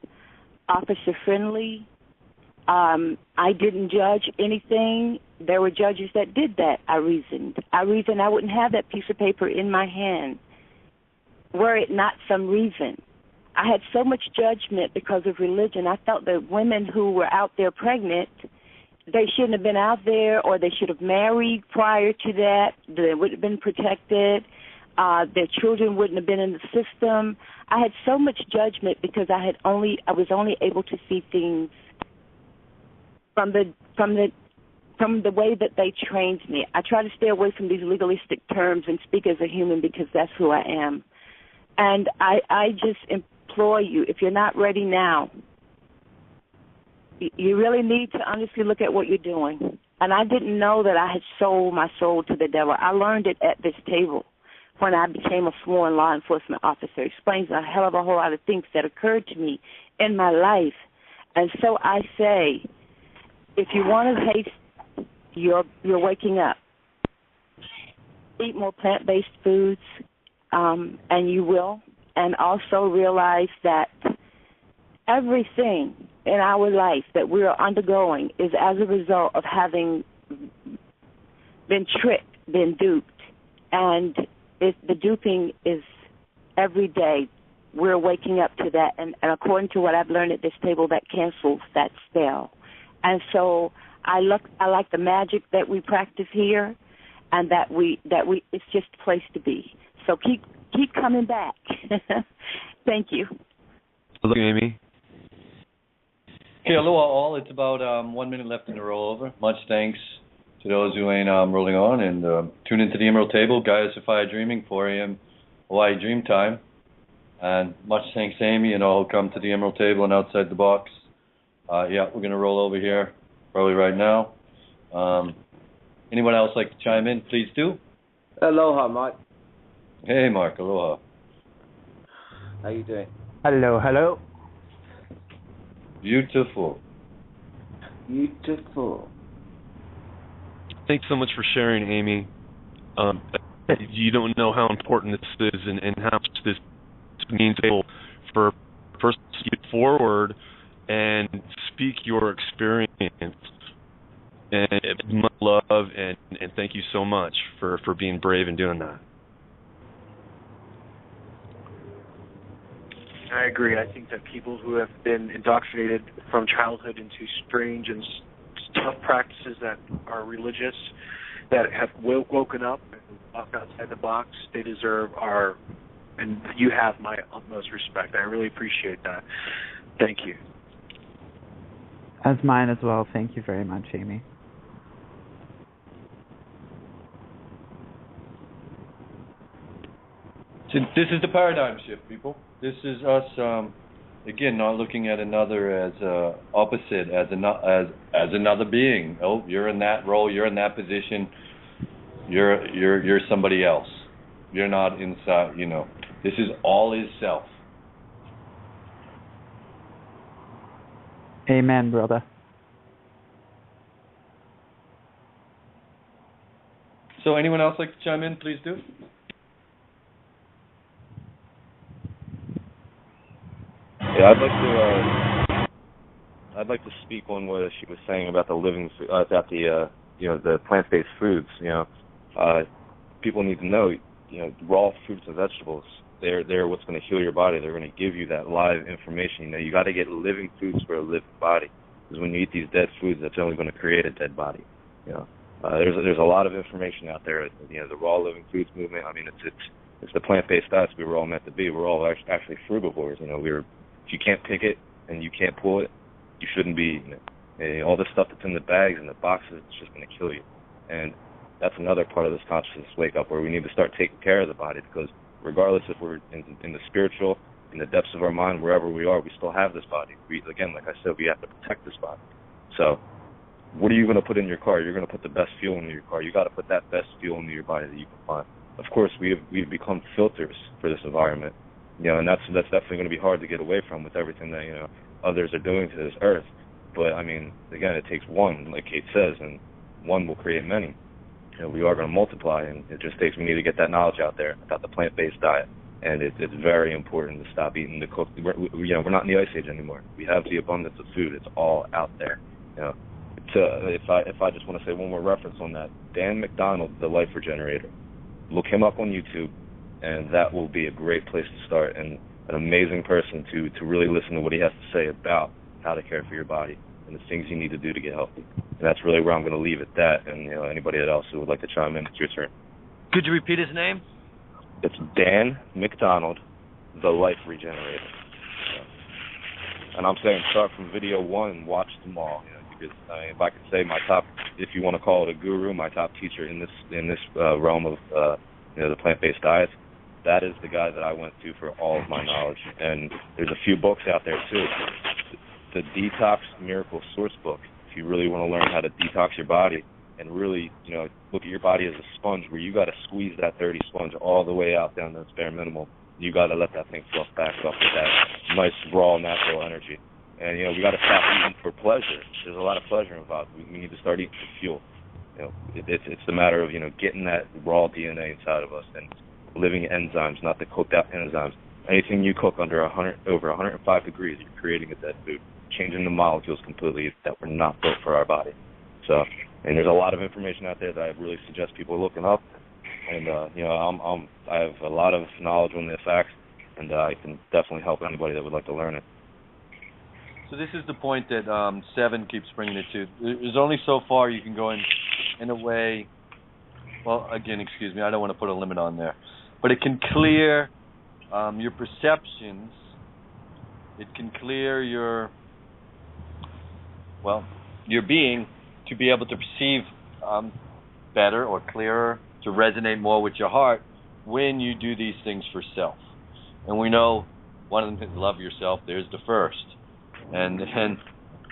officer friendly. I didn't judge anything. There were judges that did that. I reasoned I wouldn't have that piece of paper in my hand were it not some reason. I had so much judgment because of religion. I felt that women who were out there pregnant, they shouldn't have been out there, or they should have married prior to that. They would have been protected. Their children wouldn't have been in the system. I had so much judgment because I was only able to see things from the way that they trained me. I try to stay away from these legalistic terms and speak as a human because that's who I am. And I just implore you, if you're not ready now, you really need to honestly look at what you're doing. And I didn't know that I had sold my soul to the devil. I learned it at this table when I became a sworn law enforcement officer. It explains a hell of a whole lot of things that occurred to me in my life. And so I say, if you want to taste, you're waking up. Eat more plant-based foods, and you will. And also realize that everything in our life that we are undergoing is as a result of having been tricked, been duped. And the duping is every day. We're waking up to that. And according to what I've learned at this table, that cancels that spell. And so I like the magic that we practice here, and that we it's just a place to be. So keep coming back. Thank you. Hello, Amy. Okay, aloha all. It's about 1 minute left in the rollover. Much thanks to those who ain't rolling on, and tune into the Emerald Table, Gaia Sophia Dreaming, 4 a.m. Hawaii Dream Time. And much thanks, Amy, and all who come to the Emerald Table and Outside the Box. Yeah, we're going to roll over here probably right now. Anyone else like to chime in, please do. Aloha, Mike. Hey, Mark. Aloha. How you doing? Hello. Beautiful. Thanks so much for sharing, Amy. You don't know how important this is and how much this means for first to get forward and speak your experience. And much love and thank you so much for being brave and doing that. I agree. I think that people who have been indoctrinated from childhood into strange and tough practices that are religious, that have woken up and walked outside the box, they deserve and you have my utmost respect. I really appreciate that. Thank you. As mine as well. Thank you very much, Amy. So this is the paradigm shift, people. This is us, again, not looking at another as opposite, as another being. Oh, you're in that role, you're in that position, you're somebody else. You're not inside, This is all is self. Amen, brother. So anyone else like to chime in, please do. Yeah, I'd like to speak on what she was saying about the the plant-based foods. People need to know, raw fruits and vegetables. They're what's going to heal your body. They're going to give you that live information. You got to get living foods for a living body. Because when you eat these dead foods, that's only going to create a dead body. There's a lot of information out there. The raw living foods movement. I mean, it's the plant-based diets we were all meant to be. We're all actually frugivores. If you can't pick it and you can't pull it, you shouldn't be eating it. All this stuff that's in the bags and the boxes, it's just going to kill you. And that's another part of this consciousness wake up where we need to start taking care of the body, because regardless if we're in the spiritual, in the depths of our mind, wherever we are, we still have this body. Again, like I said, we have to protect this body. So what are you going to put in your car? You're going to put the best fuel into your car. You got to put that best fuel into your body that you can find. Of course, we've become filters for this environment, and that's definitely going to be hard to get away from with everything that others are doing to this earth. But I mean, again, it takes one, like Kate says, and one will create many. We are going to multiply, and it just takes. We need to get that knowledge out there about the plant-based diet, and it's very important to stop eating the cooked. We're not in the Ice Age anymore. We have the abundance of food. It's all out there. If I just want to say one more reference on that, Dan McDonald, the Life Regenerator, look him up on YouTube, and that will be a great place to start, and an amazing person to really listen to what he has to say about how to care for your body and the things you need to do to get healthy. And that's really where I'm going to leave it at that, and anybody else who would like to chime in, it's your turn. Could you repeat his name? It's Dan McDonald, the Life Regenerator. And I'm saying start from video 1 and watch them all. Because if I could say my top, if you want to call it a guru, my top teacher in this realm of the plant-based diets, that is the guy that I went to for all of my knowledge. And there's a few books out there too. The Detox Miracle Source book. If you really want to learn how to detox your body and really look at your body as a sponge, where you got to squeeze that dirty sponge all the way out down to its bare minimum. You got to let that thing fluff back up with that nice raw natural energy. And we got to stop eating for pleasure. There's a lot of pleasure involved. We need to start eating for fuel. It's the matter of getting that raw DNA inside of us and living enzymes, not the cooked out enzymes. Anything you cook over 105 degrees, you're creating a dead food, changing the molecules completely that were not built for our body. So, and there's a lot of information out there that I really suggest people looking up. And I have a lot of knowledge on the facts, and I can definitely help anybody that would like to learn it. So this is the point that Seven keeps bringing it to. There's only so far you can go in a way. Well, again, excuse me, I don't want to put a limit on there, but it can clear your perceptions. It can clear your being to be able to perceive better or clearer, to resonate more with your heart when you do these things for self. And we know one of them is love yourself. There's the first. And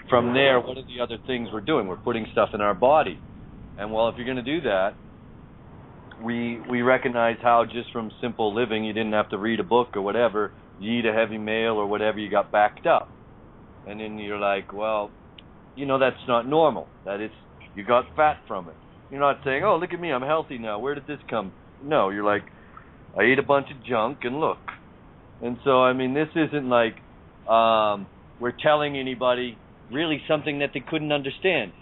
from there, what are the other things we're doing? We're putting stuff in our body. And if you're going to do that, we recognize how just from simple living, you didn't have to read a book or whatever, you eat a heavy meal or whatever, you got backed up. And then you're like, that's not normal. That you got fat from it. You're not saying, oh, look at me, I'm healthy now. Where did this come? No, you're like, I ate a bunch of junk and look. And so, this isn't like we're telling anybody really something that they couldn't understand.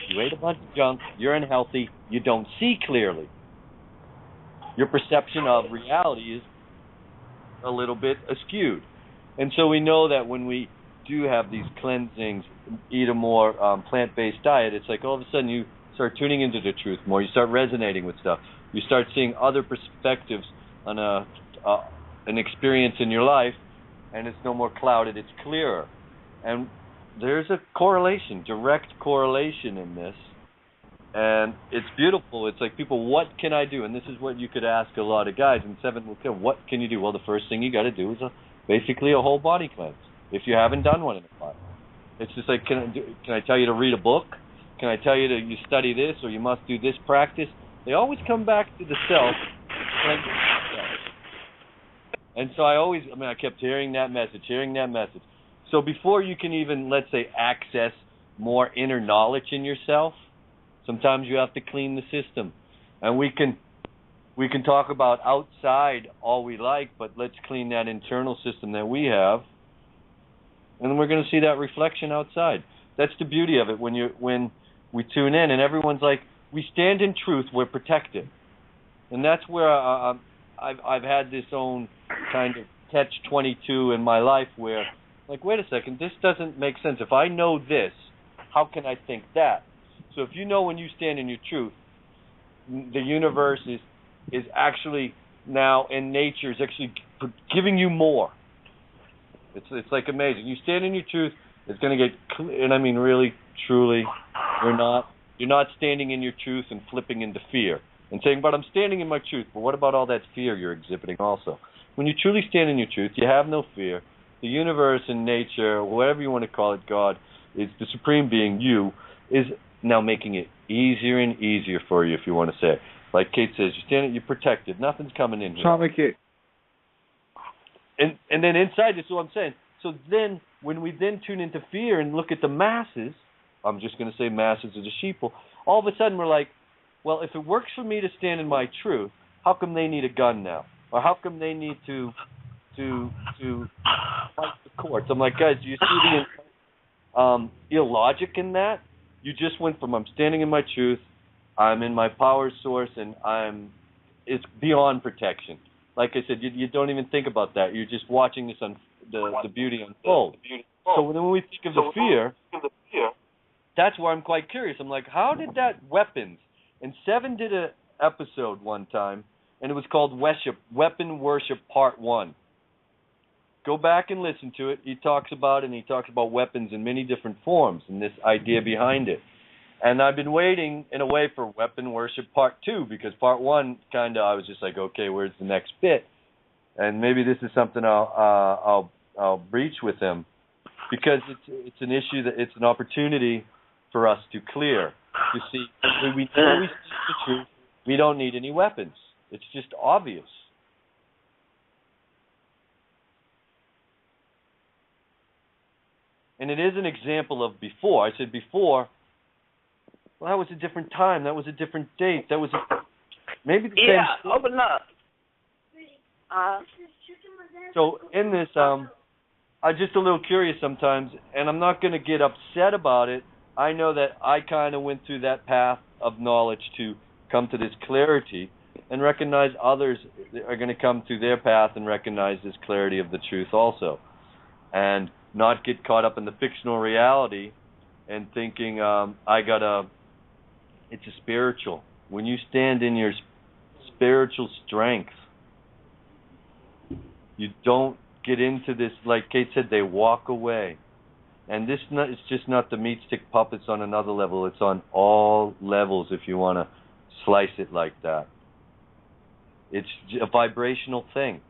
You ate a bunch of junk, you're unhealthy, you don't see clearly. Your perception of reality is a little bit askewed. And so we know that when we do have these cleansings, eat a more plant-based diet, it's like all of a sudden you start tuning into the truth more, you start resonating with stuff, you start seeing other perspectives on an experience in your life, and it's no more clouded, it's clearer. And there's a correlation, direct correlation in this, and it's beautiful. It's like, people, what can I do? And this is what you could ask a lot of guys, and Seven will say, what can you do? Well, the first thing you got to do is basically a whole body cleanse, if you haven't done one in a while. It's just like, can I tell you to read a book? Can I tell you you study this, or you must do this practice? They always come back to the self. And so I kept hearing that message. So before you can even, let's say, access more inner knowledge in yourself, sometimes you have to clean the system. And we can talk about outside all we like, but let's clean that internal system that we have, and then we're going to see that reflection outside. That's the beauty of it when we tune in, and everyone's like, we stand in truth, we're protected. And that's where I've had this own kind of catch-22 in my life where, like, wait a second, this doesn't make sense. If I know this, how can I think that? So if you know when you stand in your truth, the universe is actually now, in nature, is actually giving you more. It's like amazing. You stand in your truth, it's going to get clear, and I mean really, truly, you're not standing in your truth and flipping into fear. and saying, but I'm standing in my truth. But what about all that fear you're exhibiting also? When you truly stand in your truth, you have no fear. The universe and nature, whatever you want to call it, God, is the supreme being, you, is now making it easier and easier for you, if you want to say. Like Kate says, you're protected. Nothing's coming in here. And then inside, this is what I'm saying. So then, when we then tune into fear and look at the masses, I'm just going to say masses as a sheeple, all of a sudden we're like, well, if it works for me to stand in my truth, how come they need a gun now? Or how come they need to fight the courts? I'm like, guys, do you see the illogic in that? You just went from I'm standing in my truth, I'm in my power source, and it's beyond protection. Like I said, you don't even think about that. You're just watching this the beauty unfold. So when we think of the fear, that's where I'm quite curious. I'm like, how did that weapons? And Seven did an episode one time, and it was called Weapon Worship Part 1. Go back and listen to it. He talks about it, and he talks about weapons in many different forms and this idea behind it. And I've been waiting, in a way, for Weapon Worship Part 2, because Part 1, kind of, I was just like, okay, where's the next bit? And maybe this is something I'll breach with him, because it's an issue that it's an opportunity for us to clear. You see, we know we speak the truth. We don't need any weapons. It's just obvious. And it is an example of before. I said before, well, that was a different time. That was a different date. That was maybe the same. Yeah, open up. So in this, I'm just a little curious sometimes, and I'm not going to get upset about it. I know that I kind of went through that path of knowledge to come to this clarity, and recognize others are going to come through their path and recognize this clarity of the truth also, and not get caught up in the fictional reality and thinking it's a spiritual. When you stand in your spiritual strength, you don't get into this, like Kate said, they walk away. And it's just not the meat stick puppets on another level. It's on all levels, if you want to slice it like that. It's a vibrational thing.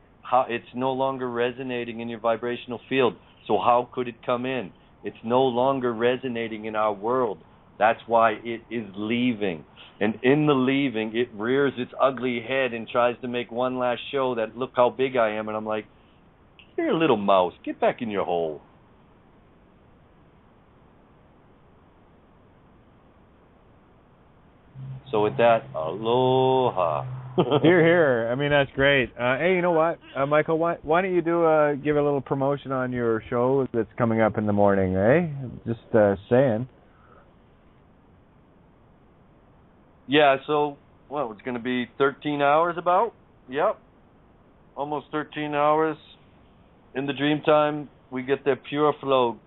It's no longer resonating in your vibrational field. So how could it come in? It's no longer resonating in our world. That's why it is leaving. And in the leaving, it rears its ugly head and tries to make one last show that, look how big I am. And I'm like, you're a little mouse. Get back in your hole. So with that, aloha. Hear, hear. I mean, that's great. Hey, you know what, Michael? Why don't you give a little promotion on your show that's coming up in the morning, eh? Just saying. Yeah, so, it's going to be 13 hours about? Yep. Almost 13 hours. In the dream time, we get that pure flow,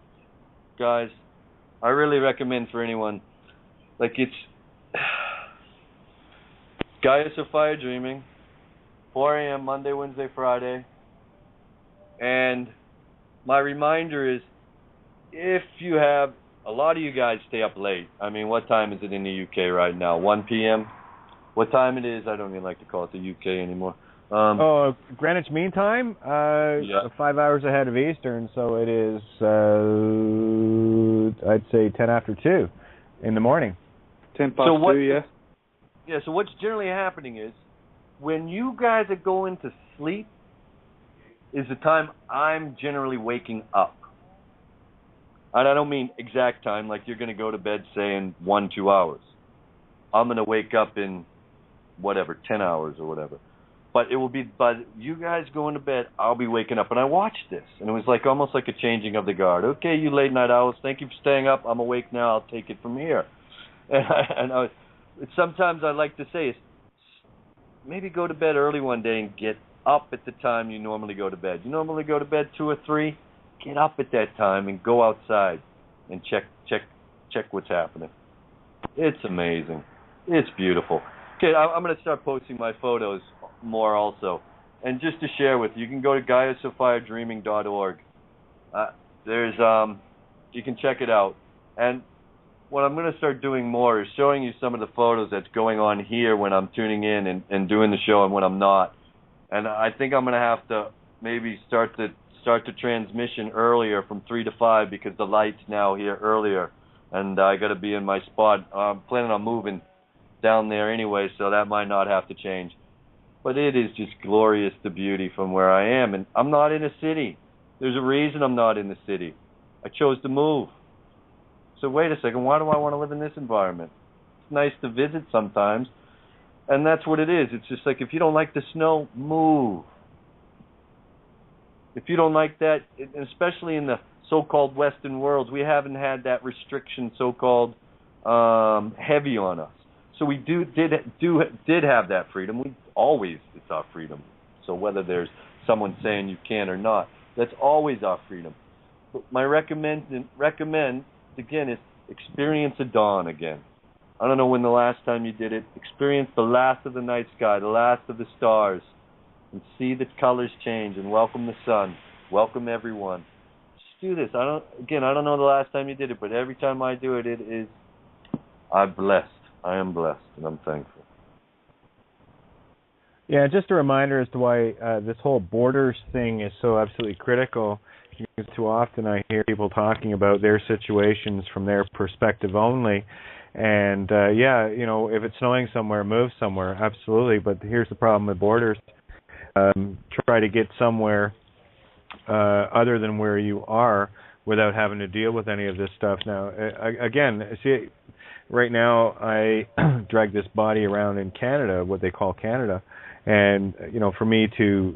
guys. I really recommend for anyone. Like, it's Gaia Sophia Dreaming, 4 a.m. Monday, Wednesday, Friday. And my reminder is, if you have, a lot of you guys stay up late. I mean, what time is it in the UK right now? 1 p.m.? What time it is? I don't even like to call it the UK anymore. Greenwich Mean Time? Yeah. 5 hours ahead of Eastern, so it is, I'd say 10 after 2 in the morning. 10 past 2, yeah. Yeah, so what's generally happening is, when you guys are going to sleep, is the time I'm generally waking up. And I don't mean exact time, like you're going to go to bed, say, in 1-2 hours. I'm going to wake up in, 10 hours or whatever. But it will be, by you guys going to bed, I'll be waking up. And I watched this, and it was like almost like a changing of the guard. Okay, you late night owls, thank you for staying up. I'm awake now. I'll take it from here. Sometimes I like to say is, maybe go to bed early one day and get up at the time you normally go to bed. You normally go to bed 2 or 3. Get up at that time and go outside and check what's happening. It's amazing. It's beautiful. Okay, I'm going to start posting my photos more also. And just to share with you, you can go to GaiaSophiaDreaming.org. You can check it out. And what I'm going to start doing more is showing you some of the photos that's going on here when I'm tuning in and doing the show and when I'm not. And I think I'm going to have to maybe start the transmission earlier from 3 to 5 because the light's now here earlier, and I got to be in my spot. I'm planning on moving down there anyway, so that might not have to change. But it is just glorious, the beauty from where I am, and I'm not in a city. There's a reason I'm not in the city. I chose to move. So wait a second, why do I want to live in this environment? It's nice to visit sometimes, and that's what it is. It's just like, if you don't like the snow, move. If you don't like that, especially in the so-called Western worlds, we haven't had that restriction so-called heavy on us. So we did have that freedom. It's our freedom. So whether there's someone saying you can or not, that's always our freedom. But my recommend again is experience a dawn again. I don't know when the last time you did it. Experience the last of the night sky, the last of the stars, and see the colors change and welcome the sun. Welcome everyone. Just do this. I don't know the last time you did it, but every time I do it, I'm blessed. I am blessed, and I'm thankful. Yeah, just a reminder as to why this whole borders thing is so absolutely critical. Because too often I hear people talking about their situations from their perspective only. And, if it's snowing somewhere, move somewhere, absolutely. But here's the problem with borders. Try to get somewhere other than where you are without having to deal with any of this stuff. Now, again, see, right now I drag this body around in Canada, what they call Canada, and, for me to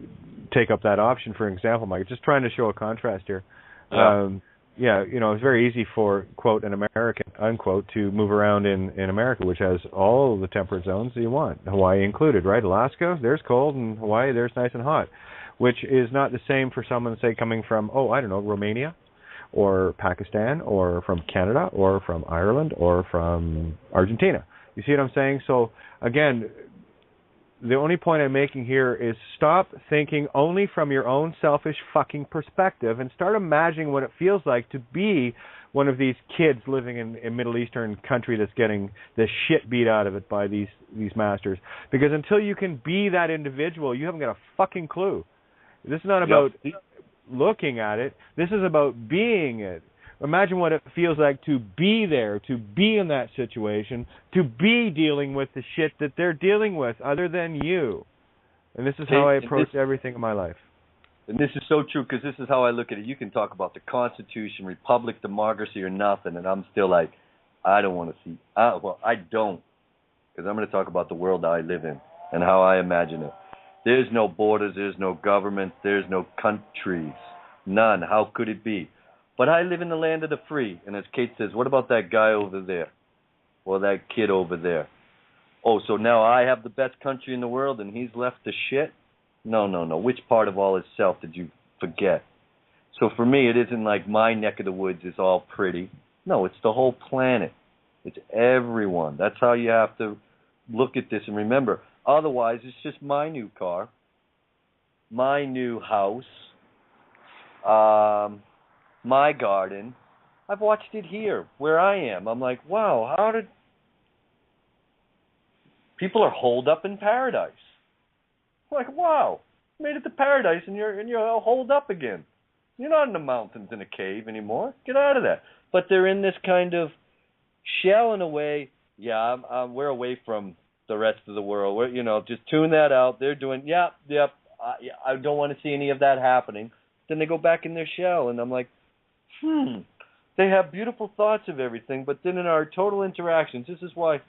take up that option, for example, Mike, just trying to show a contrast here. It's very easy for, quote, an American, unquote, to move around in America, which has all the temperate zones that you want, Hawaii included, right? Alaska, there's cold, and Hawaii, there's nice and hot, which is not the same for someone, say, coming from, Romania, or Pakistan, or from Canada, or from Ireland, or from Argentina. You see what I'm saying? So, again, the only point I'm making here is stop thinking only from your own selfish fucking perspective and start imagining what it feels like to be one of these kids living in a Middle Eastern country that's getting the shit beat out of it by these masters. Because until you can be that individual, you haven't got a fucking clue. This is not about looking at it. This is about being it. Imagine what it feels like to be there, to be in that situation, to be dealing with the shit that they're dealing with other than you. And this is how I approach everything in my life. And this is so true because this is how I look at it. You can talk about the Constitution, Republic, democracy, or nothing, and I'm still like, I don't want to see. I don't, because I'm going to talk about the world I live in and how I imagine it. There's no borders, there's no government, there's no countries. None. How could it be? But I live in the land of the free. And as Kate says, what about that guy over there? Or that kid over there? Oh, so now I have the best country in the world and he's left the shit? No. Which part of all his self did you forget? So for me, it isn't like my neck of the woods is all pretty. No, it's the whole planet. It's everyone. That's how you have to look at this and remember. Otherwise, it's just my new car, my new house, my garden. I've watched it here, where I am. I'm like, wow, how did... People are holed up in paradise. I'm like, wow, made it to paradise and you're all holed up again. You're not in the mountains in a cave anymore. Get out of that. But they're in this kind of shell in a way. Yeah, we're away from the rest of the world. We're, just tune that out. They're doing, yep. I don't want to see any of that happening. Then they go back in their shell, and I'm like, they have beautiful thoughts of everything, but then in our total interactions, this is why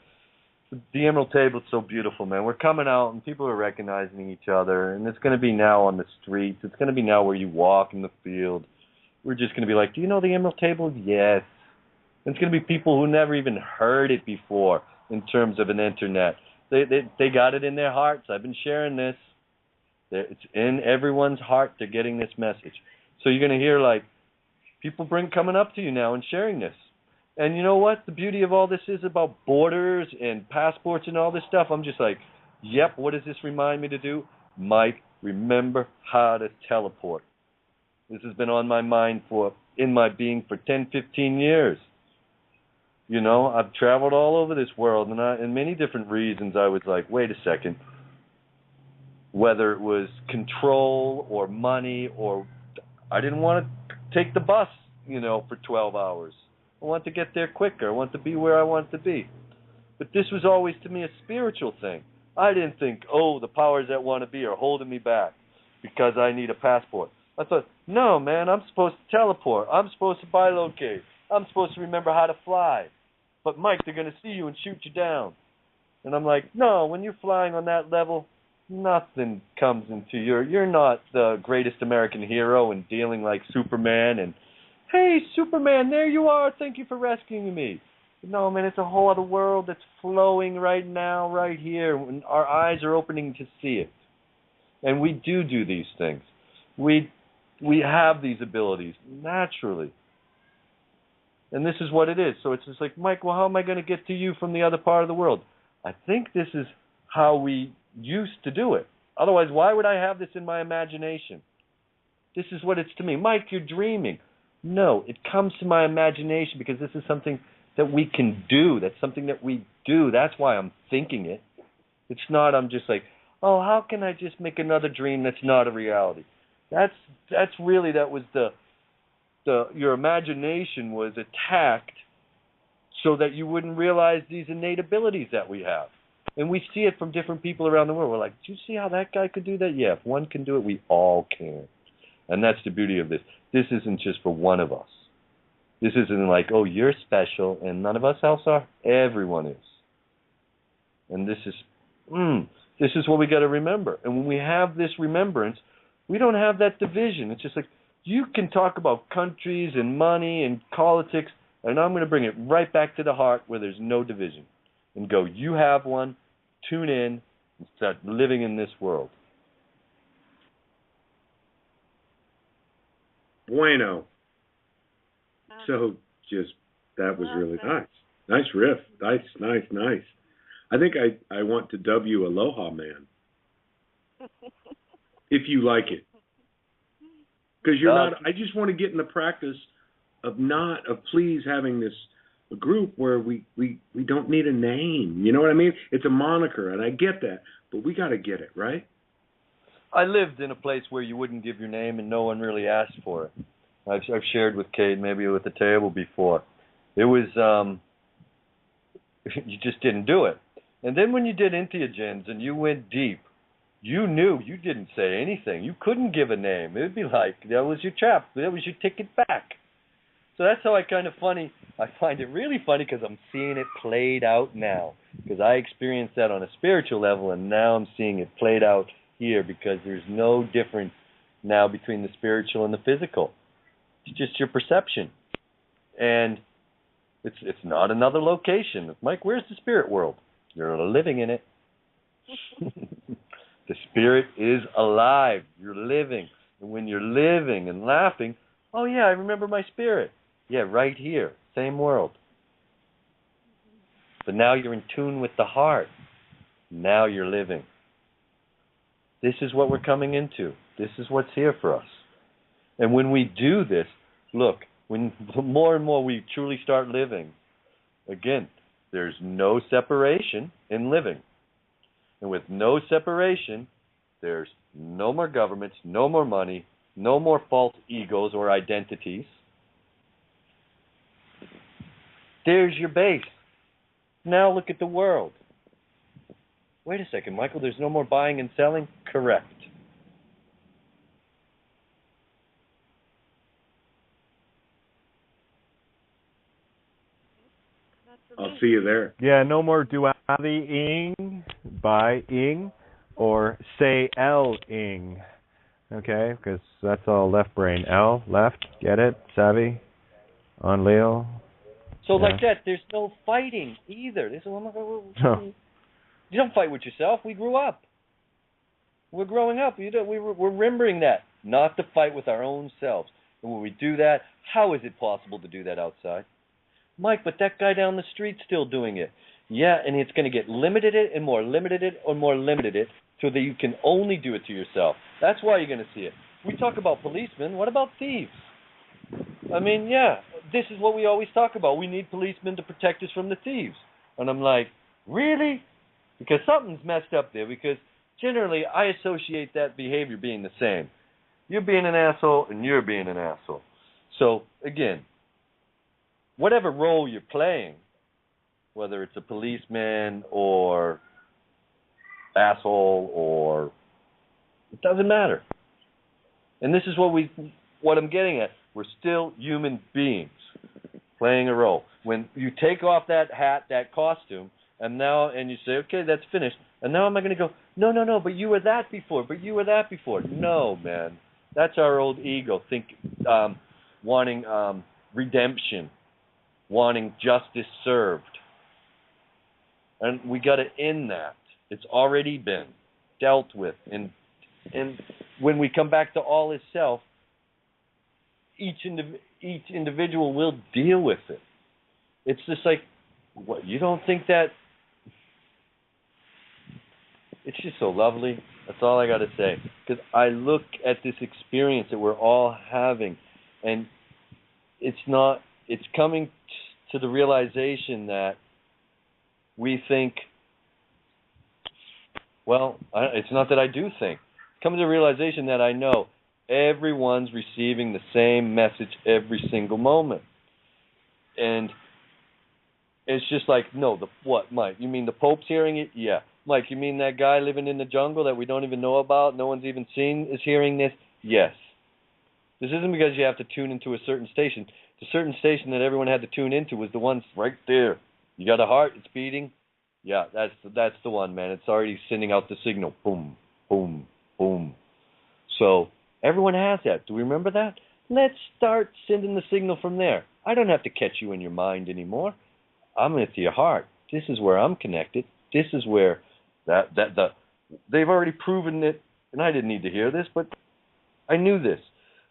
the Emerald Table is so beautiful, man. We're coming out, and people are recognizing each other, and it's going to be now on the streets. It's going to be now where you walk in the field. We're just going to be like, do you know the Emerald Table? Yes. And it's going to be people who never even heard it before in terms of an internet. They got it in their hearts. I've been sharing this. It's in everyone's heart. They're getting this message. So you're going to hear, like, people coming up to you now and sharing this. And you know what? The beauty of all this is about borders and passports and all this stuff. I'm just like, yep, what does this remind me to do? Mike, remember how to teleport. This has been on my mind in my being for 10, 15 years. You know, I've traveled all over this world, and many different reasons I was like, wait a second. Whether it was control or money, or I didn't want to take the bus, you know, for 12 hours. I want to get there quicker. I want to be where I want to be. But this was always, to me, a spiritual thing. I didn't think, oh, the powers that want to be are holding me back because I need a passport. I thought, no, man, I'm supposed to teleport. I'm supposed to bilocate. I'm supposed to remember how to fly. But, Mike, they're going to see you and shoot you down. And I'm like, no, when you're flying on that level, nothing comes into you're not the greatest American hero and dealing like Superman and, hey, Superman, there you are. Thank you for rescuing me. No, man, it's a whole other world that's flowing right now, right here. And our eyes are opening to see it. And we do these things. We have these abilities naturally. And this is what it is. So it's just like, Mike, well, how am I going to get to you from the other part of the world? I think this is how we used to do it. Otherwise, why would I have this in my imagination? This is what it's to me. Mike, you're dreaming. No, it comes to my imagination because this is something that we can do. That's something that we do. That's why I'm thinking it. It's not I'm just like, oh, how can I just make another dream that's not a reality? That was your imagination was attacked so that you wouldn't realize these innate abilities that we have. And we see it from different people around the world. We're like, do you see how that guy could do that? Yeah, if one can do it, we all can. And that's the beauty of this. This isn't just for one of us. This isn't like, oh, you're special and none of us else are. Everyone is. And this is what we got to remember. And when we have this remembrance, we don't have that division. It's just like, you can talk about countries and money and politics, and I'm going to bring it right back to the heart where there's no division. And go, you have one, tune in, and start living in this world. Bueno. So that was really nice. Nice riff. Nice. I think I want to dub you Aloha Man. If you like it. Because you're not, I just want to get in the practice of please having this a group where we don't need a name. You know what I mean? It's a moniker, and I get that, but we got to get it, right? I lived in a place where you wouldn't give your name and no one really asked for it. I've shared with Kate, maybe with the table before. It was, you just didn't do it. And then when you did entheogens and you went deep, you knew you didn't say anything. You couldn't give a name. It would be like, that was your trap. That was your ticket back. So that's how I find it really funny because I'm seeing it played out now. Because I experienced that on a spiritual level, and now I'm seeing it played out here because there's no difference now between the spiritual and the physical. It's just your perception. And it's not another location. Mike, where's the spirit world? You're living in it. The spirit is alive. You're living. And when you're living and laughing, oh, yeah, I remember my spirit. Yeah, right here. Same world. But now you're in tune with the heart. Now you're living. This is what we're coming into. This is what's here for us. And when we do this, look, when the more and more we truly start living, again, there's no separation in living. And with no separation, there's no more governments, no more money, no more false egos or identities. There's your base. Now look at the world. Wait a second, Michael, there's no more buying and selling? Correct. I'll see you there. Yeah, no more duality-ing, buying, or say-L-ing. Okay, because that's all left brain. L, left, get it? Savvy? On Leo? So like that, there's no fighting either. You don't fight with yourself. We grew up. We're growing up. We're remembering that. Not to fight with our own selves. And when we do that, how is it possible to do that outside? Mike, but that guy down the street's still doing it. Yeah, and it's going to get limited and more limited so that you can only do it to yourself. That's why you're going to see it. We talk about policemen. What about thieves? I mean, yeah, this is what we always talk about. We need policemen to protect us from the thieves. And I'm like, really? Because something's messed up there, because generally I associate that behavior being the same. You're being an asshole and you're being an asshole. So, again, whatever role you're playing, whether it's a policeman or asshole or... it doesn't matter. And this is what I'm getting at. We're still human beings playing a role. When you take off that hat, that costume, and you say, okay, that's finished, and now am I going to go, no, but you were that before, No, man. That's our old ego, wanting redemption, wanting justice served. And we got to end that. It's already been dealt with. And when we come back to all is self, each individual will deal with it. It's just like, what, you don't think that? It's just so lovely. That's all I got to say. Because I look at this experience that we're all having, and it's coming to the realization that we think, well, it's not that I do think. It's coming to the realization that I know everyone's receiving the same message every single moment. And it's just like, no, what, Mike? You mean the Pope's hearing it? Yeah. Mike, you mean that guy living in the jungle that we don't even know about, no one's even seen, is hearing this? Yes. This isn't because you have to tune into a certain station. The certain station that everyone had to tune into was the one right there. You got a heart, it's beating? Yeah, that's the one, man. It's already sending out the signal. Boom, boom, boom. So everyone has that. Do we remember that? Let's start sending the signal from there. I don't have to catch you in your mind anymore. I'm into your heart. This is where I'm connected. This is where they've already proven it, and I didn't need to hear this, but I knew this.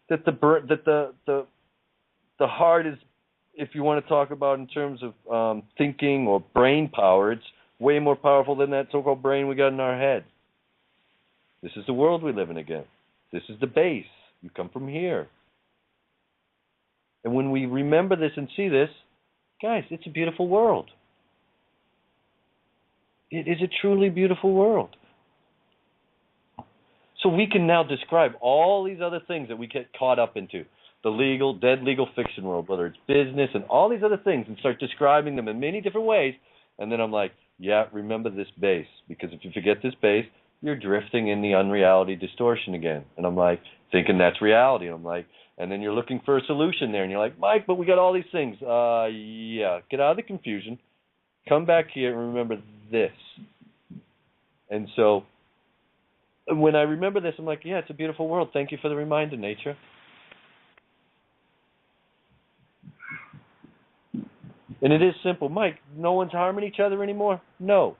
That the heart is, if you want to talk about in terms of thinking or brain power, it's way more powerful than that so-called brain we got in our head. This is the world we live in again. This is the base. You come from here. And when we remember this and see this, guys, it's a beautiful world. It is a truly beautiful world. So we can now describe all these other things that we get caught up into. The dead legal fiction world, whether it's business and all these other things, and start describing them in many different ways. And then I'm like, yeah, remember this base. Because if you forget this base, you're drifting in the unreality distortion again. And I'm like, thinking that's reality. And I'm like, and then you're looking for a solution there. And you're like, Mike, but we got all these things. Yeah, get out of the confusion. Come back here and remember this. And so when I remember this, I'm like, yeah, it's a beautiful world. Thank you for the reminder, nature. And it is simple. Mike, no one's harming each other anymore? No.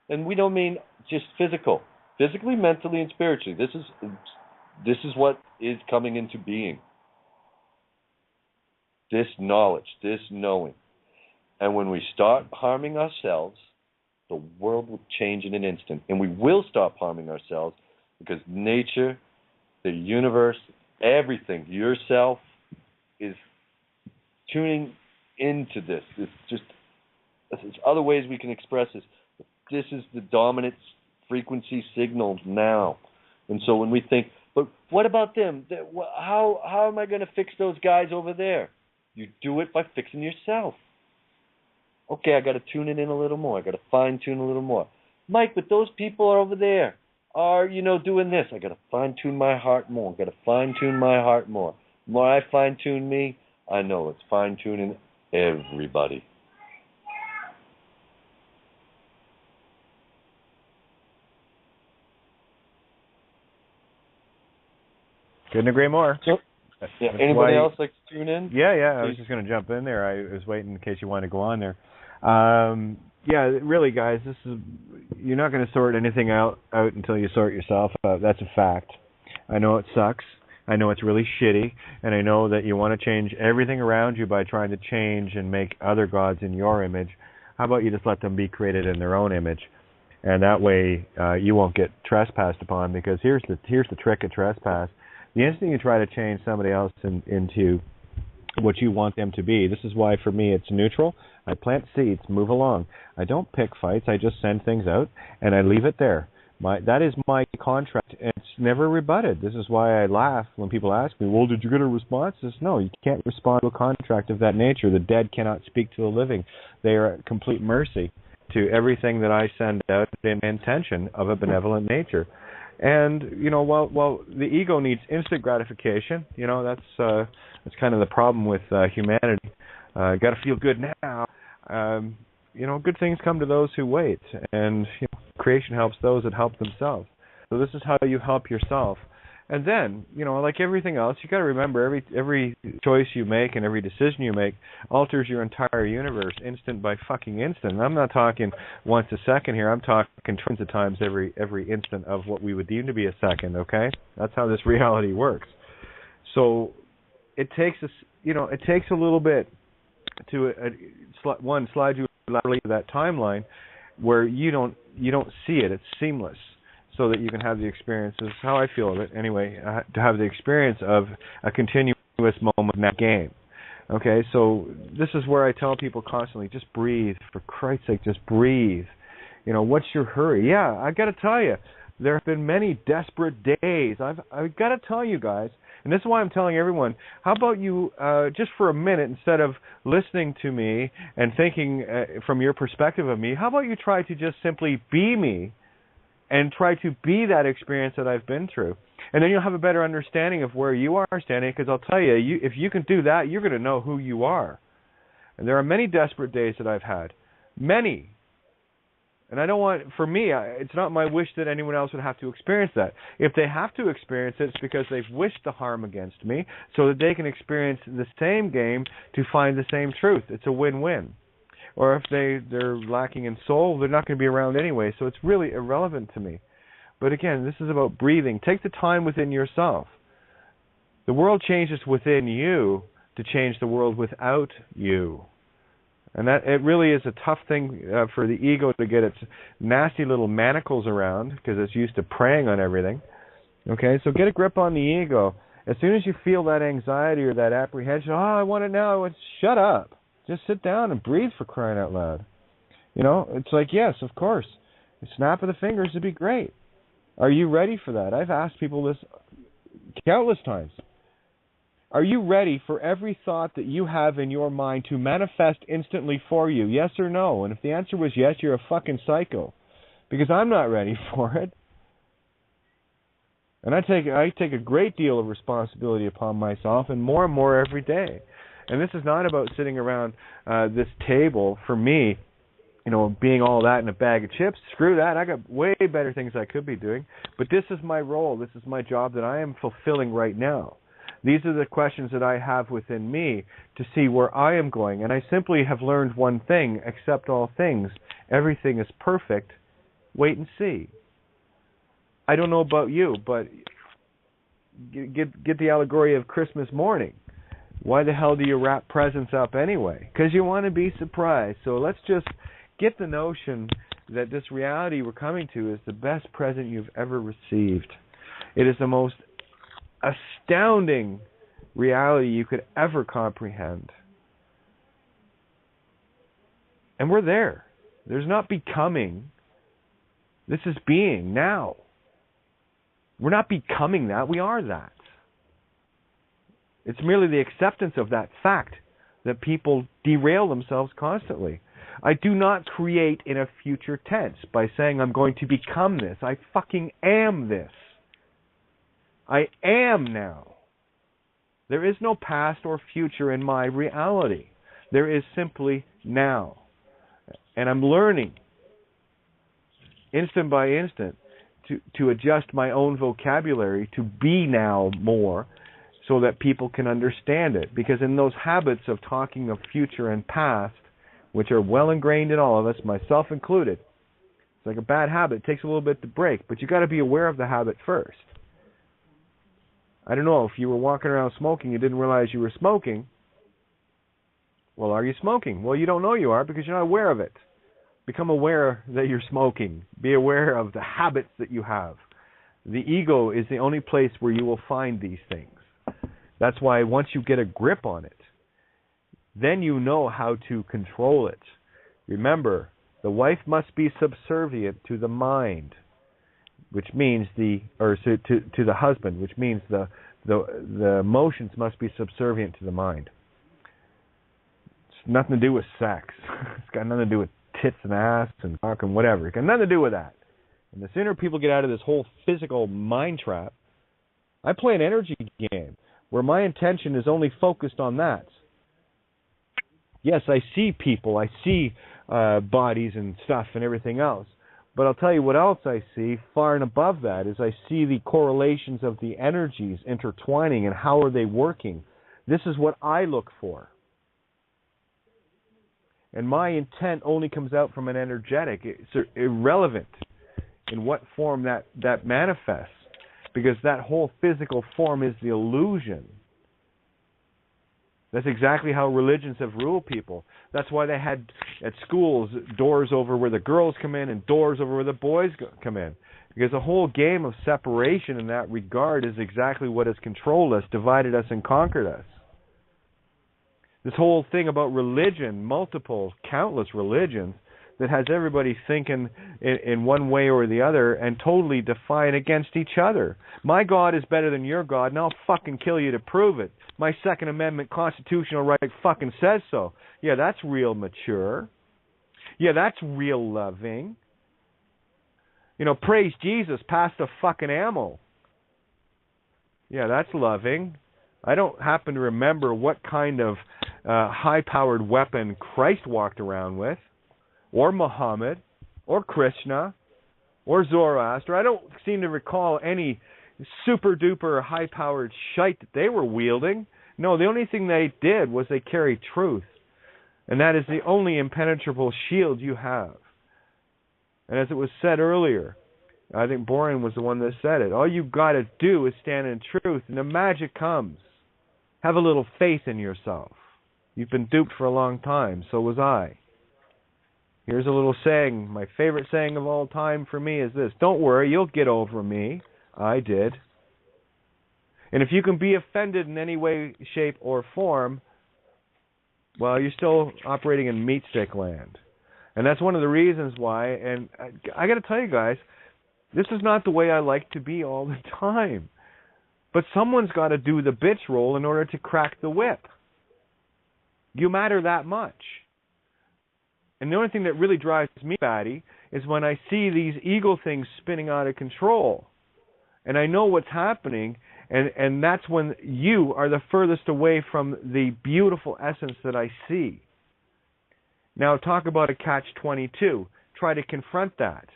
And we don't mean just physical. Physically, mentally, and spiritually. This is what is coming into being. This knowledge, this knowing. And when we start harming ourselves, the world will change in an instant. And we will stop harming ourselves because nature, the universe, everything, yourself, is tuning into this. There's other ways we can express this. This is the dominant frequency signal now. And so when we think, but what about them? How am I going to fix those guys over there? You do it by fixing yourself. Okay, I got to tune it in a little more. I got to fine-tune a little more. Mike, but those people are over there are, doing this. I got to fine-tune my heart more. I got to fine-tune my heart more. The more I fine-tune me, I know it's fine-tuning everybody. Couldn't agree more. Yeah. Anybody else like to tune in? Yeah. I was just going to jump in there. I was waiting in case you wanted to go on there. Yeah, really, guys, you're not going to sort anything out until you sort yourself out. That's a fact. I know it sucks. I know it's really shitty, and I know that you want to change everything around you by trying to change and make other gods in your image. How about you just let them be created in their own image, and that way you won't get trespassed upon. Because here's the trick of trespass: the instant you try to change somebody else into what you want them to be. This is why, for me, it's neutral. I plant seeds, move along. I don't pick fights. I just send things out, and I leave it there. That is my contract, and it's never rebutted. This is why I laugh when people ask me, well, did you get a response? No, you can't respond to a contract of that nature. The dead cannot speak to the living. They are at complete mercy to everything that I send out in intention of a benevolent nature. And, while the ego needs instant gratification, that's kind of the problem with humanity. Got to feel good now. Good things come to those who wait, and creation helps those that help themselves. So this is how you help yourself. And then, like everything else, you got to remember every choice you make and every decision you make alters your entire universe, instant by fucking instant. And I'm not talking once a second here. I'm talking tons of times every instant of what we would deem to be a second. Okay, that's how this reality works. So it takes a little bit to slide you laterally to that timeline where you don't see it. It's seamless, so that you can have the experience. This is how I feel of it anyway, to have the experience of a continuous moment in that game. Okay, so this is where I tell people constantly, just breathe. For Christ's sake, just breathe. What's your hurry? Yeah, I got to tell you, there have been many desperate days. I've got to tell you guys, and this is why I'm telling everyone, how about you, just for a minute, instead of listening to me and thinking from your perspective of me, how about you try to just simply be me and try to be that experience that I've been through. And then you'll have a better understanding of where you are standing, because I'll tell you, if you can do that, you're going to know who you are. And there are many desperate days that I've had. Many. And I don't want, for me, it's not my wish that anyone else would have to experience that. If they have to experience it, it's because they've wished the harm against me so that they can experience the same game to find the same truth. It's a win-win. Or if they're lacking in soul, they're not going to be around anyway, so it's really irrelevant to me. But again, this is about breathing. Take the time within yourself. The world changes within you to change the world without you. And that it really is a tough thing for the ego to get its nasty little manacles around, because it's used to preying on everything. Okay, so get a grip on the ego. As soon as you feel that anxiety or that apprehension, I want it now, shut up. Just sit down and breathe, for crying out loud. It's like, yes, of course. A snap of the fingers would be great. Are you ready for that? I've asked people this countless times. Are you ready for every thought that you have in your mind to manifest instantly for you? Yes or no? And if the answer was yes, you're a fucking psycho. Because I'm not ready for it. And I take a great deal of responsibility upon myself, and more every day. And this is not about sitting around this table, for me, being all that in a bag of chips. Screw that. I got way better things I could be doing. But this is my role. This is my job that I am fulfilling right now. These are the questions that I have within me to see where I am going. And I simply have learned one thing: accept all things. Everything is perfect. Wait and see. I don't know about you, but get the allegory of Christmas morning. Why the hell do you wrap presents up anyway? Because you want to be surprised. So let's just get the notion that this reality we're coming to is the best present you've ever received. It is the most astounding reality you could ever comprehend. And we're there. There's not becoming. This is being now. We're not becoming that. We are that. It's merely the acceptance of that fact that people derail themselves constantly. I do not create in a future tense by saying I'm going to become this. I fucking am this. I am now. There is no past or future in my reality. There is simply now. And I'm learning, instant by instant, to adjust my own vocabulary to be now more, so that people can understand it. Because in those habits of talking of future and past, which are well ingrained in all of us, myself included, it's like a bad habit. It takes a little bit to break, but you got to be aware of the habit first. I don't know, if you were walking around smoking, you didn't realize you were smoking. Well, are you smoking? Well, you don't know you are because you're not aware of it. Become aware that you're smoking. Be aware of the habits that you have. The ego is the only place where you will find these things. That's why once you get a grip on it, then you know how to control it. Remember, the wife must be subservient to the mind, which means to the husband, which means the emotions must be subservient to the mind. It's nothing to do with sex. It's got nothing to do with tits and ass and cock and whatever. It's got nothing to do with that. And the sooner people get out of this whole physical mind trap, I play an energy game where my intention is only focused on that. Yes, I see people, I see bodies and stuff and everything else. But I'll tell you what else I see far and above that is I see the correlations of the energies intertwining and how are they working. This is what I look for. And my intent only comes out from an energetic. It's irrelevant in what form that manifests, because that whole physical form is the illusion. That's exactly how religions have ruled people. That's why they had at schools doors over where the girls come in and doors over where the boys come in. Because the whole game of separation in that regard is exactly what has controlled us, divided us, and conquered us. This whole thing about religion, multiple, countless religions, that has everybody thinking in one way or the other and totally defiant against each other. My God is better than your God, and I'll fucking kill you to prove it. My Second Amendment constitutional right fucking says so. Yeah, that's real mature. Yeah, that's real loving. You know, praise Jesus, pass the fucking ammo. Yeah, that's loving. I don't happen to remember what kind of high-powered weapon Christ walked around with, or Muhammad, or Krishna, or Zoroaster. I don't seem to recall any super-duper high-powered shite that they were wielding. No, the only thing they did was they carried truth. And that is the only impenetrable shield you have. And as it was said earlier, I think Boren was the one that said it, all you've got to do is stand in truth, and the magic comes. Have a little faith in yourself. You've been duped for a long time, so was I. Here's a little saying. My favorite saying of all time for me is this: don't worry, you'll get over me. I did. And if you can be offended in any way, shape, or form, well, you're still operating in meat stick land. And that's one of the reasons why, and I got to tell you guys, this is not the way I like to be all the time. But someone's got to do the bitch role in order to crack the whip. You matter that much. And the only thing that really drives me batty is when I see these ego things spinning out of control. And I know what's happening, and that's when you are the furthest away from the beautiful essence that I see. Now talk about a catch-22. Try to confront that.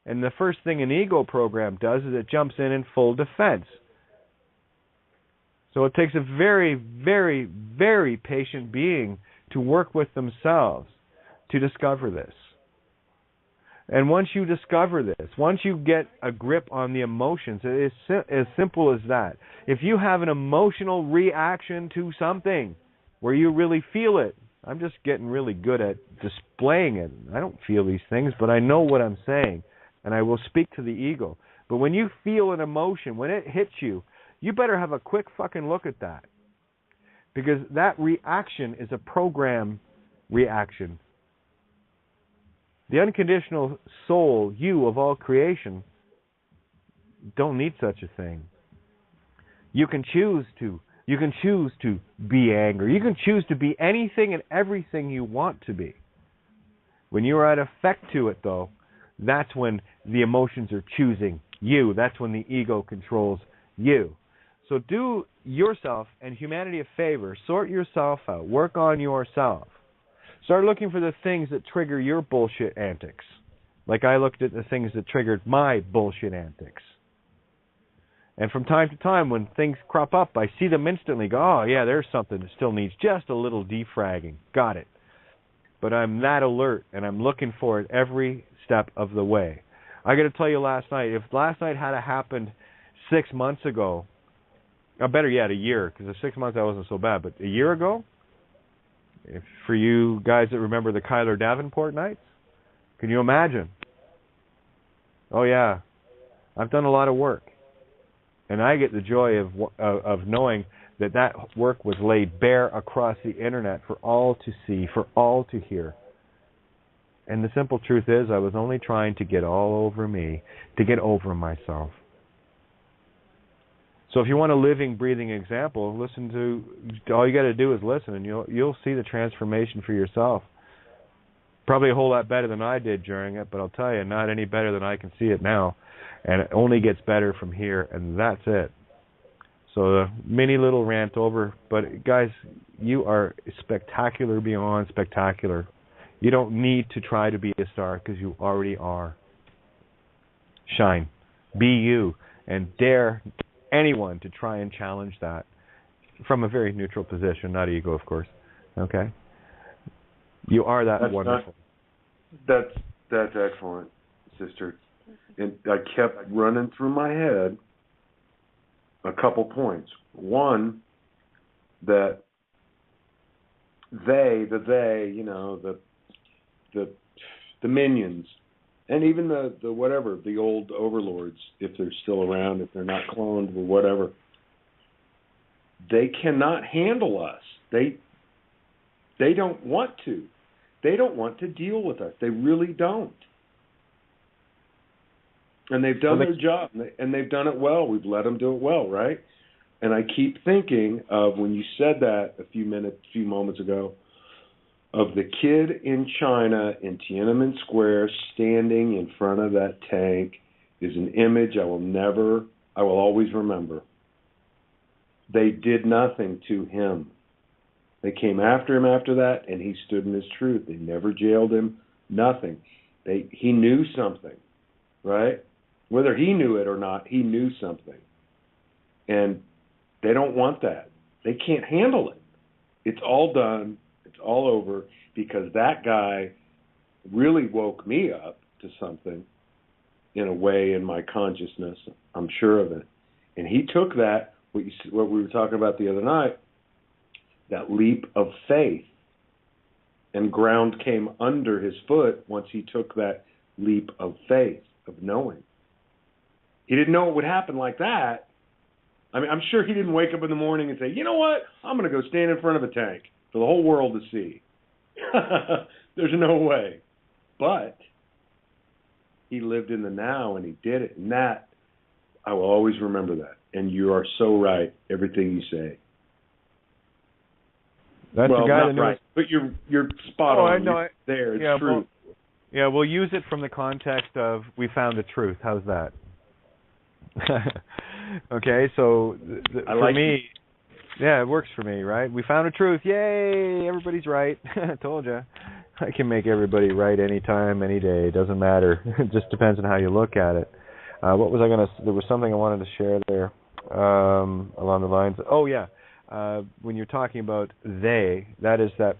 And the first thing an ego program does is it jumps in full defense. So it takes a very, very, very patient being to work with themselves to discover this. And once you discover this, once you get a grip on the emotions, it is as simple as that. If you have an emotional reaction to something where you really feel it, I'm just getting really good at displaying it. I don't feel these things, but I know what I'm saying, and I will speak to the ego. But when you feel an emotion, when it hits you, you better have a quick fucking look at that. Because that reaction is a program reaction. The unconditional soul, you of all creation, don't need such a thing. You can choose to. You can choose to be angry. You can choose to be anything and everything you want to be. When you are at effect to it, though, that's when the emotions are choosing you. That's when the ego controls you. So do yourself and humanity a favor. Sort yourself out. Work on yourself. Start looking for the things that trigger your bullshit antics. Like I looked at the things that triggered my bullshit antics. And from time to time, when things crop up, I see them instantly go, oh, yeah, there's something that still needs just a little defragging. Got it. But I'm that alert, and I'm looking for it every step of the way. I got to tell you last night, if last night had happened 6 months ago, or better yet, a year, because the 6 months that wasn't so bad, but a year ago, if for you guys that remember the Kyler Davenport nights, can you imagine? Oh, yeah, I've done a lot of work. And I get the joy of knowing that work was laid bare across the internet for all to see, for all to hear. And the simple truth is, I was only trying to get all over me, to get over myself. So if you want a living, breathing example, listen to, all you got to do is listen, and you'll see the transformation for yourself. Probably a whole lot better than I did during it, but I'll tell you, not any better than I can see it now. And it only gets better from here, and that's it. So a mini little rant over, but guys, you are spectacular beyond spectacular. You don't need to try to be a star because you already are. Shine. Be you. And dare anyone to try and challenge that from a very neutral position, not ego, of course. Okay? You are that's wonderful. That's excellent, sister. And I kept running through my head a couple points. One, that they, you know, the minions, and even the whatever, the old overlords, if they're still around, if they're not cloned or whatever, they cannot handle us. They don't want to. They don't want to deal with us. They really don't. And they've done their job, and they've done it well. We've let them do it well, right? And I keep thinking of when you said that a few moments ago, of the kid in China in Tiananmen Square standing in front of that tank is an image I will always remember. They did nothing to him. They came after him after that, and he stood in his truth. They never jailed him, nothing. He knew something, right? Whether he knew it or not, he knew something. And they don't want that. They can't handle it. It's all done. It's all over, because that guy really woke me up to something in a way in my consciousness. I'm sure of it. And he took that, what we were talking about the other night, that leap of faith, and ground came under his foot once he took that leap of faith, of knowing. He didn't know it would happen like that. I mean, I'm sure he didn't wake up in the morning and say, you know what, I'm going to go stand in front of a tank for the whole world to see. There's no way. But he lived in the now, and he did it. And that, I will always remember that. And you are so right, everything you say. That's well, the guy not that knows. right, but you're spot on. I know. There, it's true. We'll use it from the context of we found the truth. How's that? Okay, so for me, yeah, it works for me, right? We found the truth. Yay! Everybody's right. I told you. I can make everybody right anytime, any day. It doesn't matter. It just depends on how you look at it. What was I going to... There was something I wanted to share there along the lines... Oh, yeah. When you're talking about they, that is that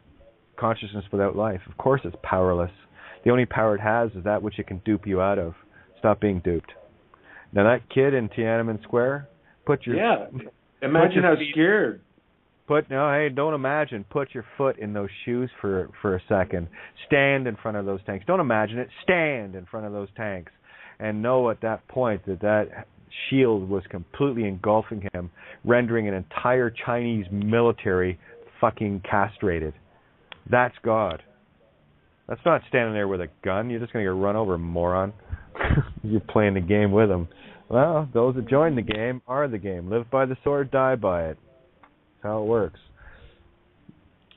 consciousness without life. Of course it's powerless. The only power it has is that which it can dupe you out of. Stop being duped. Now that kid in Tiananmen Square, imagine how scared. Don't imagine. Put your foot in those shoes for a second. Stand in front of those tanks. Don't imagine it. Stand in front of those tanks, and know at that point that shield was completely engulfing him, rendering an entire Chinese military fucking castrated. That's God. That's not standing there with a gun. You're just going to get run over, moron. You're playing the game with them. Well, those that join the game are the game. Live by the sword, die by it. That's how it works.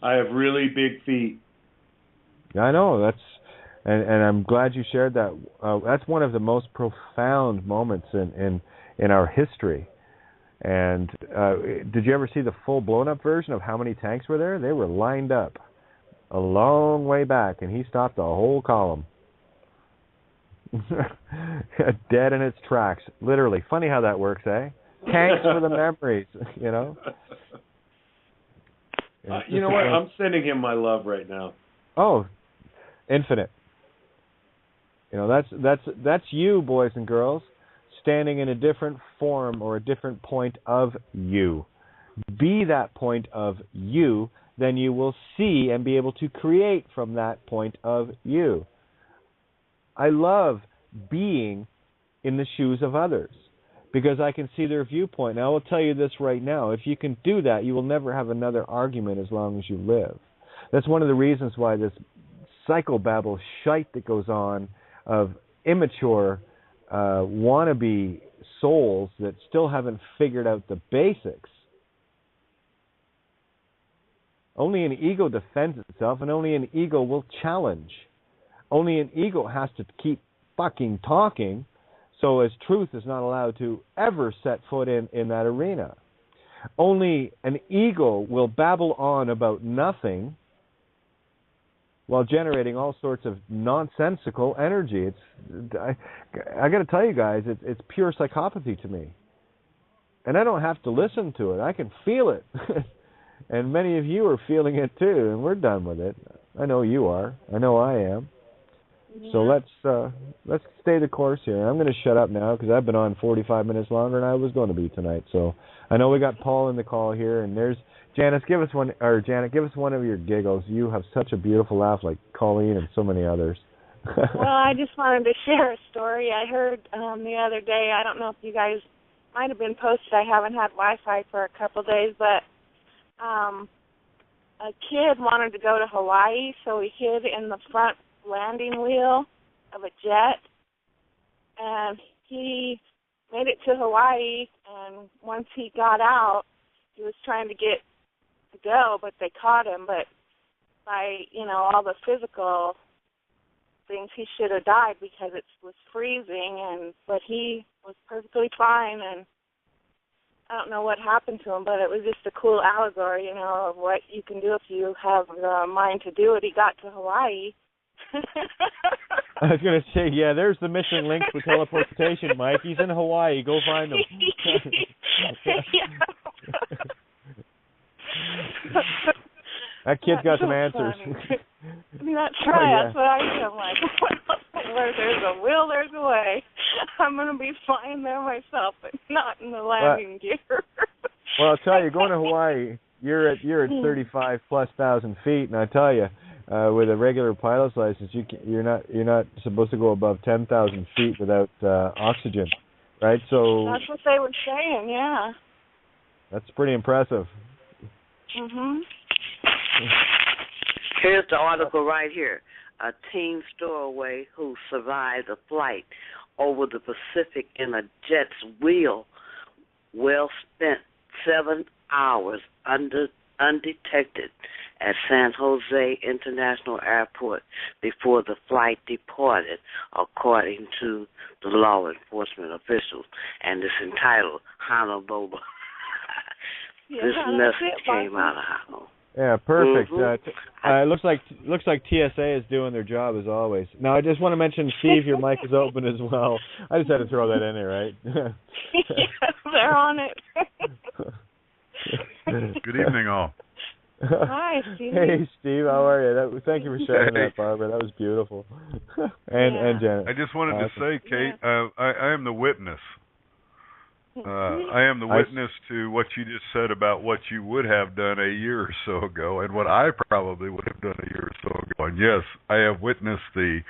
I have really big feet. I know. And I'm glad you shared that. That's one of the most profound moments in our history. And did you ever see the full blown-up version of how many tanks were there? They were lined up a long way back, and he stopped the whole column. Dead in its tracks, literally. Funny how that works, eh? Tanks for the memories, you know. You know what? I'm sending him my love right now. Oh, infinite. You know, that's you, boys and girls, standing in a different form or a different point of you. Be that point of you, then you will see and be able to create from that point of you. I love being in the shoes of others, because I can see their viewpoint. Now, I will tell you this right now. If you can do that, you will never have another argument as long as you live. That's one of the reasons why this psychobabble shite that goes on of immature wannabe souls that still haven't figured out the basics. Only an ego defends itself, and only an ego will challenge. Only an ego has to keep fucking talking, so as truth is not allowed to ever set foot in that arena. Only an ego will babble on about nothing while generating all sorts of nonsensical energy. I got to tell you guys, it's pure psychopathy to me. And I don't have to listen to it. I can feel it. And many of you are feeling it too, and we're done with it. I know you are. I know I am. Yeah. So let's stay the course here. I'm going to shut up now because I've been on 45 minutes longer than I was going to be tonight. So I know we got Paul in the call here, and there's Janet. Give us one of your giggles. You have such a beautiful laugh, like Colleen and so many others. Well, I just wanted to share a story I heard the other day. I don't know if you guys might have been posted. I haven't had Wi-Fi for a couple of days, but a kid wanted to go to Hawaii, so he hid in the front landing wheel of a jet, and he made it to Hawaii, and once he got out, he was trying to get to go, but they caught him. But by, all the physical things, he should have died because it was freezing, but he was perfectly fine, and I don't know what happened to him, but it was just a cool allegory, of what you can do if you have the mind to do it. He got to Hawaii. I was going to say, yeah, there's the missing link for teleportation, Mike. He's in Hawaii. Go find him. That kid's got some answers. That's right. That's what I do. I'm like, where there's a will, there's a way. I'm going to be flying there myself, but not in the landing gear. Well, I'll tell you, going to Hawaii, you're at 35,000+ feet, and I tell you, with a regular pilot's license, you're not supposed to go above 10,000 feet without oxygen, right? So that's what they were saying. Yeah. That's pretty impressive. Mhm. Here's the article right here. A teen stowaway who survived a flight over the Pacific in a jet's wheel spent 7 hours undetected at San Jose International Airport before the flight departed, according to the law enforcement officials. And it's entitled Honolulu. This message came out of Honolulu. Yeah, perfect. Mm-hmm. It looks like TSA is doing their job as always. Now, I just want to mention, Steve, your mic is open as well. I just had to throw that in there, right? Yeah, they're on it. Good evening, all. Hi, Steve. Hey, Steve, how are you? Thank you for sharing that, Barbara. That was beautiful. And Janet. I just wanted to say, Kate, I am the witness. I am the witness to what you just said about what you would have done a year or so ago, and what I probably would have done a year or so ago. And yes, I have witnessed the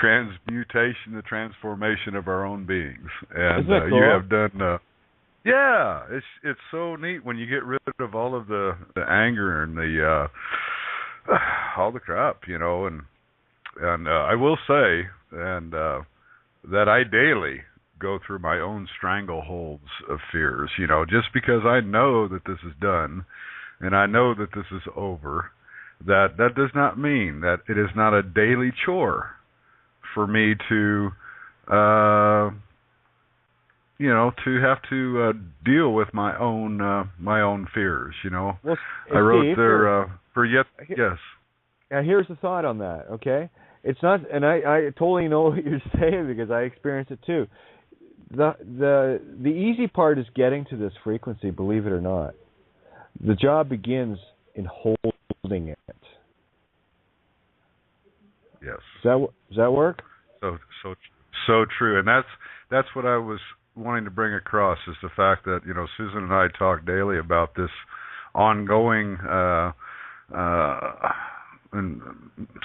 transmutation, the transformation of our own beings. And Isn't that cool? You have done. Yeah, it's so neat when you get rid of all of the anger and the all the crap, and I will say that I daily go through my own strangleholds of fears, just because I know that this is done and I know that this is over, that does not mean that it is not a daily chore for me to to have to deal with my own fears, Well, I wrote Steve, yes. Now here's the thought on that, okay? It's not, and I totally know what you're saying because I experienced it too. The easy part is getting to this frequency, believe it or not. The job begins in holding it. Yes. Does that work? So true, and that's what I was wanting to bring across, is the fact that Susan and I talk daily about this ongoing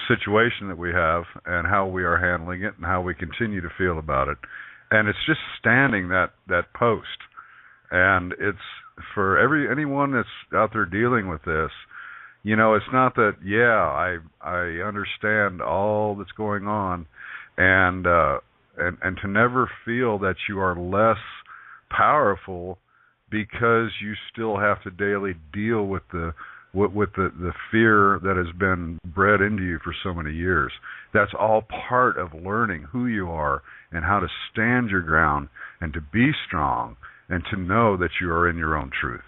situation that we have and how we are handling it and how we continue to feel about it. And it's just standing that post. And it's for anyone that's out there dealing with this, it's not that, I understand all that's going on, and to never feel that you are less powerful because you still have to daily deal with the fear that has been bred into you for so many years. That's all part of learning who you are and how to stand your ground and to be strong and to know that you are in your own truth.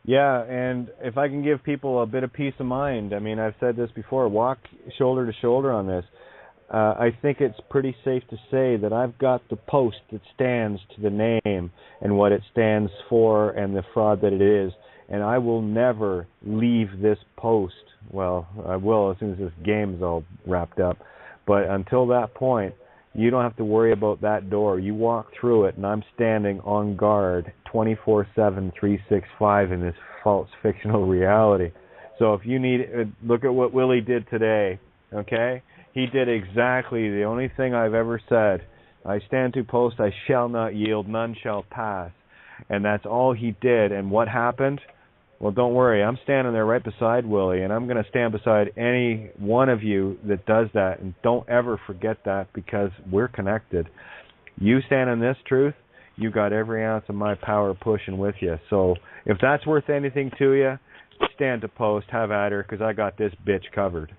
Yeah, and if I can give people a bit of peace of mind, I mean, I've said this before, walk shoulder to shoulder on this. I think it's pretty safe to say that I've got the post that stands to the name and what it stands for and the fraud that it is. And I will never leave this post. Well, I will as soon as this game is all wrapped up. But until that point, you don't have to worry about that door. You walk through it, and I'm standing on guard 24/7, 365 in this false fictional reality. So if you need, look at what Willie did today, okay? He did exactly the only thing I've ever said. I stand to post, I shall not yield, none shall pass. And that's all he did. And what happened? Well, don't worry. I'm standing there right beside Willie, and I'm going to stand beside any one of you that does that. And don't ever forget that, because we're connected. You stand in this truth, you got every ounce of my power pushing with you. So if that's worth anything to you, stand to post, have at her, because I got this bitch covered.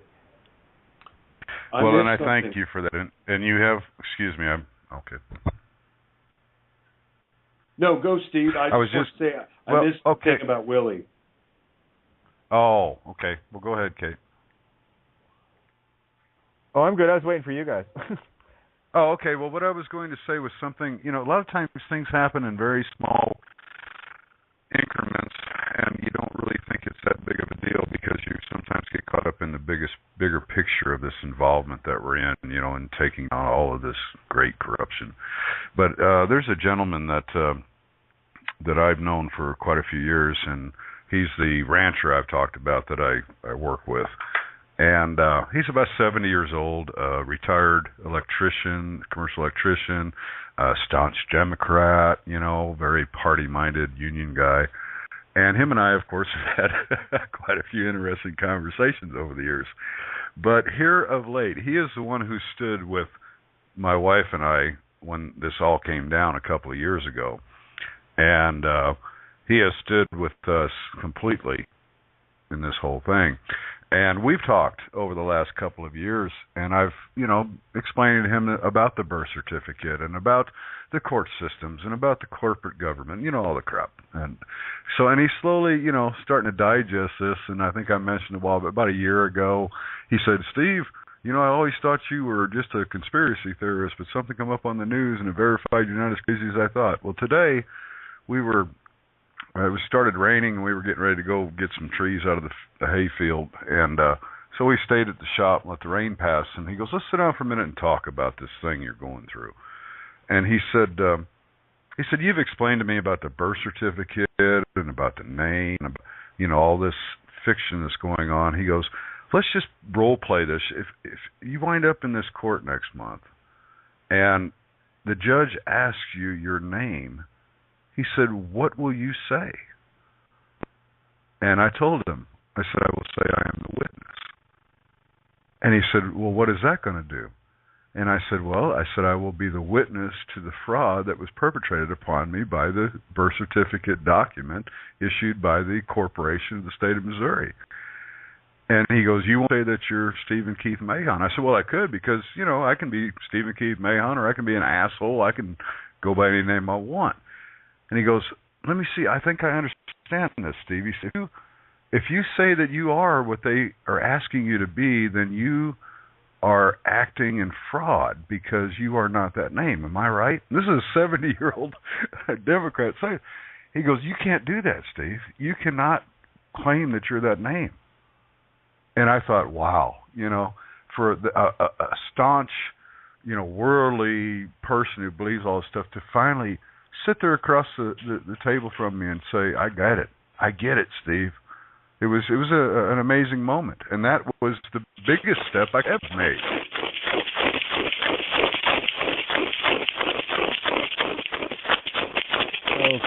Well, then I thank you for that. And you have, excuse me, okay. No, go, Steve. I was just say I missed the thing about Willie. Oh, okay. Well, go ahead, Kate. Oh, I'm good. I was waiting for you guys. Oh, okay. Well, what I was going to say was something, a lot of times things happen in very small increments, and you don't really think it's that big of a deal because you sometimes get caught up in the bigger picture of this involvement that we're in, and taking on all of this great corruption. But there's a gentleman that I've known for quite a few years, and he's the rancher I've talked about that I work with. And he's about 70 years old, retired electrician, commercial electrician, staunch Democrat, very party-minded union guy. And him and I, of course, have had quite a few interesting conversations over the years. But here of late, he is the one who stood with my wife and I when this all came down a couple of years ago. And he has stood with us completely in this whole thing. And we've talked over the last couple of years, and I've, explained to him about the birth certificate and about the court systems and about the corporate government, all the crap. And so, and he's slowly, starting to digest this. And I think I mentioned about a year ago, he said, Steve, I always thought you were just a conspiracy theorist, but something come up on the news and it verified you're not as crazy as I thought. Well, today it started raining, and we were getting ready to go get some trees out of the hay field. And so we stayed at the shop and let the rain pass. And he goes, let's sit down for a minute and talk about this thing you're going through. And he said, you've explained to me about the birth certificate and about the name, and all this fiction that's going on. He goes, let's just role play this. If you wind up in this court next month and the judge asks you your name, he said, what will you say? And I told him, I said, I will say I am the witness. And he said, well, what is that going to do? And I said, I will be the witness to the fraud that was perpetrated upon me by the birth certificate document issued by the corporation of the state of Missouri. And he goes, you won't say that you're Stephen Keith Mahon. I said, well, I could, because, I can be Stephen Keith Mahon, or I can be an asshole. I can go by any name I want. And he goes, let me see, I think I understand this, Steve. He said, if you say that you are what they are asking you to be, then you are acting in fraud because you are not that name. Am I right? This is a 70-year-old Democrat saying. He goes, you can't do that, Steve. You cannot claim that you're that name. And I thought, wow, for a staunch, worldly person who believes all this stuff to finally sit there across the table from me and say, I get it, Steve. It was an amazing moment, and that was the biggest step I ever made.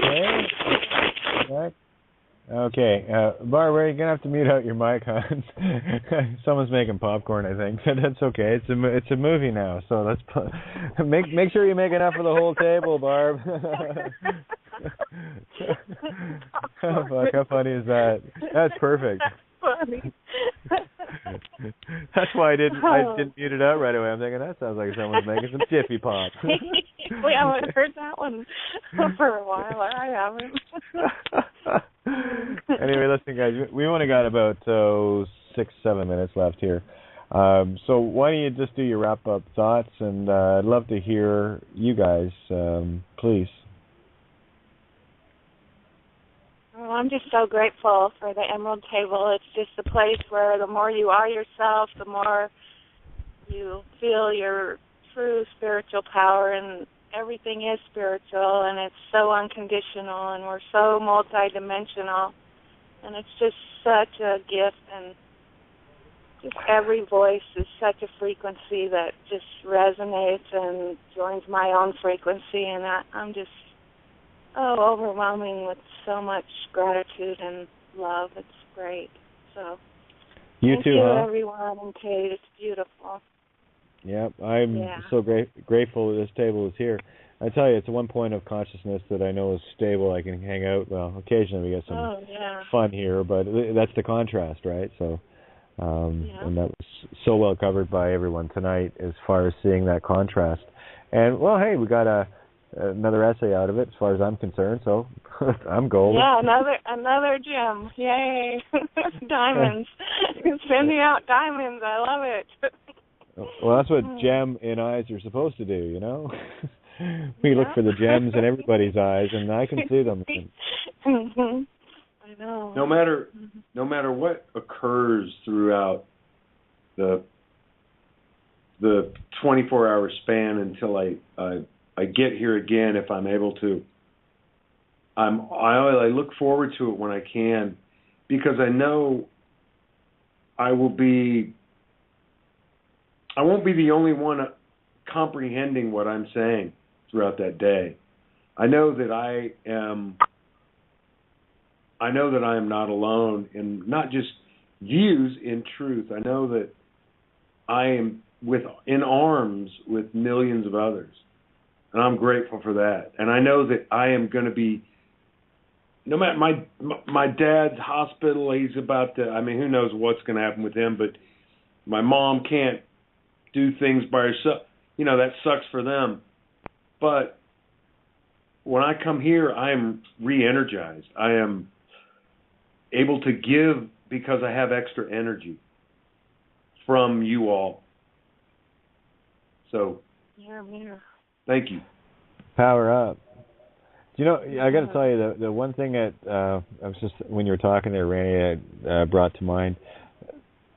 Okay. Okay, Barbara, you're gonna have to mute out your mic, huh? Someone's making popcorn, I think. That's okay. It's a movie now, so let's make sure you make enough for the whole table, Barb. Oh, fuck, how funny is that? That's perfect. Funny. That's why I didn't mute it out right away. I'm thinking that sounds like someone's making some Jiffy Pop. We haven't heard that one for a while. I haven't. Anyway, listen, guys, we only got about 6-7 minutes left here. So why don't you just do your wrap-up thoughts, and I'd love to hear you guys, please. Well, I'm just so grateful for the Emerald Table. It's just a place where the more you are yourself, the more you feel your true spiritual power, and everything is spiritual, and it's so unconditional, and we're so multidimensional, and it's just such a gift, and just every voice is such a frequency that just resonates and joins my own frequency, and I'm just overwhelming with so much gratitude and love. It's great. So thank you, everyone, and Kate. It's beautiful. Yep, I'm so grateful that this table is here. I tell you, it's one point of consciousness that I know is stable. I can hang out. Well, occasionally we get some fun here, but that's the contrast, right? So, and that was so well covered by everyone tonight as far as seeing that contrast. And, well, hey, we got another essay out of it as far as I'm concerned, so I'm golden. Yeah, another gem. Yay. Diamonds. Sending out diamonds. I love it. Well, that's what gem in eyes are supposed to do, you know? We look for the gems in everybody's eyes, and I can see them. I know. No matter what occurs throughout the 24-hour span until I get here again, if I'm able to, I look forward to it when I can, because I know I won't be the only one comprehending what I'm saying throughout that day. I know that I am not alone in not just views in truth. I know that I am in arms with millions of others, and I'm grateful for that. And I know that I am going to be, no matter my dad's hospital, he's about to, who knows what's going to happen with him, but my mom can't do things by herself. That sucks for them. But when I come here, I am re-energized. I am able to give because I have extra energy from you all. So, thank you. Power up. I got to tell you, the one thing that I was just, when you were talking there, Randy, brought to mind,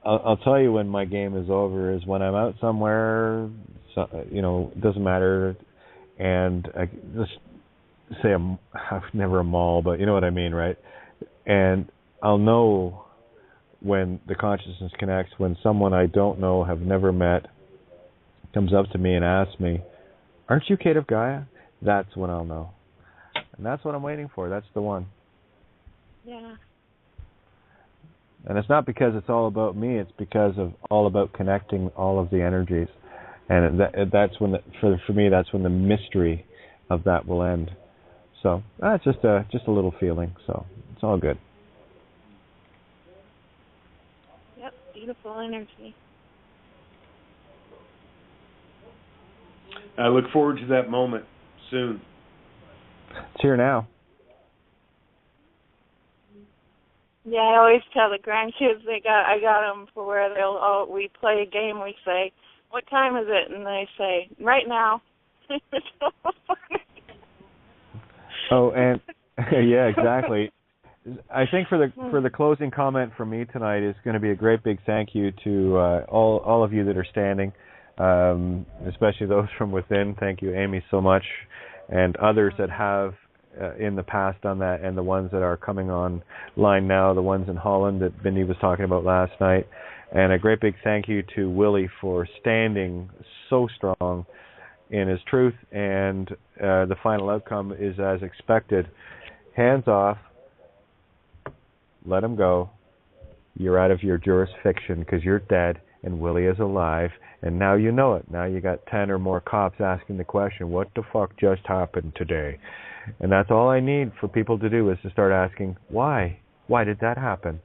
I'll tell you when my game is over is when I'm out somewhere, it doesn't matter, and I just say never a mall, but you know what I mean, right? And I'll know when the consciousness connects, when someone I don't know, have never met, comes up to me and asks me, "Aren't you Kate of Gaia?" That's when I'll know. And that's what I'm waiting for. That's the one. Yeah. And it's not because it's all about me. It's because of all about connecting all of the energies. And that's when, for me, that's when the mystery of that will end. So it's just a little feeling. So it's all good. Yep, beautiful energy. I look forward to that moment soon. It's here now. Yeah, I always tell the grandkids I got them for where we play a game. We say, "What time is it?" And they say, "Right now." Oh, and yeah, exactly. I think for the closing comment from me tonight is going to be a great big thank you to all of you that are standing, especially those from within. Thank you, Amy, so much, and others that have in the past done that, and the ones that are coming online now, the ones in Holland that Bindi was talking about last night. And a great big thank you to Willie for standing so strong in his truth, and the final outcome is as expected. Hands off. Let him go. You're out of your jurisdiction because you're dead and Willie is alive, and now you know it. Now you got 10 or more cops asking the question, what the fuck just happened today? And that's all I need for people to do is to start asking, why? Why did that happen?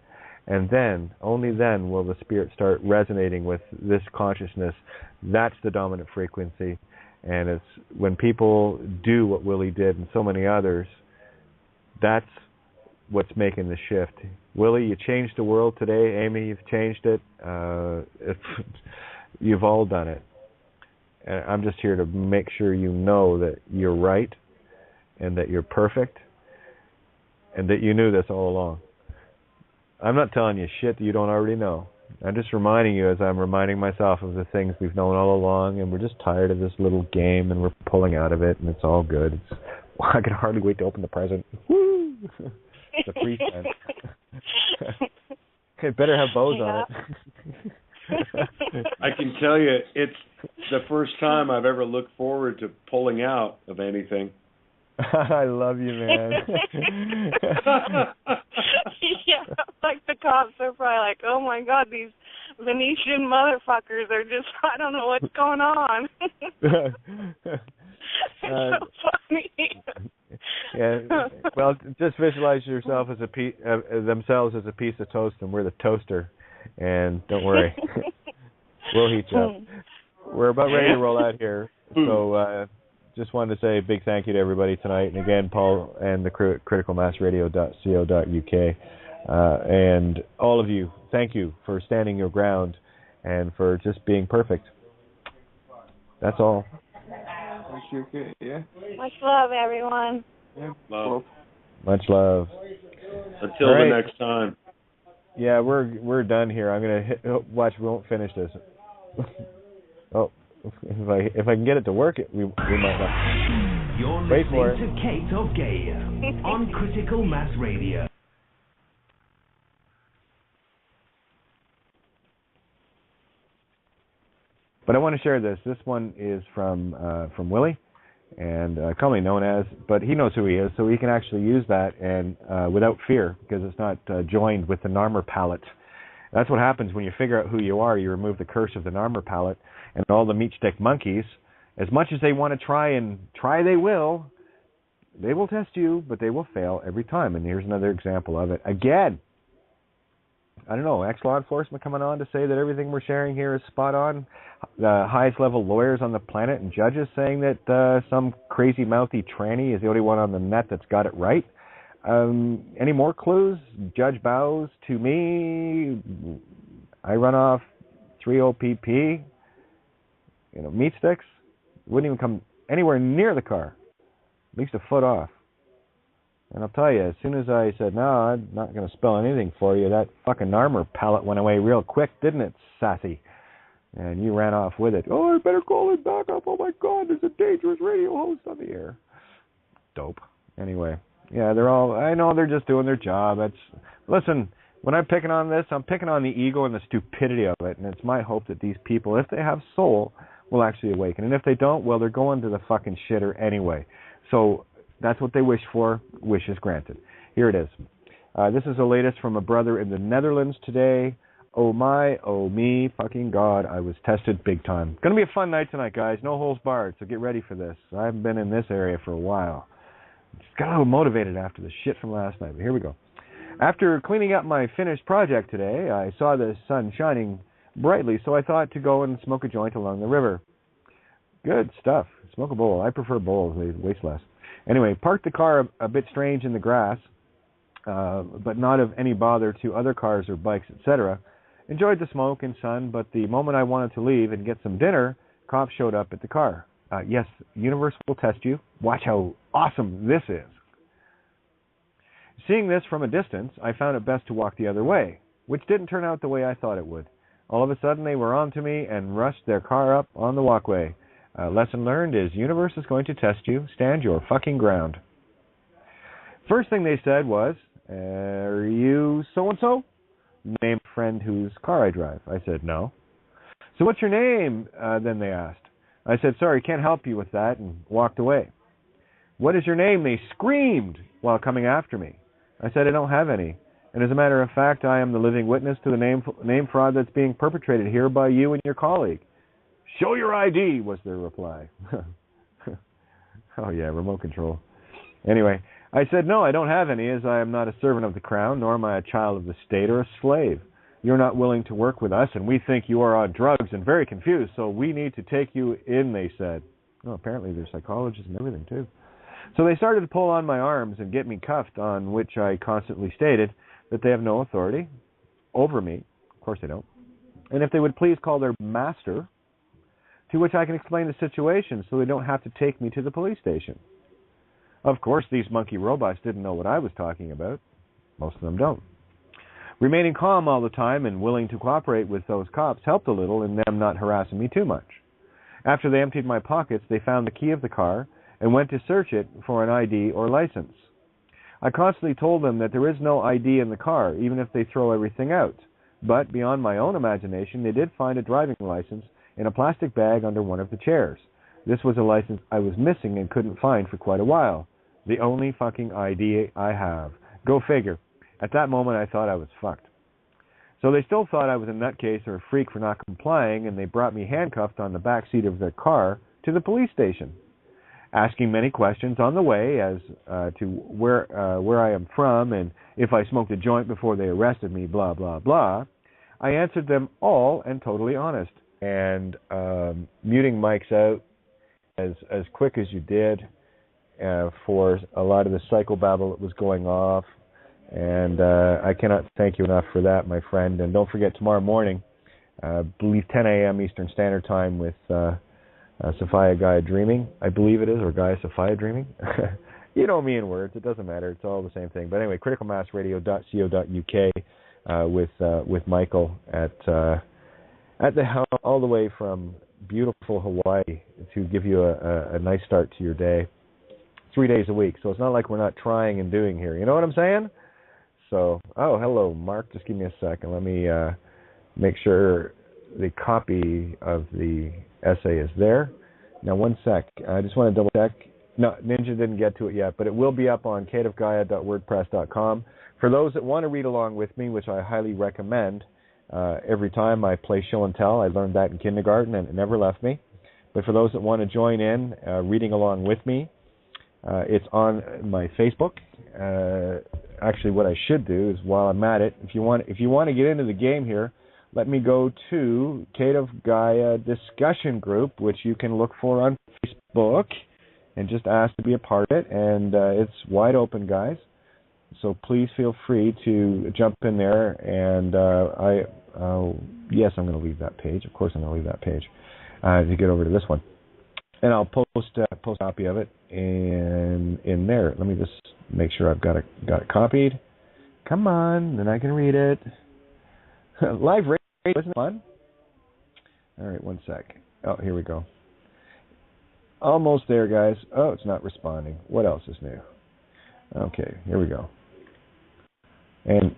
And then, only then, will the spirit start resonating with this consciousness. That's the dominant frequency. And it's when people do what Willie did and so many others, that's what's making the shift. Willie, you changed the world today. Amy, you've changed it. You've all done it. And I'm just here to make sure you know that you're right and that you're perfect and that you knew this all along. I'm not telling you shit that you don't already know. I'm just reminding you as I'm reminding myself of the things we've known all along, and we're just tired of this little game and we're pulling out of it, and it's all good. I can hardly wait to open the present. Woo! It's a pre-scent. Okay, better have bows on it. I can tell you, it's the first time I've ever looked forward to pulling out of anything. I love you, man. Yeah, like the cops are probably like, oh my God, these Venetian motherfuckers are just, I don't know what's going on. It's so funny. Yeah. Well, just visualize yourself as themselves as a piece of toast, and we're the toaster. And don't worry, we'll heat you up. We're about ready to roll out here. So just wanted to say a big thank you to everybody tonight. And again, Paul and the criticalmassradio.co.uk. And all of you, thank you for standing your ground and for just being perfect. That's all. Yeah. Much love, everyone. Yeah. Love. Much love. Until the next time. Yeah, we're done here. I'm gonna watch. We won't finish this. Oh, if I can get it to work, we might not. You're Wait for listening to Kate of Gaia on Critical Mass Radio. But I want to share this. This one is from Willie, and commonly known as, but he knows who he is, so he can actually use that and without fear, because it's not joined with the Narmer palette. That's what happens when you figure out who you are. You remove the curse of the Narmer palette, and all the meat stick monkeys, as much as they want to try, they will test you, but they will fail every time. And here's another example of it. Again, I don't know, ex-law enforcement coming on to say that everything we're sharing here is spot on. The highest level lawyers on the planet and judges saying that some crazy mouthy tranny is the only one on the net that's got it right. Any more clues? Judge bows to me. I run off 3-0 PP. Meat sticks. Wouldn't even come anywhere near the car. At least a foot off. And I'll tell you, as soon as I said, no, I'm not going to spell anything for you, that fucking Narmer palette went away real quick, didn't it, sassy? And you ran off with it. Oh, I better call it back up. Oh, my God, there's a dangerous radio host on the air. Dope. Anyway, yeah, I know they're just doing their job. Listen, when I'm picking on this, I'm picking on the ego and the stupidity of it. And it's my hope that these people, if they have soul, will actually awaken. And if they don't, well, they're going to the fucking shitter anyway. So that's what they wish for. Wish is granted. Here it is. This is the latest from a brother in the Netherlands today. Oh my, oh me, fucking God, I was tested big time. Going to be a fun night tonight, guys. No holes barred, so get ready for this. I haven't been in this area for a while. Just got a little motivated after the shit from last night, but here we go. After cleaning up my finished project today, I saw the sun shining brightly, so I thought to go and smoke a joint along the river. Good stuff. Smoke a bowl. I prefer bowls. They waste less. Anyway, parked the car a bit strange in the grass, but not of any bother to other cars or bikes, etc. Enjoyed the smoke and sun, but the moment I wanted to leave and get some dinner, cops showed up at the car. Yes, universe will test you. Watch how awesome this is. Seeing this from a distance, I found it best to walk the other way, which didn't turn out the way I thought it would. All of a sudden, they were on to me and rushed their car up on the walkway. Lesson learned is universe is going to test you. Stand your fucking ground. First thing they said was, are you so-and-so? Name a friend whose car I drive. I said, no. So what's your name? Then they asked. I said, sorry, can't help you with that, and walked away. What is your name? They screamed while coming after me. I said, I don't have any. And as a matter of fact, I am the living witness to the name fraud that's being perpetrated here by you and your colleague. Show your ID, was their reply. Oh, yeah, remote control. Anyway, I said, no, I don't have any, as I am not a servant of the crown, nor am I a child of the state or a slave. You're not willing to work with us, and we think you are on drugs and very confused, so we need to take you in, they said. Oh, apparently they're psychologists and everything, too. So they started to pull on my arms and get me cuffed, on which I constantly stated that they have no authority over me. Of course they don't. And if they would please call their master, to which I can explain the situation so they don't have to take me to the police station. Of course, these monkey robots didn't know what I was talking about. Most of them don't. Remaining calm all the time and willing to cooperate with those cops helped a little in them not harassing me too much. After they emptied my pockets, they found the key of the car and went to search it for an ID or license. I constantly told them that there is no ID in the car, even if they throw everything out. But beyond my own imagination, they did find a driving license in a plastic bag under one of the chairs. This was a license I was missing and couldn't find for quite a while. The only fucking ID I have. Go figure. At that moment, I thought I was fucked. So they still thought I was a nutcase or a freak for not complying, and they brought me handcuffed on the back seat of their car to the police station, asking many questions on the way as to where I am from and if I smoked a joint before they arrested me, blah, blah, blah. I answered them all and totally honest. And muting mics out as quick as you did for a lot of the psychobabble that was going off. And I cannot thank you enough for that, my friend. And don't forget, tomorrow morning, I believe 10 a.m. Eastern Standard Time with Sophia Gaia Dreaming, I believe it is, or Gaia Sophia Dreaming. You know me in words. It doesn't matter. It's all the same thing. But anyway, criticalmassradio.co.uk with Michael at the helm, all the way from beautiful Hawaii to give you a nice start to your day 3 days a week. So it's not like we're not trying and doing here. You know what I'm saying? So, oh, hello, Mark. Just give me a second. Let me make sure the copy of the essay is there. Now, one sec. I just want to double check. No, Ninja didn't get to it yet, but it will be up on cadeofgaia.wordpress.com. For those that want to read along with me, which I highly recommend, every time I play show and tell, I learned that in kindergarten and it never left me. But for those that want to join in, reading along with me, it's on my Facebook. Actually, what I should do is, while I'm at it, if you want to get into the game here, let me go to Kate of Gaia discussion group, which you can look for on Facebook, and just ask to be a part of it. And it's wide open, guys. So please feel free to jump in there. And yes, I'm going to leave that page. Of course, I'm going to leave that page to get over to this one. And I'll post a copy of it in there. Let me just make sure I've got it copied. Come on, then I can read it. Live radio, isn't it fun? All right, one sec. Oh, here we go. Almost there, guys. Oh, it's not responding. What else is new? Okay, here we go. And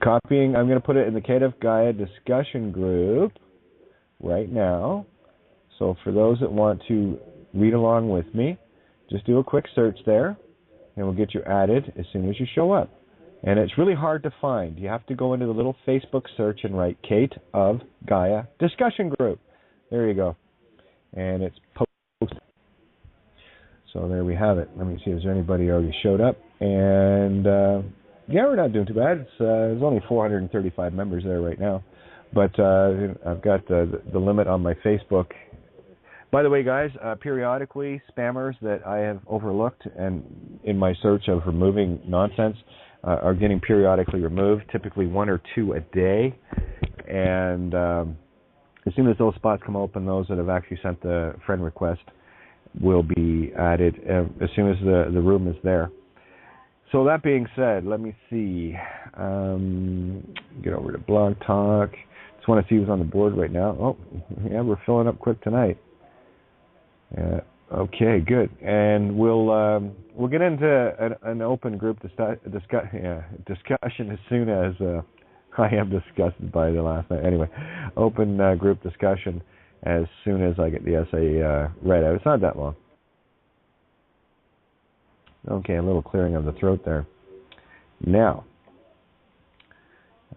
copying, I'm going to put it in the Kate of Gaia discussion group right now. So for those that want to read along with me, just do a quick search there, and we'll get you added as soon as you show up. And it's really hard to find. You have to go into the little Facebook search and write Kate of Gaia discussion group. There you go. And it's posted. So there we have it. Let me see, is there anybody already showed up? And yeah, we're not doing too bad. There's only 435 members there right now. But I've got the limit on my Facebook. By the way, guys, periodically, spammers that I have overlooked and in my search of removing nonsense are getting periodically removed, typically 1 or 2 a day. And as soon as those spots come open, those that have actually sent the friend request will be added as soon as the room is there. So that being said, let me see. Get over to Blog Talk. Just want to see who's on the board right now. Oh, yeah, we're filling up quick tonight. Okay, good. And we'll get into an open group discussion as soon as I am disgusted by the last night. Anyway, open group discussion as soon as I get the essay read out. It's not that long. Okay, a little clearing of the throat there. Now,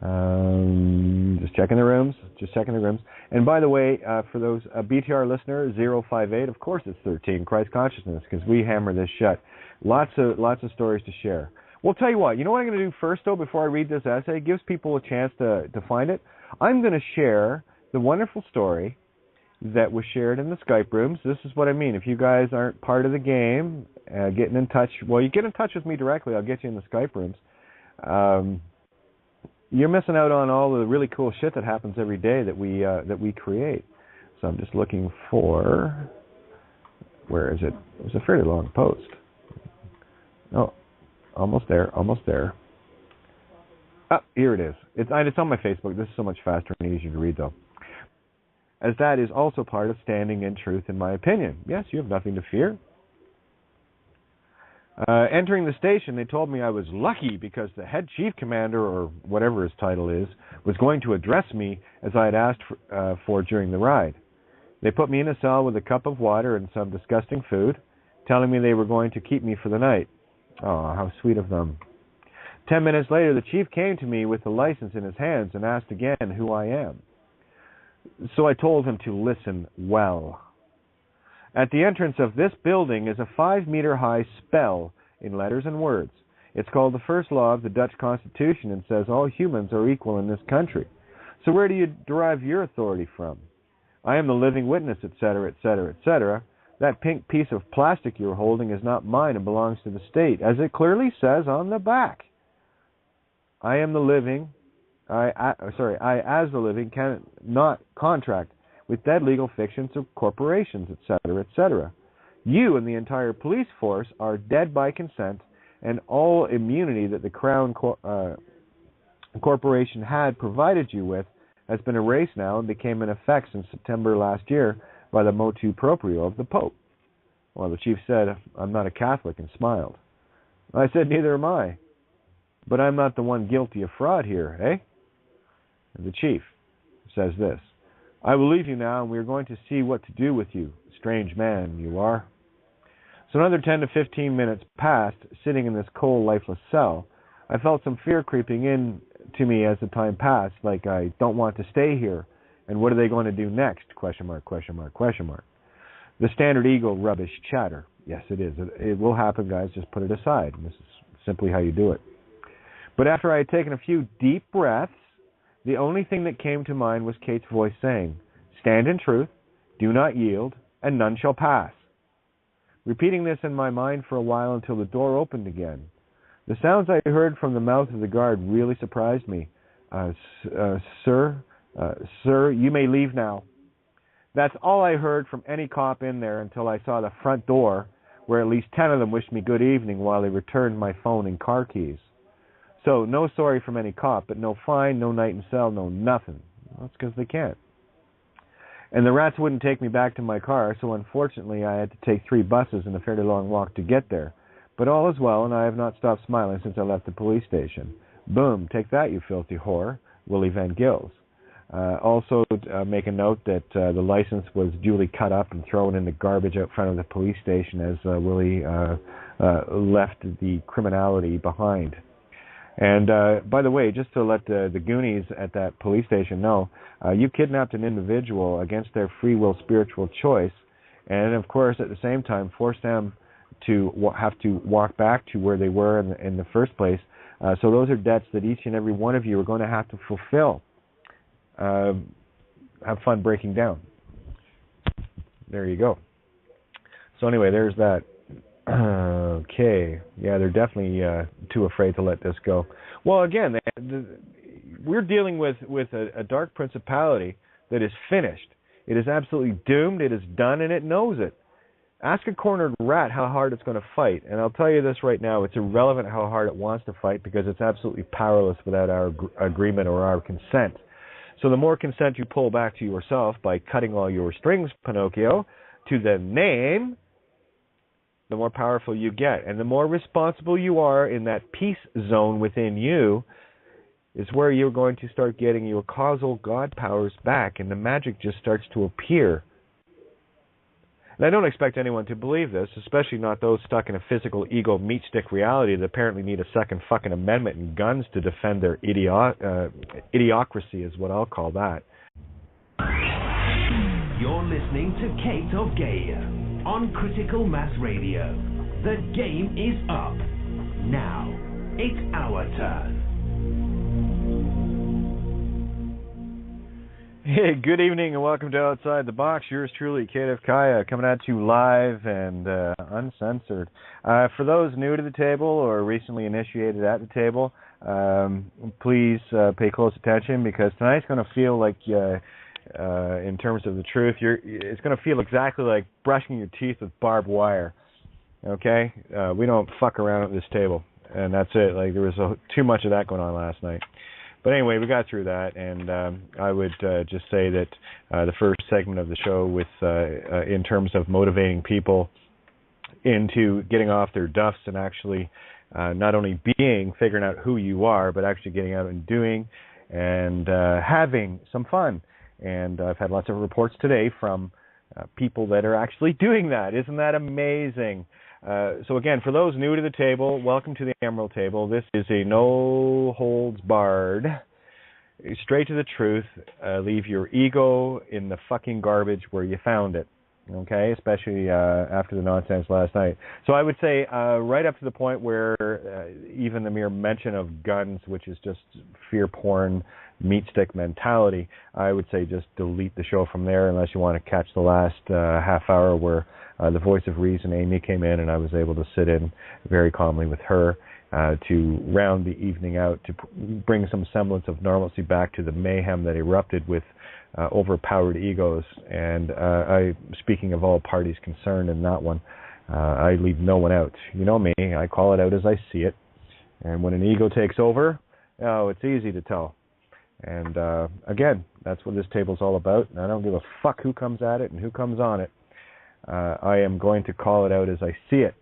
just checking the rooms. And by the way, for those BTR listener 058, of course it's 13 Christ consciousness, because we hammer this shut. Lots of stories to share. Well, tell you what. You know what I'm going to do first, though, before I read this essay? It gives people a chance to find it. I'm going to share the wonderful story that was shared in the Skype rooms. This is what I mean. If you guys aren't part of the game, getting in touch, well, you get in touch with me directly. I'll get you in the Skype rooms. You're missing out on all the really cool shit that happens every day that we create. So I'm just looking for, where is it? It was a fairly long post. Oh, almost there. Oh, here it is. It's on my Facebook. This is so much faster and easier to read, though. As that is also part of standing in truth, in my opinion. Yes, you have nothing to fear. Entering the station, they told me I was lucky because the head chief commander, or whatever his title is, was going to address me as I had asked for during the ride. They put me in a cell with a cup of water and some disgusting food, telling me they were going to keep me for the night. Oh, how sweet of them. 10 minutes later, the chief came to me with the license in his hands and asked again who I am. So I told him to listen well. At the entrance of this building is a 5-meter-high spell in letters and words. It's called the first law of the Dutch Constitution and says all humans are equal in this country. So where do you derive your authority from? I am the living witness, etc., etc., etc. That pink piece of plastic you're holding is not mine and belongs to the state, as it clearly says on the back. I am the living... I, as the living, cannot contract with dead legal fictions of corporations, etc., etc. You and the entire police force are dead by consent, and all immunity that the Crown Corporation had provided you with has been erased now and became in effect since September last year by the motu proprio of the Pope. Well, the chief said, I'm not a Catholic, and smiled. I said, neither am I. But I'm not the one guilty of fraud here, eh? The chief says this, I will leave you now, and we are going to see what to do with you. Strange man you are. So another 10 to 15 minutes passed, sitting in this cold, lifeless cell. I felt some fear creeping in to me as the time passed, like I don't want to stay here, and what are they going to do next? Question mark, question mark, question mark. The standard ego rubbish chatter. Yes, it is. It will happen, guys. Just put it aside. This is simply how you do it. But after I had taken a few deep breaths, the only thing that came to mind was Kate's voice saying, stand in truth, do not yield, and none shall pass. Repeating this in my mind for a while until the door opened again. The sounds I heard from the mouth of the guard really surprised me. Sir, you may leave now. That's all I heard from any cop in there until I saw the front door, where at least 10 of them wished me good evening while they returned my phone and car keys. So, no sorry from any cop, but no fine, no night in cell, no nothing. That's because they can't. And the rats wouldn't take me back to my car, so unfortunately I had to take 3 buses and a fairly long walk to get there. But all is well, and I have not stopped smiling since I left the police station. Boom, take that, you filthy whore, Willie Van Gils. Also, make a note that the license was duly cut up and thrown in the garbage out front of the police station as Willie left the criminality behind. And by the way, just to let the Goonies at that police station know, you kidnapped an individual against their free will spiritual choice, and of course at the same time forced them to have to walk back to where they were in the first place. So those are debts that each and every one of you are going to have to fulfill. Have fun breaking down. There you go. So anyway, there's that. Okay. Yeah, they're definitely too afraid to let this go. Well, again, we're dealing with a dark principality that is finished. It is absolutely doomed. It is done, and it knows it. Ask a cornered rat how hard it's going to fight, and I'll tell you this right now, it's irrelevant how hard it wants to fight because it's absolutely powerless without our agreement or our consent. So the more consent you pull back to yourself by cutting all your strings, Pinocchio, to the name, the more powerful you get. And the more responsible you are in that peace zone within you, is where you're going to start getting your causal God powers back, and the magic just starts to appear. And I don't expect anyone to believe this, especially not those stuck in a physical ego meat stick reality that apparently need a second fucking amendment and guns to defend their idiocracy is what I'll call that. You're listening to Kate of Gaia on Critical Mass Radio. The game is up. Now, it's our turn. Hey, good evening and welcome to Outside the Box. Yours truly, Kate of Gaia, coming at you live and uncensored. For those new to the table or recently initiated at the table, please pay close attention because tonight's going to feel like, in terms of the truth, it's going to feel exactly like brushing your teeth with barbed wire. Okay? We don't fuck around at this table, and that's it. Like there was too much of that going on last night. But anyway, we got through that, and I would just say that the first segment of the show with in terms of motivating people into getting off their duffs and actually not only figuring out who you are, but actually getting out and doing and having some fun. And I've had lots of reports today from people that are actually doing that. Isn't that amazing? So again, for those new to the table, welcome to the Emerald Table. This is a no-holds-barred, straight to the truth, leave your ego in the fucking garbage where you found it, okay, especially after the nonsense last night. So I would say right up to the point where even the mere mention of guns, which is just fear porn, meat stick mentality, I would say just delete the show from there unless you want to catch the last half hour where the voice of reason, Amy, came in, and I was able to sit in very calmly with her to round the evening out, to bring some semblance of normalcy back to the mayhem that erupted with overpowered egos. And speaking of all parties concerned in that one, I leave no one out. You know me, I call it out as I see it. And when an ego takes over, it's easy to tell. And again, that's what this table's all about. And I don't give a fuck who comes at it and who comes on it. I am going to call it out as I see it.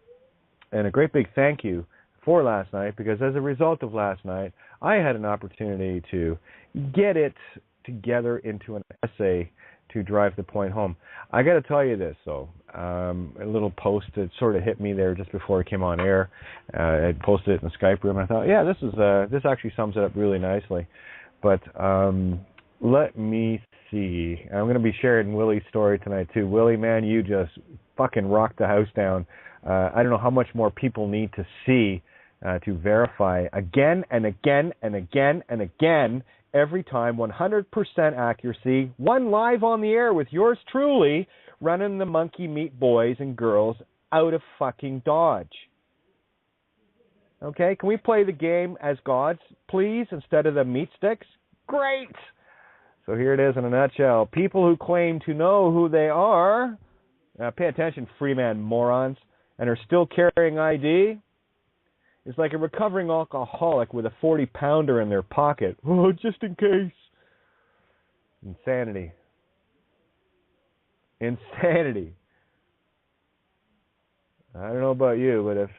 And a great big thank you for last night, because as a result of last night, I had an opportunity to get it together into an essay to drive the point home. I got to tell you this, though. A little post that sort of hit me there just before it came on air. I posted it in the Skype room. I thought, yeah, this actually sums it up really nicely. But let me see. I'm going to be sharing Willie's story tonight, too. Willie, man, you just fucking rocked the house down. I don't know how much more people need to see to verify again and again and again and again, every time, 100% accuracy, one live on the air with yours truly, running the monkey meat boys and girls out of fucking Dodge. Okay, can we play the game as gods, please, instead of the meat sticks? Great! So here it is in a nutshell. People who claim to know who they are, pay attention, Freeman morons, and are still carrying ID, is like a recovering alcoholic with a 40-pounder in their pocket. Oh, just in case. Insanity. Insanity. I don't know about you, but if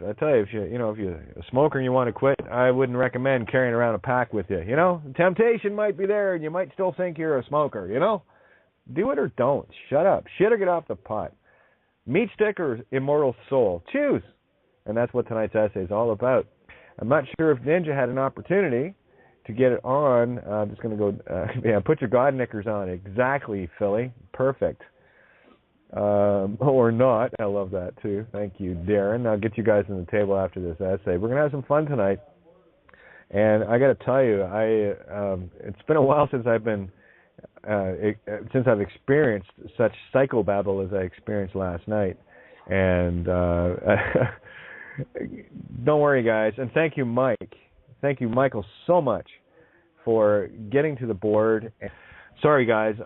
you're a smoker and you want to quit, I wouldn't recommend carrying around a pack with you. You know, the temptation might be there, and you might still think you're a smoker. You know, do it or don't. Shut up. Shit or get off the pot. Meat stick or immortal soul. Choose. And that's what tonight's essay is all about. I'm not sure if Ninja had an opportunity to get it on. I'm just going to go. Put your God knickers on. Exactly, Philly. Perfect. Or not. I love that too. Thank you, Darren. I'll get you guys on the table after this essay. We're gonna have some fun tonight, and I got to tell you, it's been a while since I've experienced such psychobabble as I experienced last night. And don't worry, guys. And thank you, Mike. Thank you, Michael, so much for getting to the board. Sorry, guys.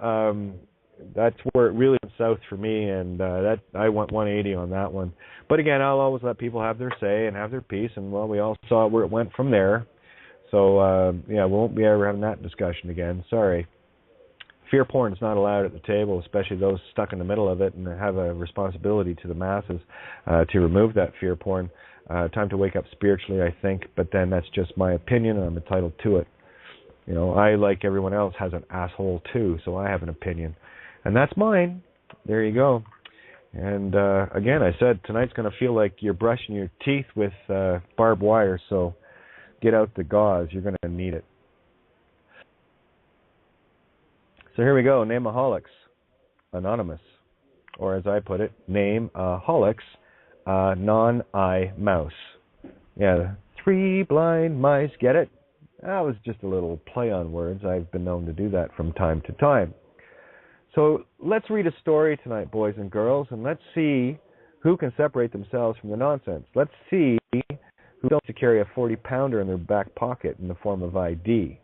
That's where it really went south for me, and that I went 180 on that one. But again, I'll always let people have their say and have their piece, and well, we all saw where it went from there. So we won't be ever having that discussion again. Sorry. Fear porn is not allowed at the table, especially those stuck in the middle of it and have a responsibility to the masses to remove that fear porn. Time to wake up spiritually, I think, but then that's just my opinion, and I'm entitled to it. You know, I, like everyone else, has an asshole too, so I have an opinion. And that's mine. There you go. And again, I said tonight's going to feel like you're brushing your teeth with barbed wire, so get out the gauze. You're going to need it. So here we go. NAME-A-HOLICS, Anonymous. Or as I put it, NAME-A-HOLICS, non-eye mouse. Yeah, 3 blind mice, get it? That was just a little play on words. I've been known to do that from time to time. So let's read a story tonight, boys and girls, and let's see who can separate themselves from the nonsense. Let's see who don't have to carry a 40-pounder in their back pocket in the form of ID.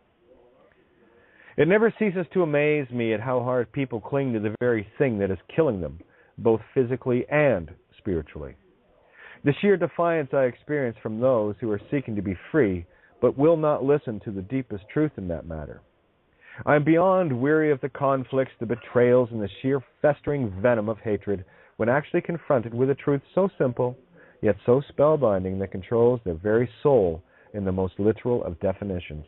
It never ceases to amaze me at how hard people cling to the very thing that is killing them, both physically and spiritually. The sheer defiance I experience from those who are seeking to be free, but will not listen to the deepest truth in that matter. I am beyond weary of the conflicts, the betrayals, and the sheer festering venom of hatred when actually confronted with a truth so simple, yet so spellbinding that controls their very soul in the most literal of definitions.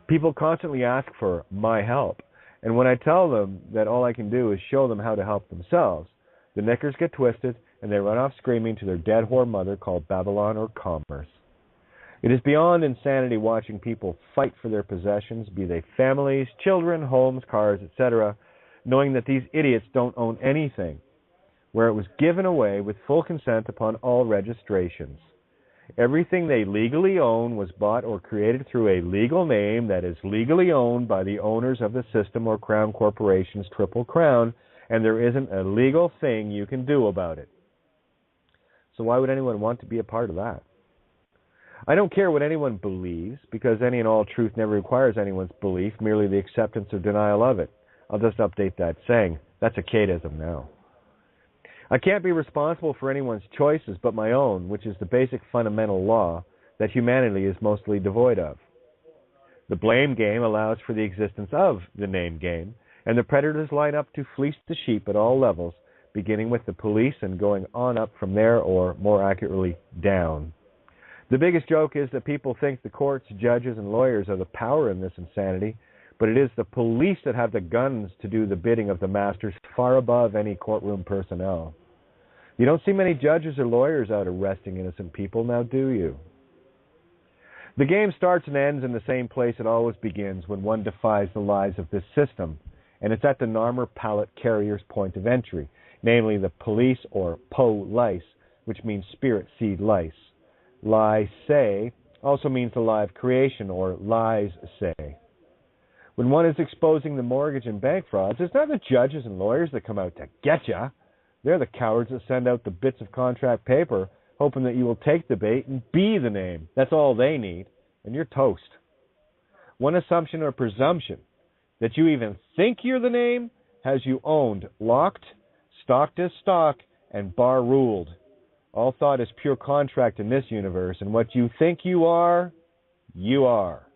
People constantly ask for my help, and when I tell them that all I can do is show them how to help themselves, the knickers get twisted and they run off screaming to their dead whore mother called Babylon or commerce. It is beyond insanity watching people fight for their possessions, be they families, children, homes, cars, etc., knowing that these idiots don't own anything, where it was given away with full consent upon all registrations. Everything they legally own was bought or created through a legal name that is legally owned by the owners of the system or Crown Corporation's Triple Crown, and there isn't a legal thing you can do about it. So why would anyone want to be a part of that? I don't care what anyone believes, because any and all truth never requires anyone's belief, merely the acceptance or denial of it. I'll just update that saying. That's a Kateism now. I can't be responsible for anyone's choices but my own, which is the basic fundamental law that humanity is mostly devoid of. The blame game allows for the existence of the name game, and the predators line up to fleece the sheep at all levels, beginning with the police and going on up from there, or more accurately, down. The biggest joke is that people think the courts, judges, and lawyers are the power in this insanity, but it is the police that have the guns to do the bidding of the masters far above any courtroom personnel. You don't see many judges or lawyers out arresting innocent people, now do you? The game starts and ends in the same place it always begins, when one defies the lies of this system, and it's at the Narmer pallet carrier's point of entry, namely the police or po-lice, which means spirit seed lice. Lie-say also means the lie of creation, or lies-say. When one is exposing the mortgage and bank frauds, it's not the judges and lawyers that come out to get ya. They're the cowards that send out the bits of contract paper, hoping that you will take the bait and be the name. That's all they need, and you're toast. One assumption or presumption that you even think you're the name has you owned, locked, stocked as stock, and bar ruled. All thought is pure contract in this universe, and what you think you are, you are.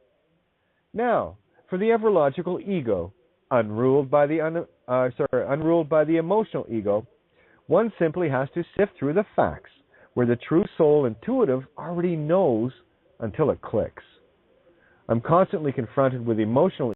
Now, for the ever-logical ego, unruled by the emotional ego, one simply has to sift through the facts, where the true soul intuitive already knows until it clicks. I'm constantly confronted with emotional